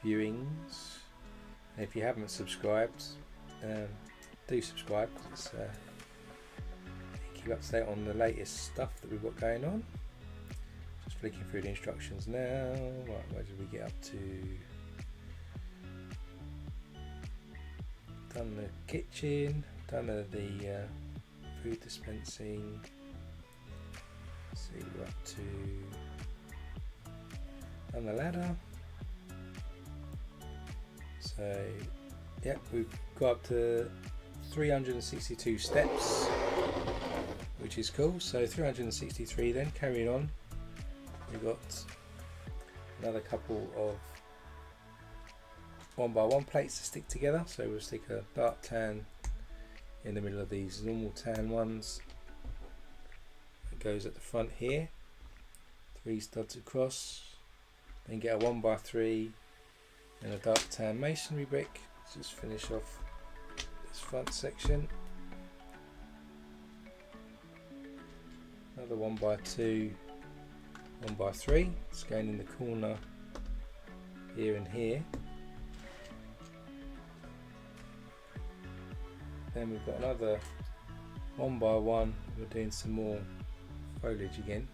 viewings. And if you haven't subscribed, do subscribe, because keep up to date on the latest stuff that we've got going on. Just flicking through the instructions now. Right, where did we get up to? Done the kitchen, done the food dispensing. Let's see, we're up to, done the ladder. So, yep, we've got up to 362 steps, which is cool. So 363 then, carrying on. We've got another couple of 1x1 plates to stick together. So we'll stick a dark tan in the middle of these normal tan ones. It goes at the front here. 3 studs across. Then get a 1x3 and a dark tan masonry brick. Just finish off this front section. Another 1x2, 1x3. It's going in the corner here and here. Then we've got another 1x1. We're doing some more foliage again.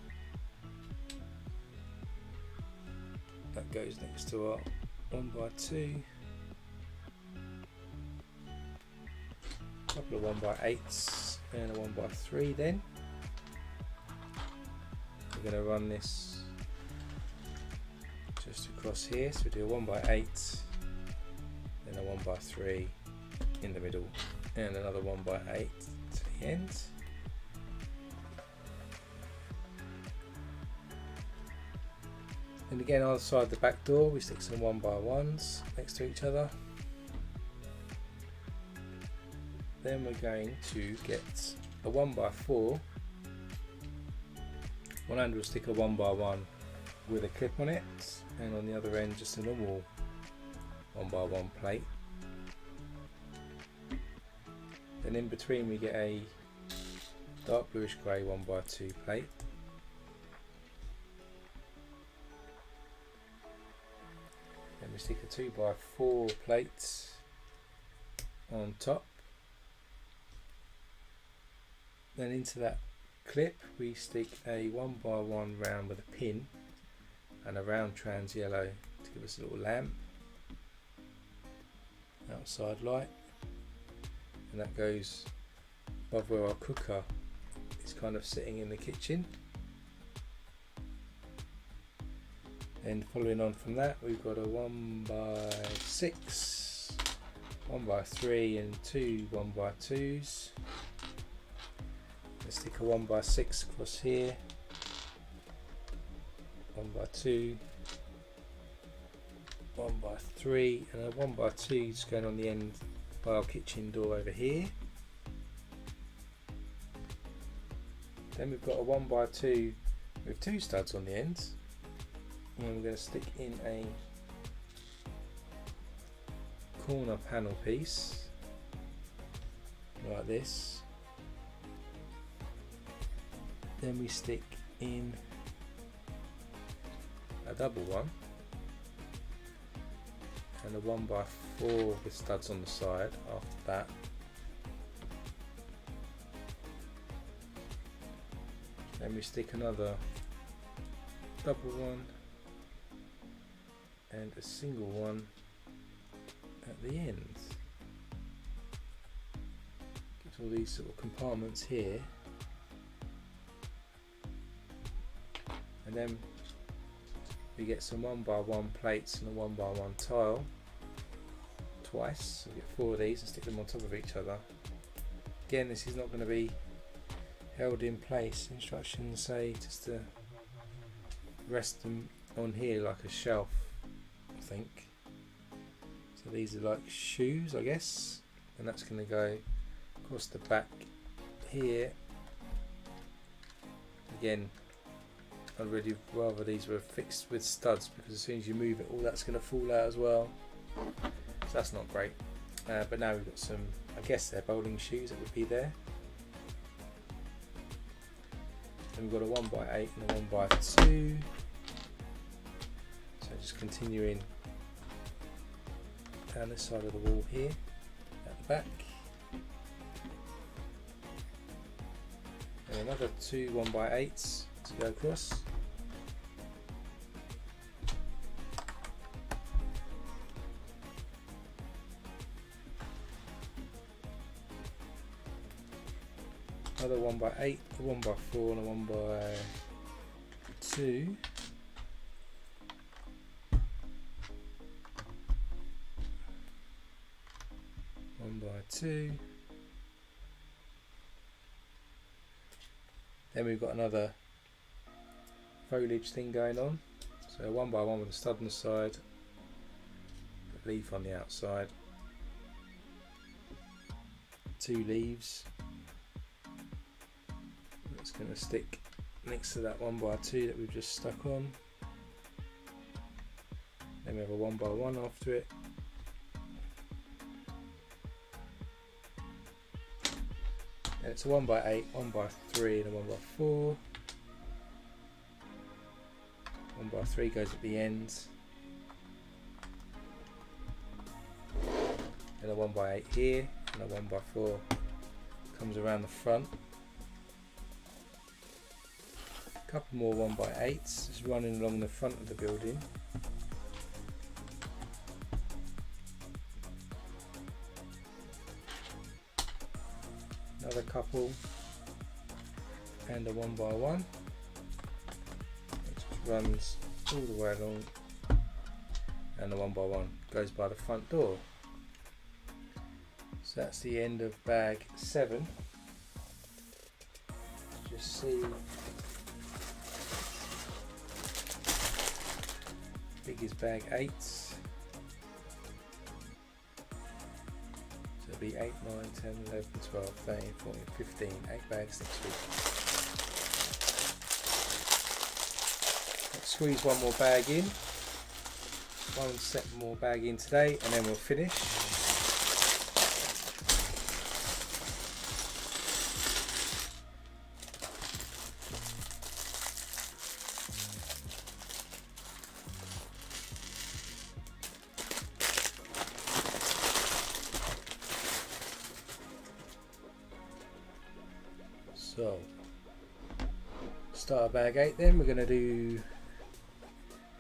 That goes next to our 1x2. A couple of 1x8s and a 1x3 then. We're going to run this just across here, so we do a 1x8, then a 1x3 in the middle, and another 1x8 to the end. And again, either side of the back door, we stick some 1x1s next to each other. Then we're going to get a 1x4. One end will stick a 1x1 with a clip on it, and on the other end just a normal 1x1 plate. Then in between we get a dark bluish grey 1x2 plate. Then we stick a 2x4 plate on top. Then into that clip we stick a 1x1 round with a pin and a round trans yellow to give us a little lamp, outside light, and that goes above where our cooker is kind of sitting in the kitchen. And following on from that, we've got a 1x6, 1x3 and 2 1x2s. Let's stick a 1x6 across here, 1x2, 1x3 and a 1x2 just going on the end by our kitchen door over here. Then we've got a 1x2 with 2 studs on the ends, and we're going to stick in a corner panel piece like this. Then we stick in a double one and a 1x4 with studs on the side after that. Then we stick another double one and a single one at the end. Gives all these sort of compartments here. And then we get some 1x1 plates and a 1x1 tile twice. So we get 4 of these and stick them on top of each other. Again, this is not going to be held in place. Instructions say just to rest them on here like a shelf, I think. So these are like shoes, I guess, and that's going to go across the back here. Again, I'd really rather these were fixed with studs, because as soon as you move it, all that's going to fall out as well. So that's not great. But now we've got some I guess they're bowling shoes that would be there. Then we've got a 1x8 and a 1x2. So just continuing down this side of the wall here, at the back. And another two 1x8s to go across. Another 1x8, a 1x4 and a 1x2. Then we've got another foliage thing going on. So 1x1 with a stud on the side, a leaf on the outside, 2 leaves. That's going to stick next to that 1x2 that we've just stuck on. Then we have a 1x1 after it. And it's a 1x8, 1x3 and a 1x4. 1x3 goes at the ends. And a 1x8 here, and a 1x4 comes around the front. A couple more 1x8s just running along the front of the building. Another couple and a 1x1. It just runs all the way along, and the 1x1 goes by the front door. So that's the end of bag 7. Just see, big is bag 8. Be 8, 9, 10, 11, 12, 13, 14, 15, 8 bags next week. Let's squeeze one more bag in, one set more bag in today, and then we'll finish. So, start bag 8 then. We're going to do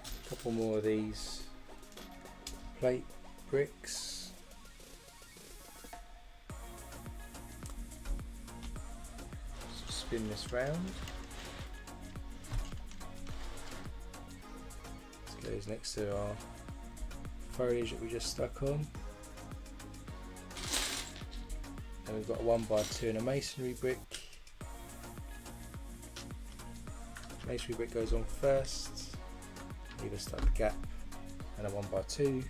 a couple more of these plate bricks. Just spin this round. This goes next to our foliage that we just stuck on. And we've got a 1x2 and a masonry brick. Masonry brick goes on first, leave a stud gap and a 1x2.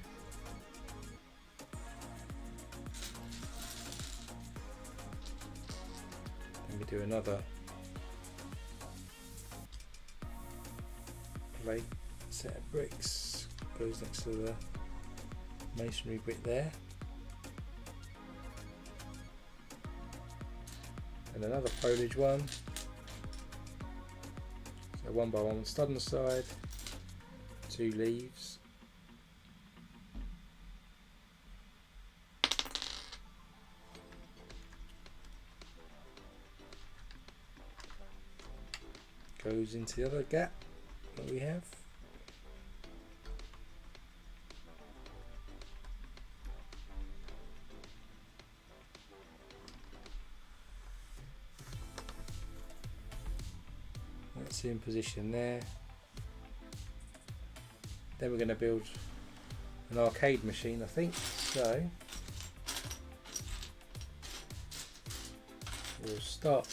Then we do another plate set of bricks, goes next to the masonry brick there. And another foliage one. 1x1 stud on the side, 2 leaves, goes into the other gap that we have. That's in position there. Then we're going to build an arcade machine, I think. So we'll start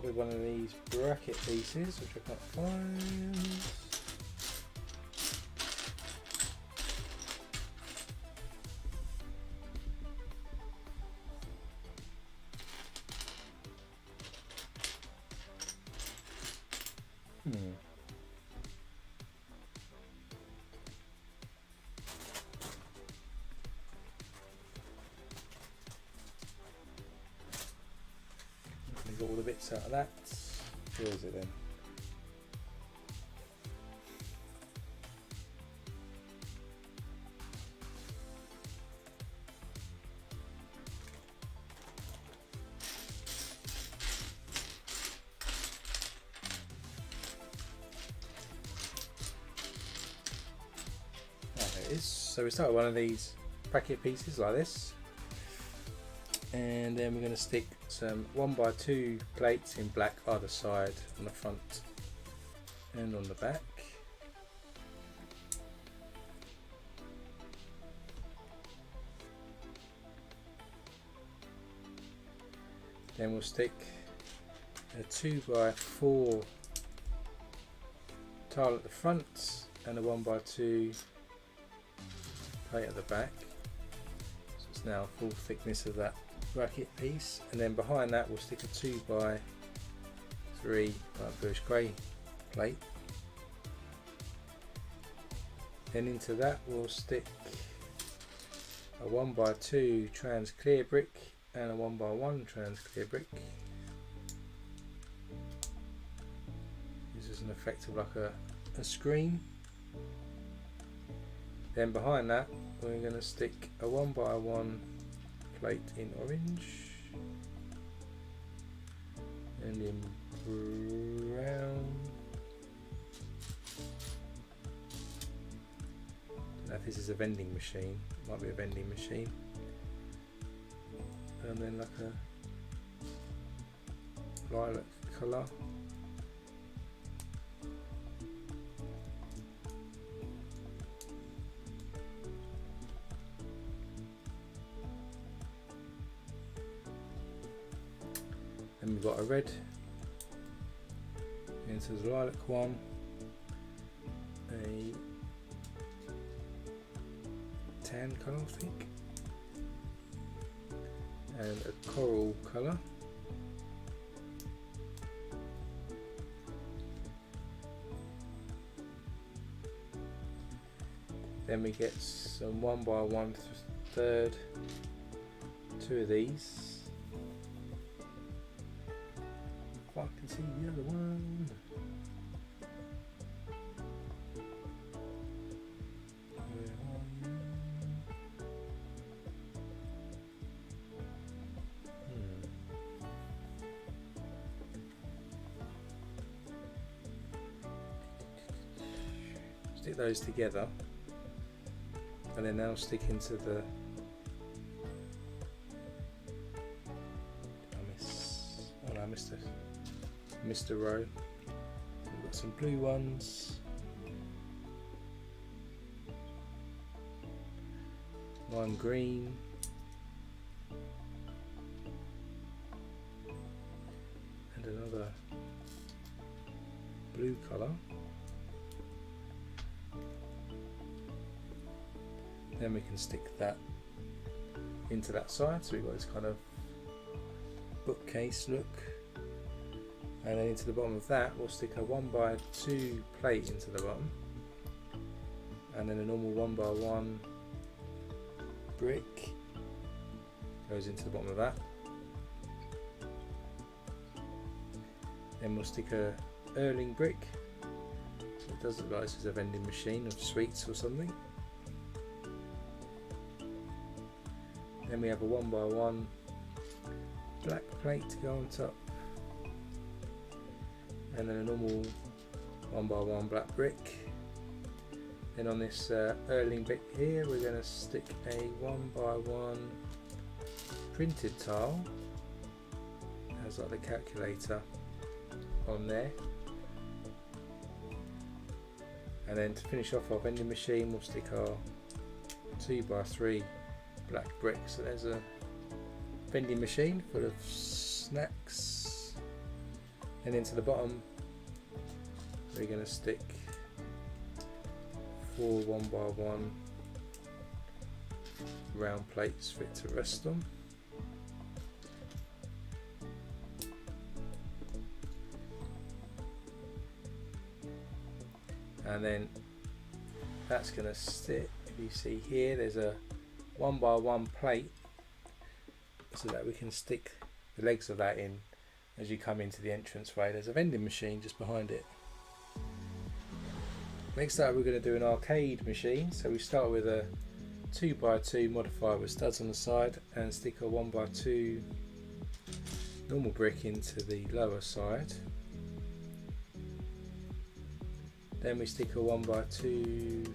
with one of these bracket pieces, which I can't find. bits out of that. Where is it then? Oh, there it is. So we start with one of these bracket pieces like this, and then we're going to stick some 1x2 plates in black either side on the front and on the back. Then we'll stick a 2x4 tile at the front and a 1x2 plate at the back. So it's now full thickness of that bracket piece, and then behind that we'll stick a 2x3 light bluish grey plate. Then into that we'll stick a 1x2 trans clear brick and a 1x1 trans clear brick. This is an effect of like a screen. Then behind that we're going to stick a 1x1 plate in orange and in brown. Don't know if this is a vending machine, might be a vending machine. And then like a lilac colour. Then we've got a red into the lilac one, a tan colour I think, and a coral colour. Then we get some 1x1 third, two of these. If I can see the other one. Where are you? Stick those together, and then now stick into the I missed a row. We've got some blue ones, lime green, and another blue colour. Then we can stick that into that side, so we've got this kind of bookcase look. And then into the bottom of that we'll stick a 1x2 plate into the bottom, and then a normal 1x1 brick goes into the bottom of that. Then we'll stick a Erling brick, so it does look like this is a vending machine of sweets or something. Then we have a 1x1 black plate to go on top, and then a normal 1x1 black brick. Then on this Erling brick here we're going to stick a 1x1 printed tile. It has like the calculator on there. And then to finish off our vending machine we'll stick our 2x3 black brick. So there's a vending machine full of snacks, and into the bottom we're going to stick 4 1x1 round plates for it to rest on. And then that's going to sit, if you see here there's a 1x1 plate so that we can stick the legs of that in as you come into the entranceway. There's a vending machine just behind it. Next up we're going to do an arcade machine. So we start with a 2x2 modifier with studs on the side and stick a 1x2 normal brick into the lower side. Then we stick a 1x2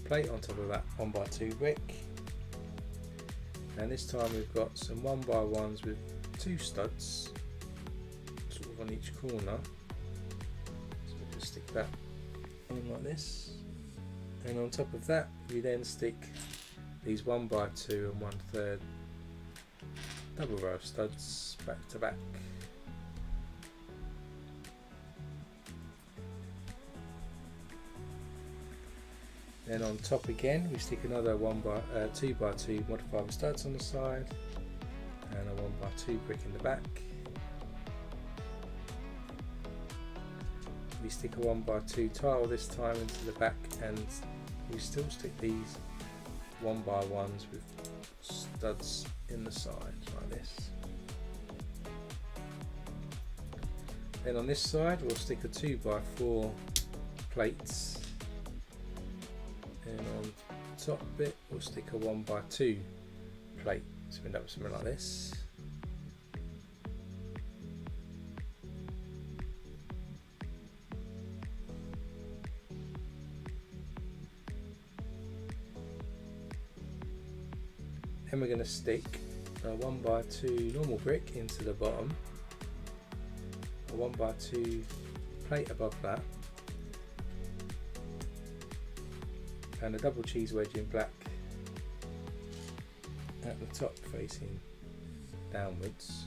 plate on top of that 1x2 brick, and this time we've got some 1x1s with 2 studs sort of on each corner, so we'll just stick that in like this, and on top of that we then stick these 1x2 and 1/3 double row of studs back to back. Then on top again we stick another 2x2 modifier with studs on the side and a 1x2 brick in the back. We stick a 1x2 tile this time into the back, and we still stick these 1x1s with studs in the sides like this. Then on this side we'll stick a 2x4 plates, and on top bit we'll stick a 1x2 plate, so we end up with something like this. Then we're going to stick a 1x2 normal brick into the bottom, a 1x2 plate above that, and a double cheese wedge in black at the top facing downwards.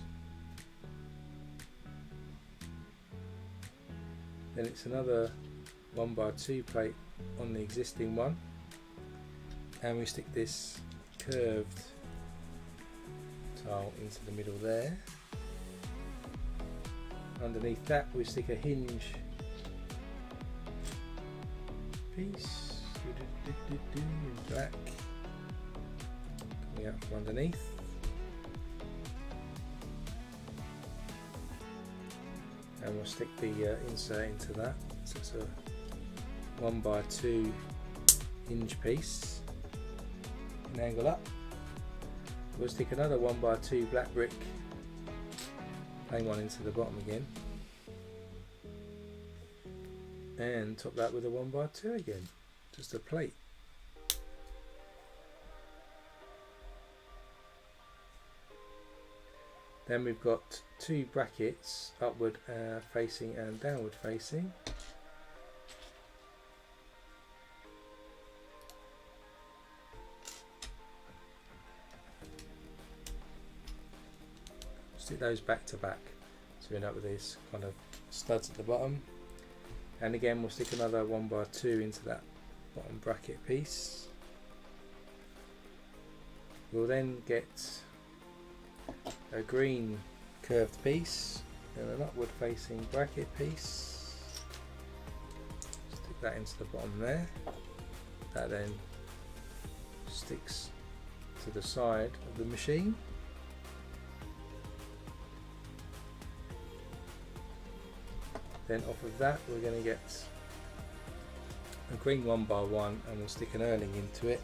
Then it's another 1x2 plate on the existing one, and we stick this curved tile into the middle there. Underneath that we stick a hinge piece in black coming out from underneath. And we'll stick the insert into that, so it's a 1x2 hinge piece, an angle up. We'll stick another 1x2 black brick, plain one into the bottom again, and top that with a 1x2 again, just a plate. Then we've got 2 brackets, upward facing and downward facing. Stick those back to back, so we end up with these kind of studs at the bottom. And again we'll stick another 1x2 into that bottom bracket piece. We'll then get a green curved piece and an upward facing bracket piece. Stick that into the bottom there. That then sticks to the side of the machine. Then off of that we're going to get a green 1x1, and we'll stick an Erling into it.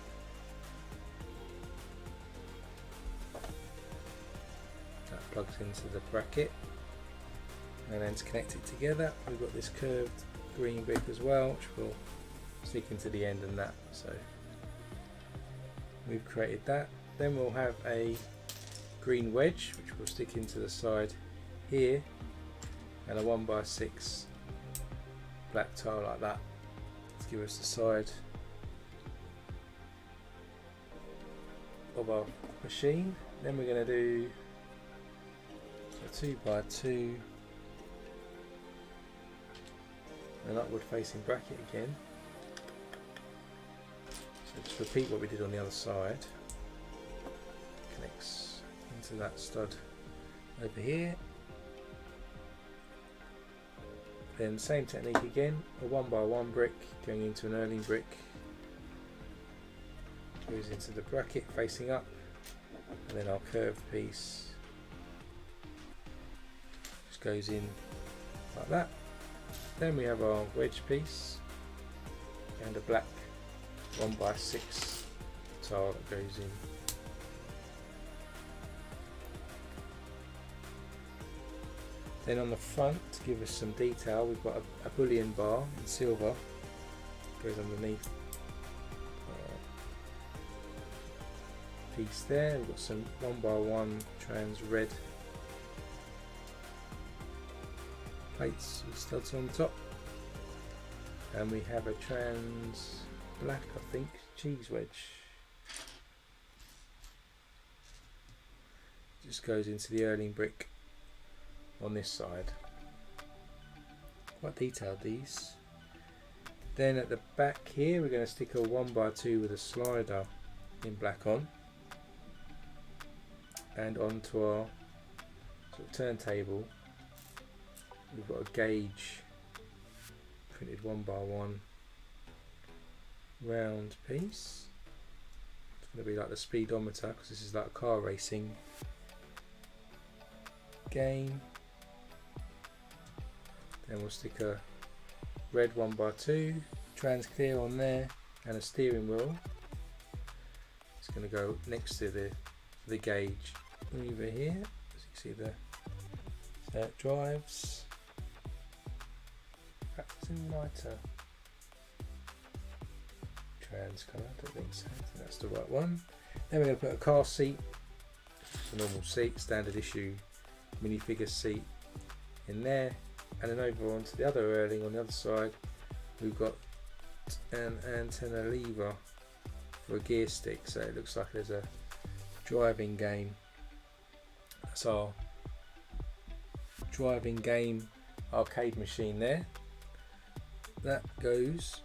That plugs into the bracket, and then to connect it together we've got this curved green brick as well, which will stick into the end and that. So we've created that. Then we'll have a green wedge which will stick into the side here, and a 1x6 black tile like that to give us the side of our machine. Then we're going to do a 2x2, an upward facing bracket again. So just repeat what we did on the other side. Connects into that stud over here. Then same technique again, a 1x1 brick going into an Erling brick, goes into the bracket facing up, and then our curved piece goes in like that. Then we have our wedge piece and a black 1x6 tile that goes in. Then on the front, to give us some detail, we've got a bullion bar in silver, goes underneath piece there. We've got some 1x1 trans red plates with studs on top, and we have a trans black, I think, cheese wedge. Just goes into the Erling brick on this side. Quite detailed, these. Then at the back here we're going to stick a 1x2 with a slider in black on, and onto our sort of turntable we've got a gauge printed 1x1 round piece. It's going to be like the speedometer, because this is like a car racing game. Then we'll stick a red 1x2 trans clear on there, and a steering wheel. It's going to go next to the gauge over here. As you see, the drives. Perhaps it's in lighter trans colour. I don't think so. I think that's the right one. Then we're going to put a car seat, a normal seat, standard issue minifigure seat in there, and then over onto the other Erling on the other side we've got an antenna lever for a gear stick, so it looks like there's a driving game. That's our driving game arcade machine there. That goes,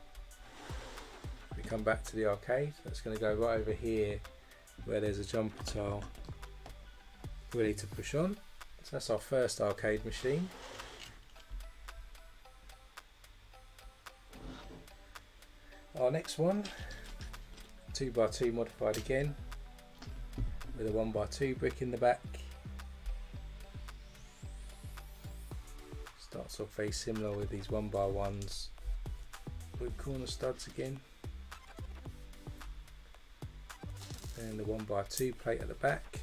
we come back to the arcade, that's going to go right over here where there's a jumper tile ready to push on. So that's our first arcade machine. Our next one, 2x2 modified again, with a 1x2 brick in the back. Starts off very similar with these 1x1s with corner studs again, and the 1x2 plate at the back.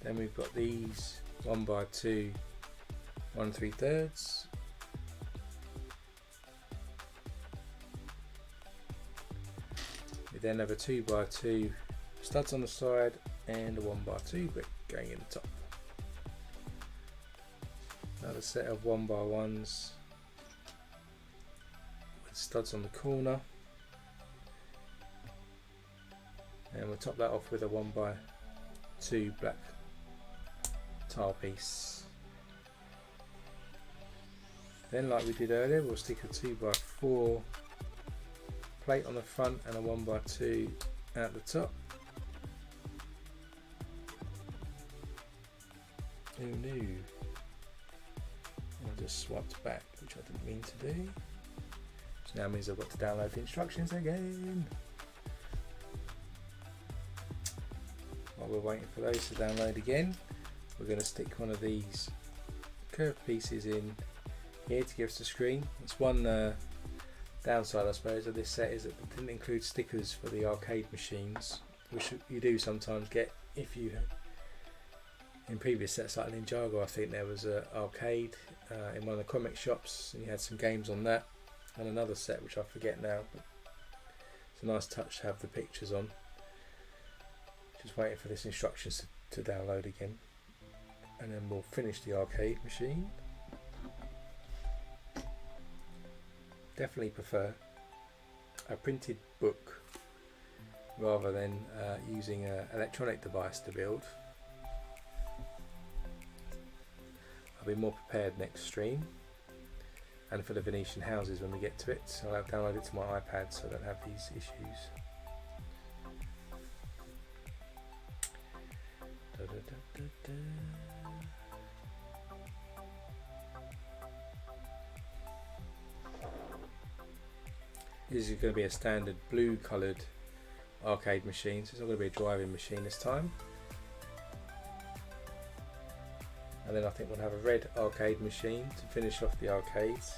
Then we've got these 1x2 1/3. We then have a 2x2 studs on the side and a 1x2 brick going in the top. Another set of 1x1s with studs on the corner, and we'll top that off with a 1x2 black tile piece. Then, like we did earlier, we'll stick a 2x4 plate on the front and a 1x2 at the top. Who knew? I just swiped back, which I didn't mean to do. Which now means I've got to download the instructions again. While we're waiting for those to download again, we're going to stick one of these curved pieces in here to give us a screen. It's one downside, I suppose, of this set is that it didn't include stickers for the arcade machines, which you do sometimes get if you in previous sets like Ninjago. I think there was an arcade in one of the comic shops, and you had some games on that, and another set which I forget now, but it's a nice touch to have the pictures on. Just waiting for this instructions to download again, and then we'll finish the arcade machine. Definitely prefer a printed book rather than using an electronic device to build. I'll be more prepared next stream, and for the Venetian houses when we get to it, so I'll download it to my iPad so I don't have these issues. This is going to be a standard blue coloured arcade machines. It's not going to be a driving machine this time. And then I think we'll have a red arcade machine to finish off the arcades.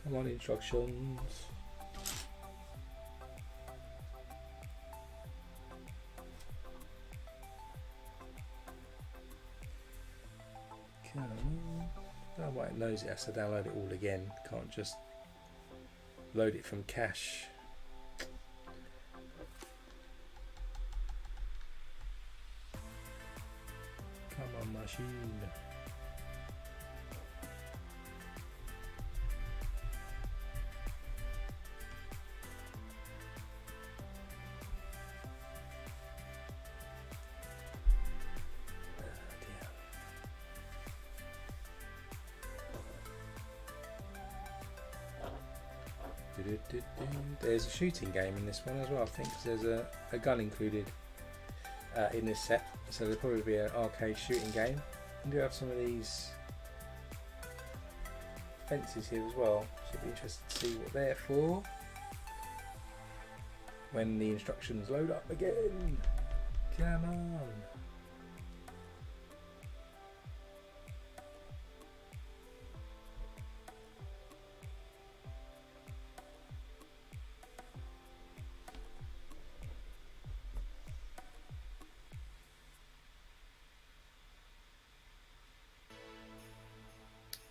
Come on, instructions. Come on. Oh, right, it knows it has to download it all again. Can't just load it from cache. Come on, machine. There's a shooting game in this one as well, I think, 'cause there's a gun included in this set, so there'll probably be an arcade shooting game. We do have some of these fences here as well, so it'll be interesting to see what they're for when the instructions load up again. Come on.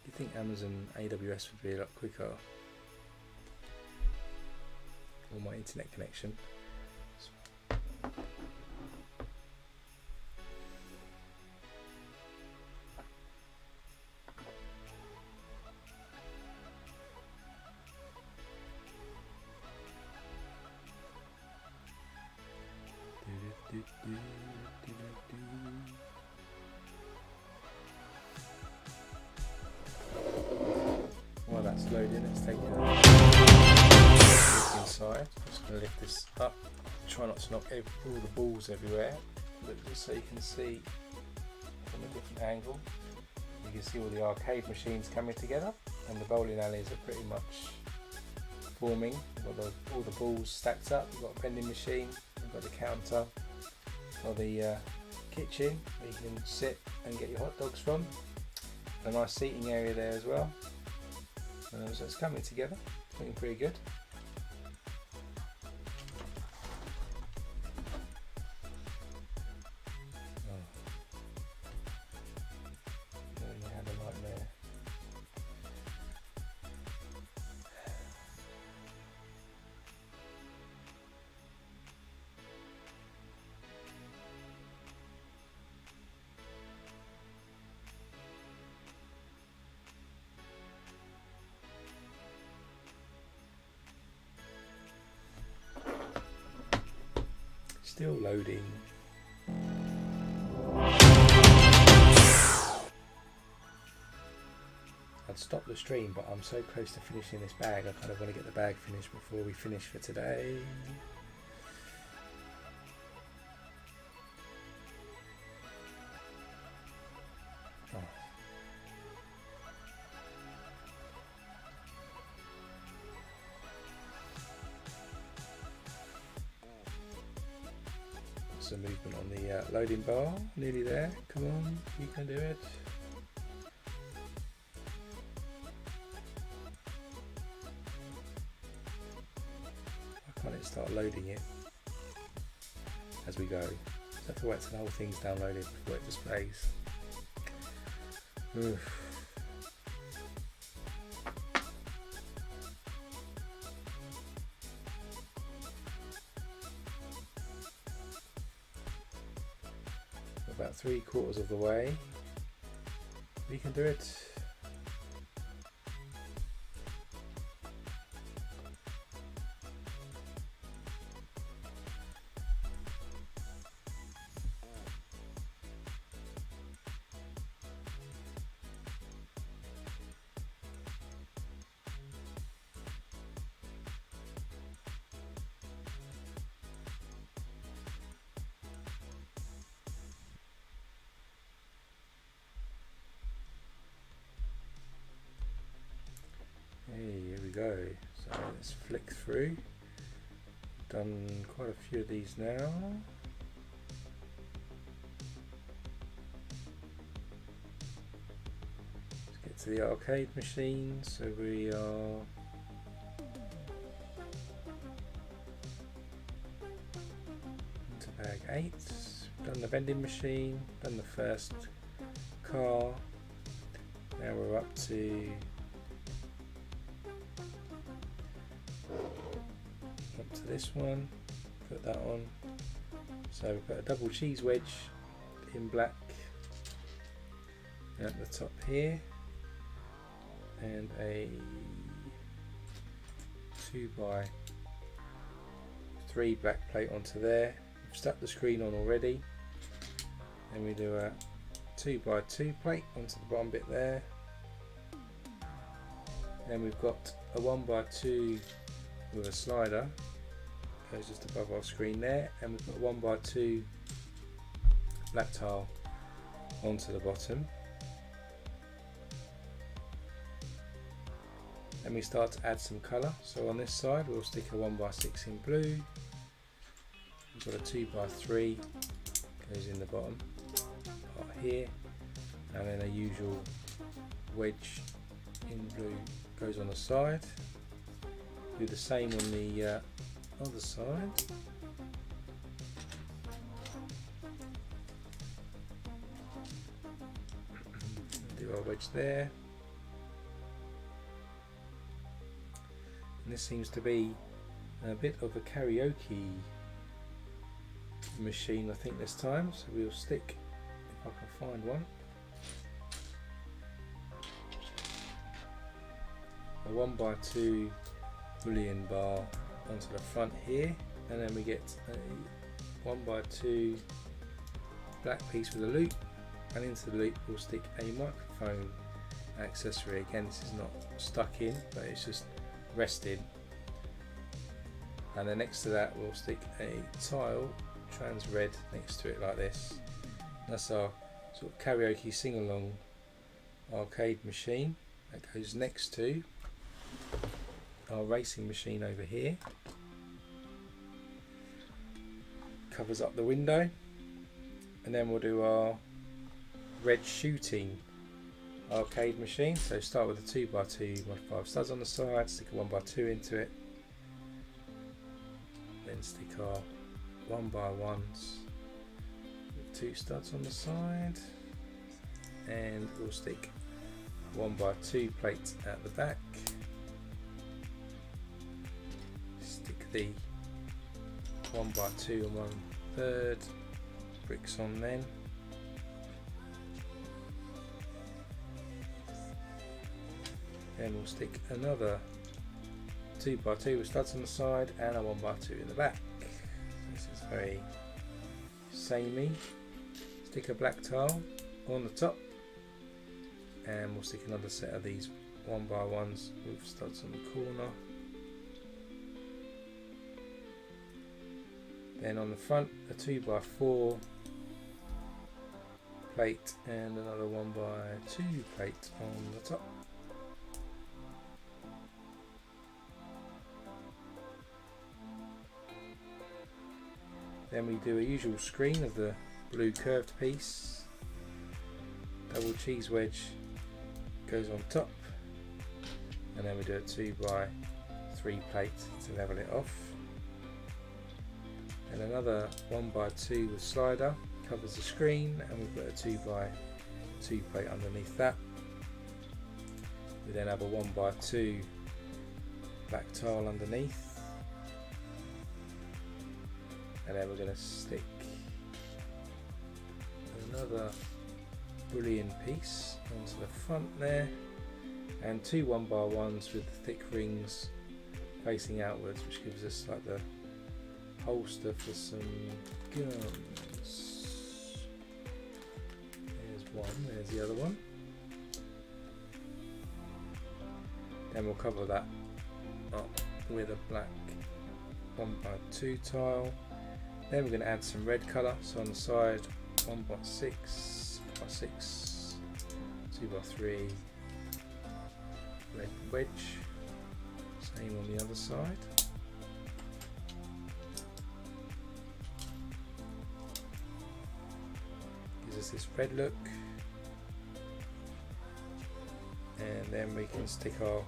I think Amazon AWS would be a lot quicker, or my internet connection. While that's loading, it's taking a look inside. I'm just going to lift this up, try not to knock all the balls everywhere, but just so you can see from a different angle. You can see all the arcade machines coming together, and the bowling alleys are pretty much forming. We've got all the balls stacked up. We've got a vending machine, we've got the counter, or the kitchen where you can sit and get your hot dogs from. A nice seating area there as well. So it's coming together, looking pretty good. You had a nightmare. Still loading. I'd stop the stream, but I'm so close to finishing this bag, I kind of want to get the bag finished before we finish for today. Oh. Some movement on the loading bar, nearly there. Come on, you can do it. Why can't it start loading it as we go? Just have to wait till the whole thing's downloaded before it displays. Oof. About 3/4 of the way. We can do it. let's flick through. Done quite a few of these now. Let's get to the arcade machine. So we are into bag 8. Done the vending machine, done the first car. Now we're up to this one, put that on. So we put a double cheese wedge in black at the top here, and a 2x3 black plate onto there. We've stuck the screen on already. Then we do a 2x2 plate onto the bottom bit there. Then we've got a 1x2 with a slider, goes just above our screen there, and we've got a 1x2 black tile onto the bottom. Then we start to add some colour. So on this side we'll stick a 1x6 in blue. We've got a 2x3 goes in the bottom part here, and then a usual wedge in blue goes on the side. Do the same on the other side. Do our wedge there. And this seems to be a bit of a karaoke machine, I think, this time. So we'll stick, if I can find one, a 1x2 boolean bar onto the front here, and then we get a 1x2 black piece with a loop, and into the loop we'll stick a microphone accessory. Again, this is not stuck in, but it's just resting. And then next to that we'll stick a tile trans red next to it like this. That's our sort of karaoke sing-along arcade machine that goes next to our racing machine over here. Covers up the window, and then we'll do our red shooting arcade machine. So start with a 2x2 modified studs on the side, stick a 1x2 into it, then stick our 1x1s with 2 studs on the side, and we'll stick 1x2 plate at the back. Stick the 1x2 and 1/3 bricks on then. Then we'll stick another 2x2 with studs on the side and a 1x2 in the back. This is very samey. Stick a black tile on the top, and we'll stick another set of these 1x1s with studs on the corner. Then on the front, a 2x4 plate and another 1x2 plate on the top. Then we do a usual screen of the blue curved piece. Double cheese wedge goes on top, and then we do a 2x3 plate to level it off. And another 1x2 with slider covers the screen, and we put a 2x2 plate underneath that. We then have a 1x2 black tile underneath, and then we're going to stick another boolean piece onto the front there, and 2 1x1s with thick rings facing outwards, which gives us like the holster for some guns. There's one, there's the other one. Then we'll cover that up with a black 1x2 tile. Then we're going to add some red colour, so on the side 1x6, 1x6, 2x3 red wedge, Same on the other side. Gives us this red look. And then we can stick our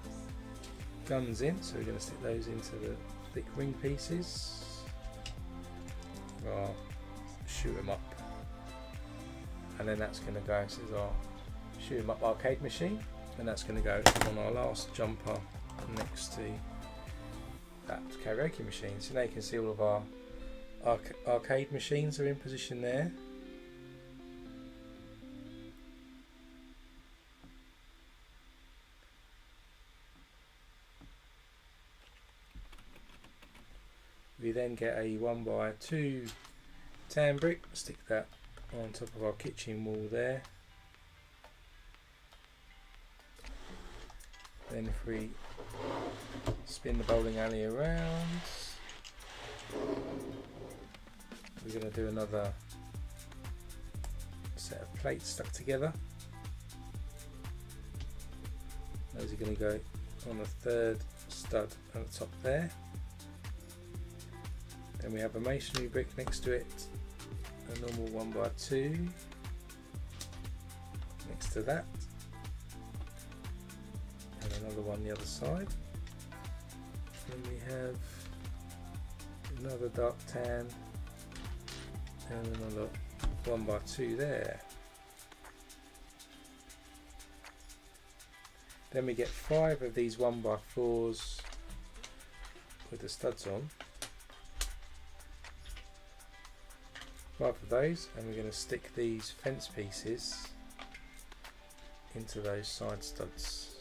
guns in, so we're going to stick those into the thick ring pieces. I'll shoot them up, and then that's going to go, this is our shoot 'em up arcade machine, and that's going to go on our last jumper next to that karaoke machine. So now you can see all of our arcade machines are in position there. We then get a 1x2 tan brick, stick that on top of our kitchen wall there. Then if we spin the bowling alley around, we're going to do another set of plates stuck together. Those are going to go on the third stud at the top there. Then we have a masonry brick next to it, a normal 1x2 next to that, and another one the other side. Then we have another dark tan and another 1x2 there. Then we get 5 of these 1x4s with the studs on. 5 of those, and we're going to stick these fence pieces into those side studs.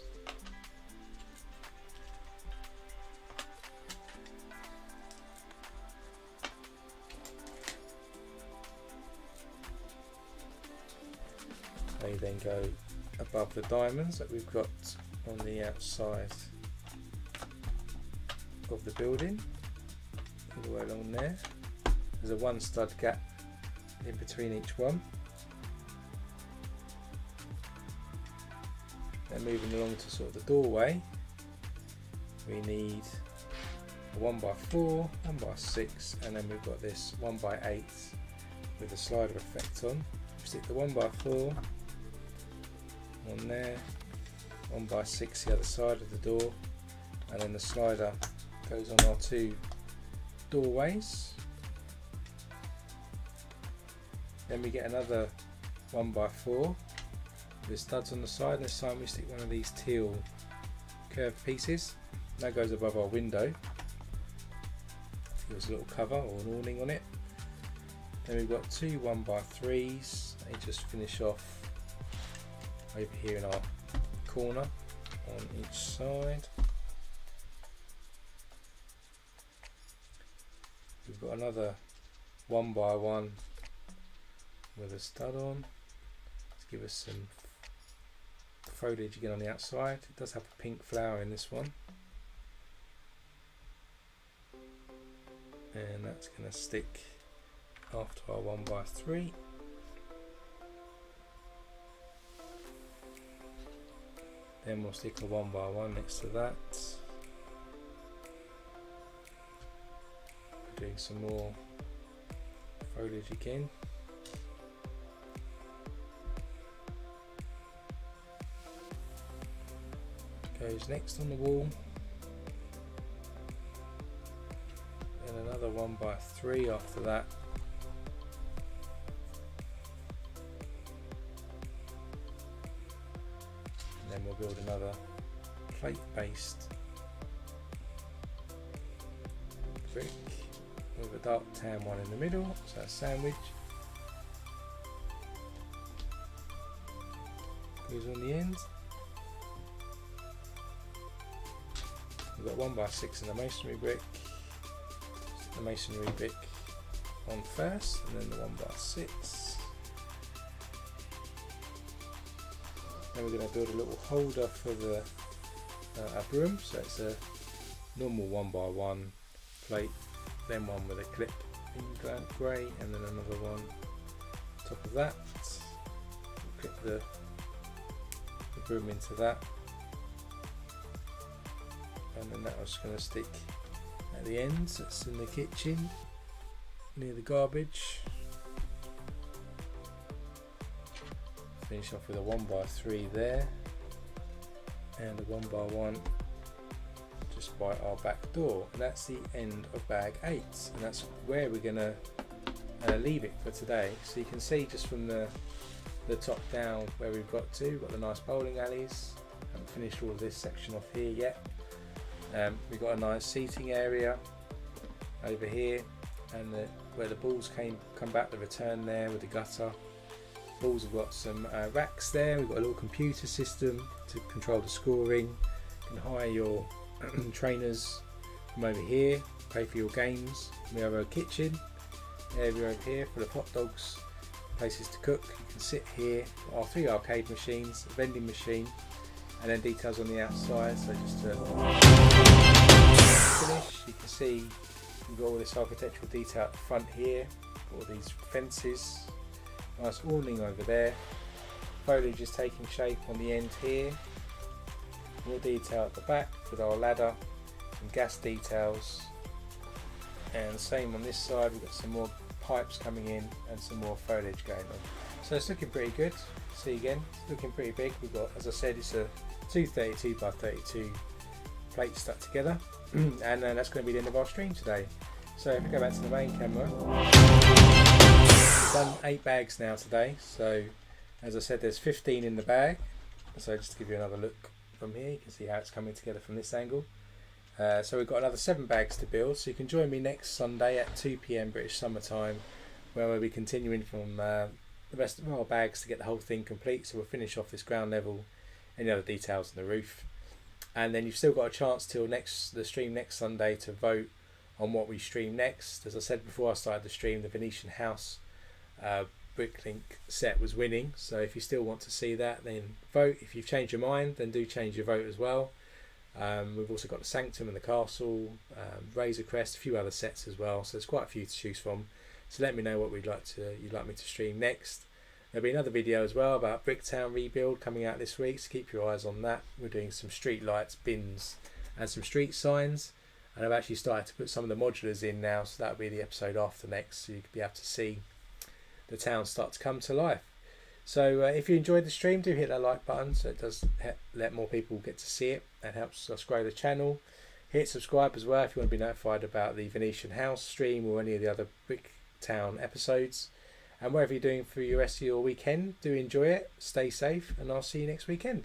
They then go above the diamonds that we've got on the outside of the building, all the way along there. There's a 1 stud gap in between each one. Then moving along to sort of the doorway, we need a 1x4, 1x6, and then we've got this 1x8 with a slider effect on. We stick the 1x4 on there, 1x6 the other side of the door, and then the slider goes on our 2 doorways. Then we get another 1x4 with studs on the side, and this time we stick one of these teal curved pieces. That goes above our window to give us a little cover or an awning on it. Then we've got 2 1x3s, they just finish off over here in our corner on each side. We've got another 1x1 with a stud on to give us some foliage again on the outside. It does have a pink flower in this one, and that's going to stick after our 1x3. Then we'll stick a 1x1 next to that. Doing some more foliage again. Goes next on the wall, and another 1x3 after that. And then we'll build another plate based brick with a dark tan one in the middle, so that's sandwich. Goes on the end. We've got 1x6 in the masonry brick, on first, and then the 1x6. Then we're going to build a little holder for the our broom, so it's a normal 1x1 plate, then one with a clip in grey, and then another one on top of that. We'll clip the broom into that. and then that was going to stick at the ends. That's in the kitchen near the garbage. Finish off with a 1x3 there, and a 1x1 just by our back door, and that's the end of bag 8, and that's where we're going to leave it for today. So you can see just from the top down where we've got to. We've got the nice bowling alleys. Haven't finished all of this section off here yet. We've got a nice seating area over here, and where the balls come back, the return there with the gutter. Balls have got some racks there. We've got a little computer system to control the scoring. You can hire your trainers from over here, pay for your games. We have a kitchen area over here for the hot dogs, places to cook. You can sit here. Our 3 arcade machines, a vending machine, and then details on the outside. So just to finish, you can see we've got all this architectural detail at the front here, all these fences, nice awning over there, foliage is taking shape on the end here, more detail at the back with our ladder, some gas details, and same on this side. We've got some more pipes coming in and some more foliage going on. So it's looking pretty good. See again, it's looking pretty big. We've got, as I said, it's a 232 by 32 plates stuck together, and that's going to be the end of our stream today. So if we go back to the main camera, we've done 8 bags now today. So as I said, there's 15 in the bag. So just to give you another look from here, you can see how it's coming together from this angle. So we've got another 7 bags to build, so you can join me next Sunday at 2 PM British Summer Time, where we'll be continuing from the rest of our bags to get the whole thing complete. So we'll finish off this ground level, any other details on the roof, and then you've still got a chance till the stream next Sunday to vote on what we stream next. As I said before I started the stream, the Venetian house BrickLink set was winning, so if you still want to see that, then vote. If you've changed your mind, then do change your vote as well. We've also got the Sanctum and the Castle, Razor Crest, a few other sets as well, so there's quite a few to choose from. So let me know what you'd like me to stream next. There'll be another video as well about Bricktown rebuild coming out this week, so keep your eyes on that. We're doing some street lights, bins, and some street signs, and I've actually started to put some of the modulars in now, so that'll be the episode after next, so you can be able to see the town start to come to life. So if you enjoyed the stream, do hit that like button, so it does let more people get to see it and helps us grow the channel. Hit subscribe as well if you want to be notified about the Venetian house stream or any of the other Bricktown episodes. And whatever you're doing for the rest of your weekend, do enjoy it, stay safe, and I'll see you next weekend.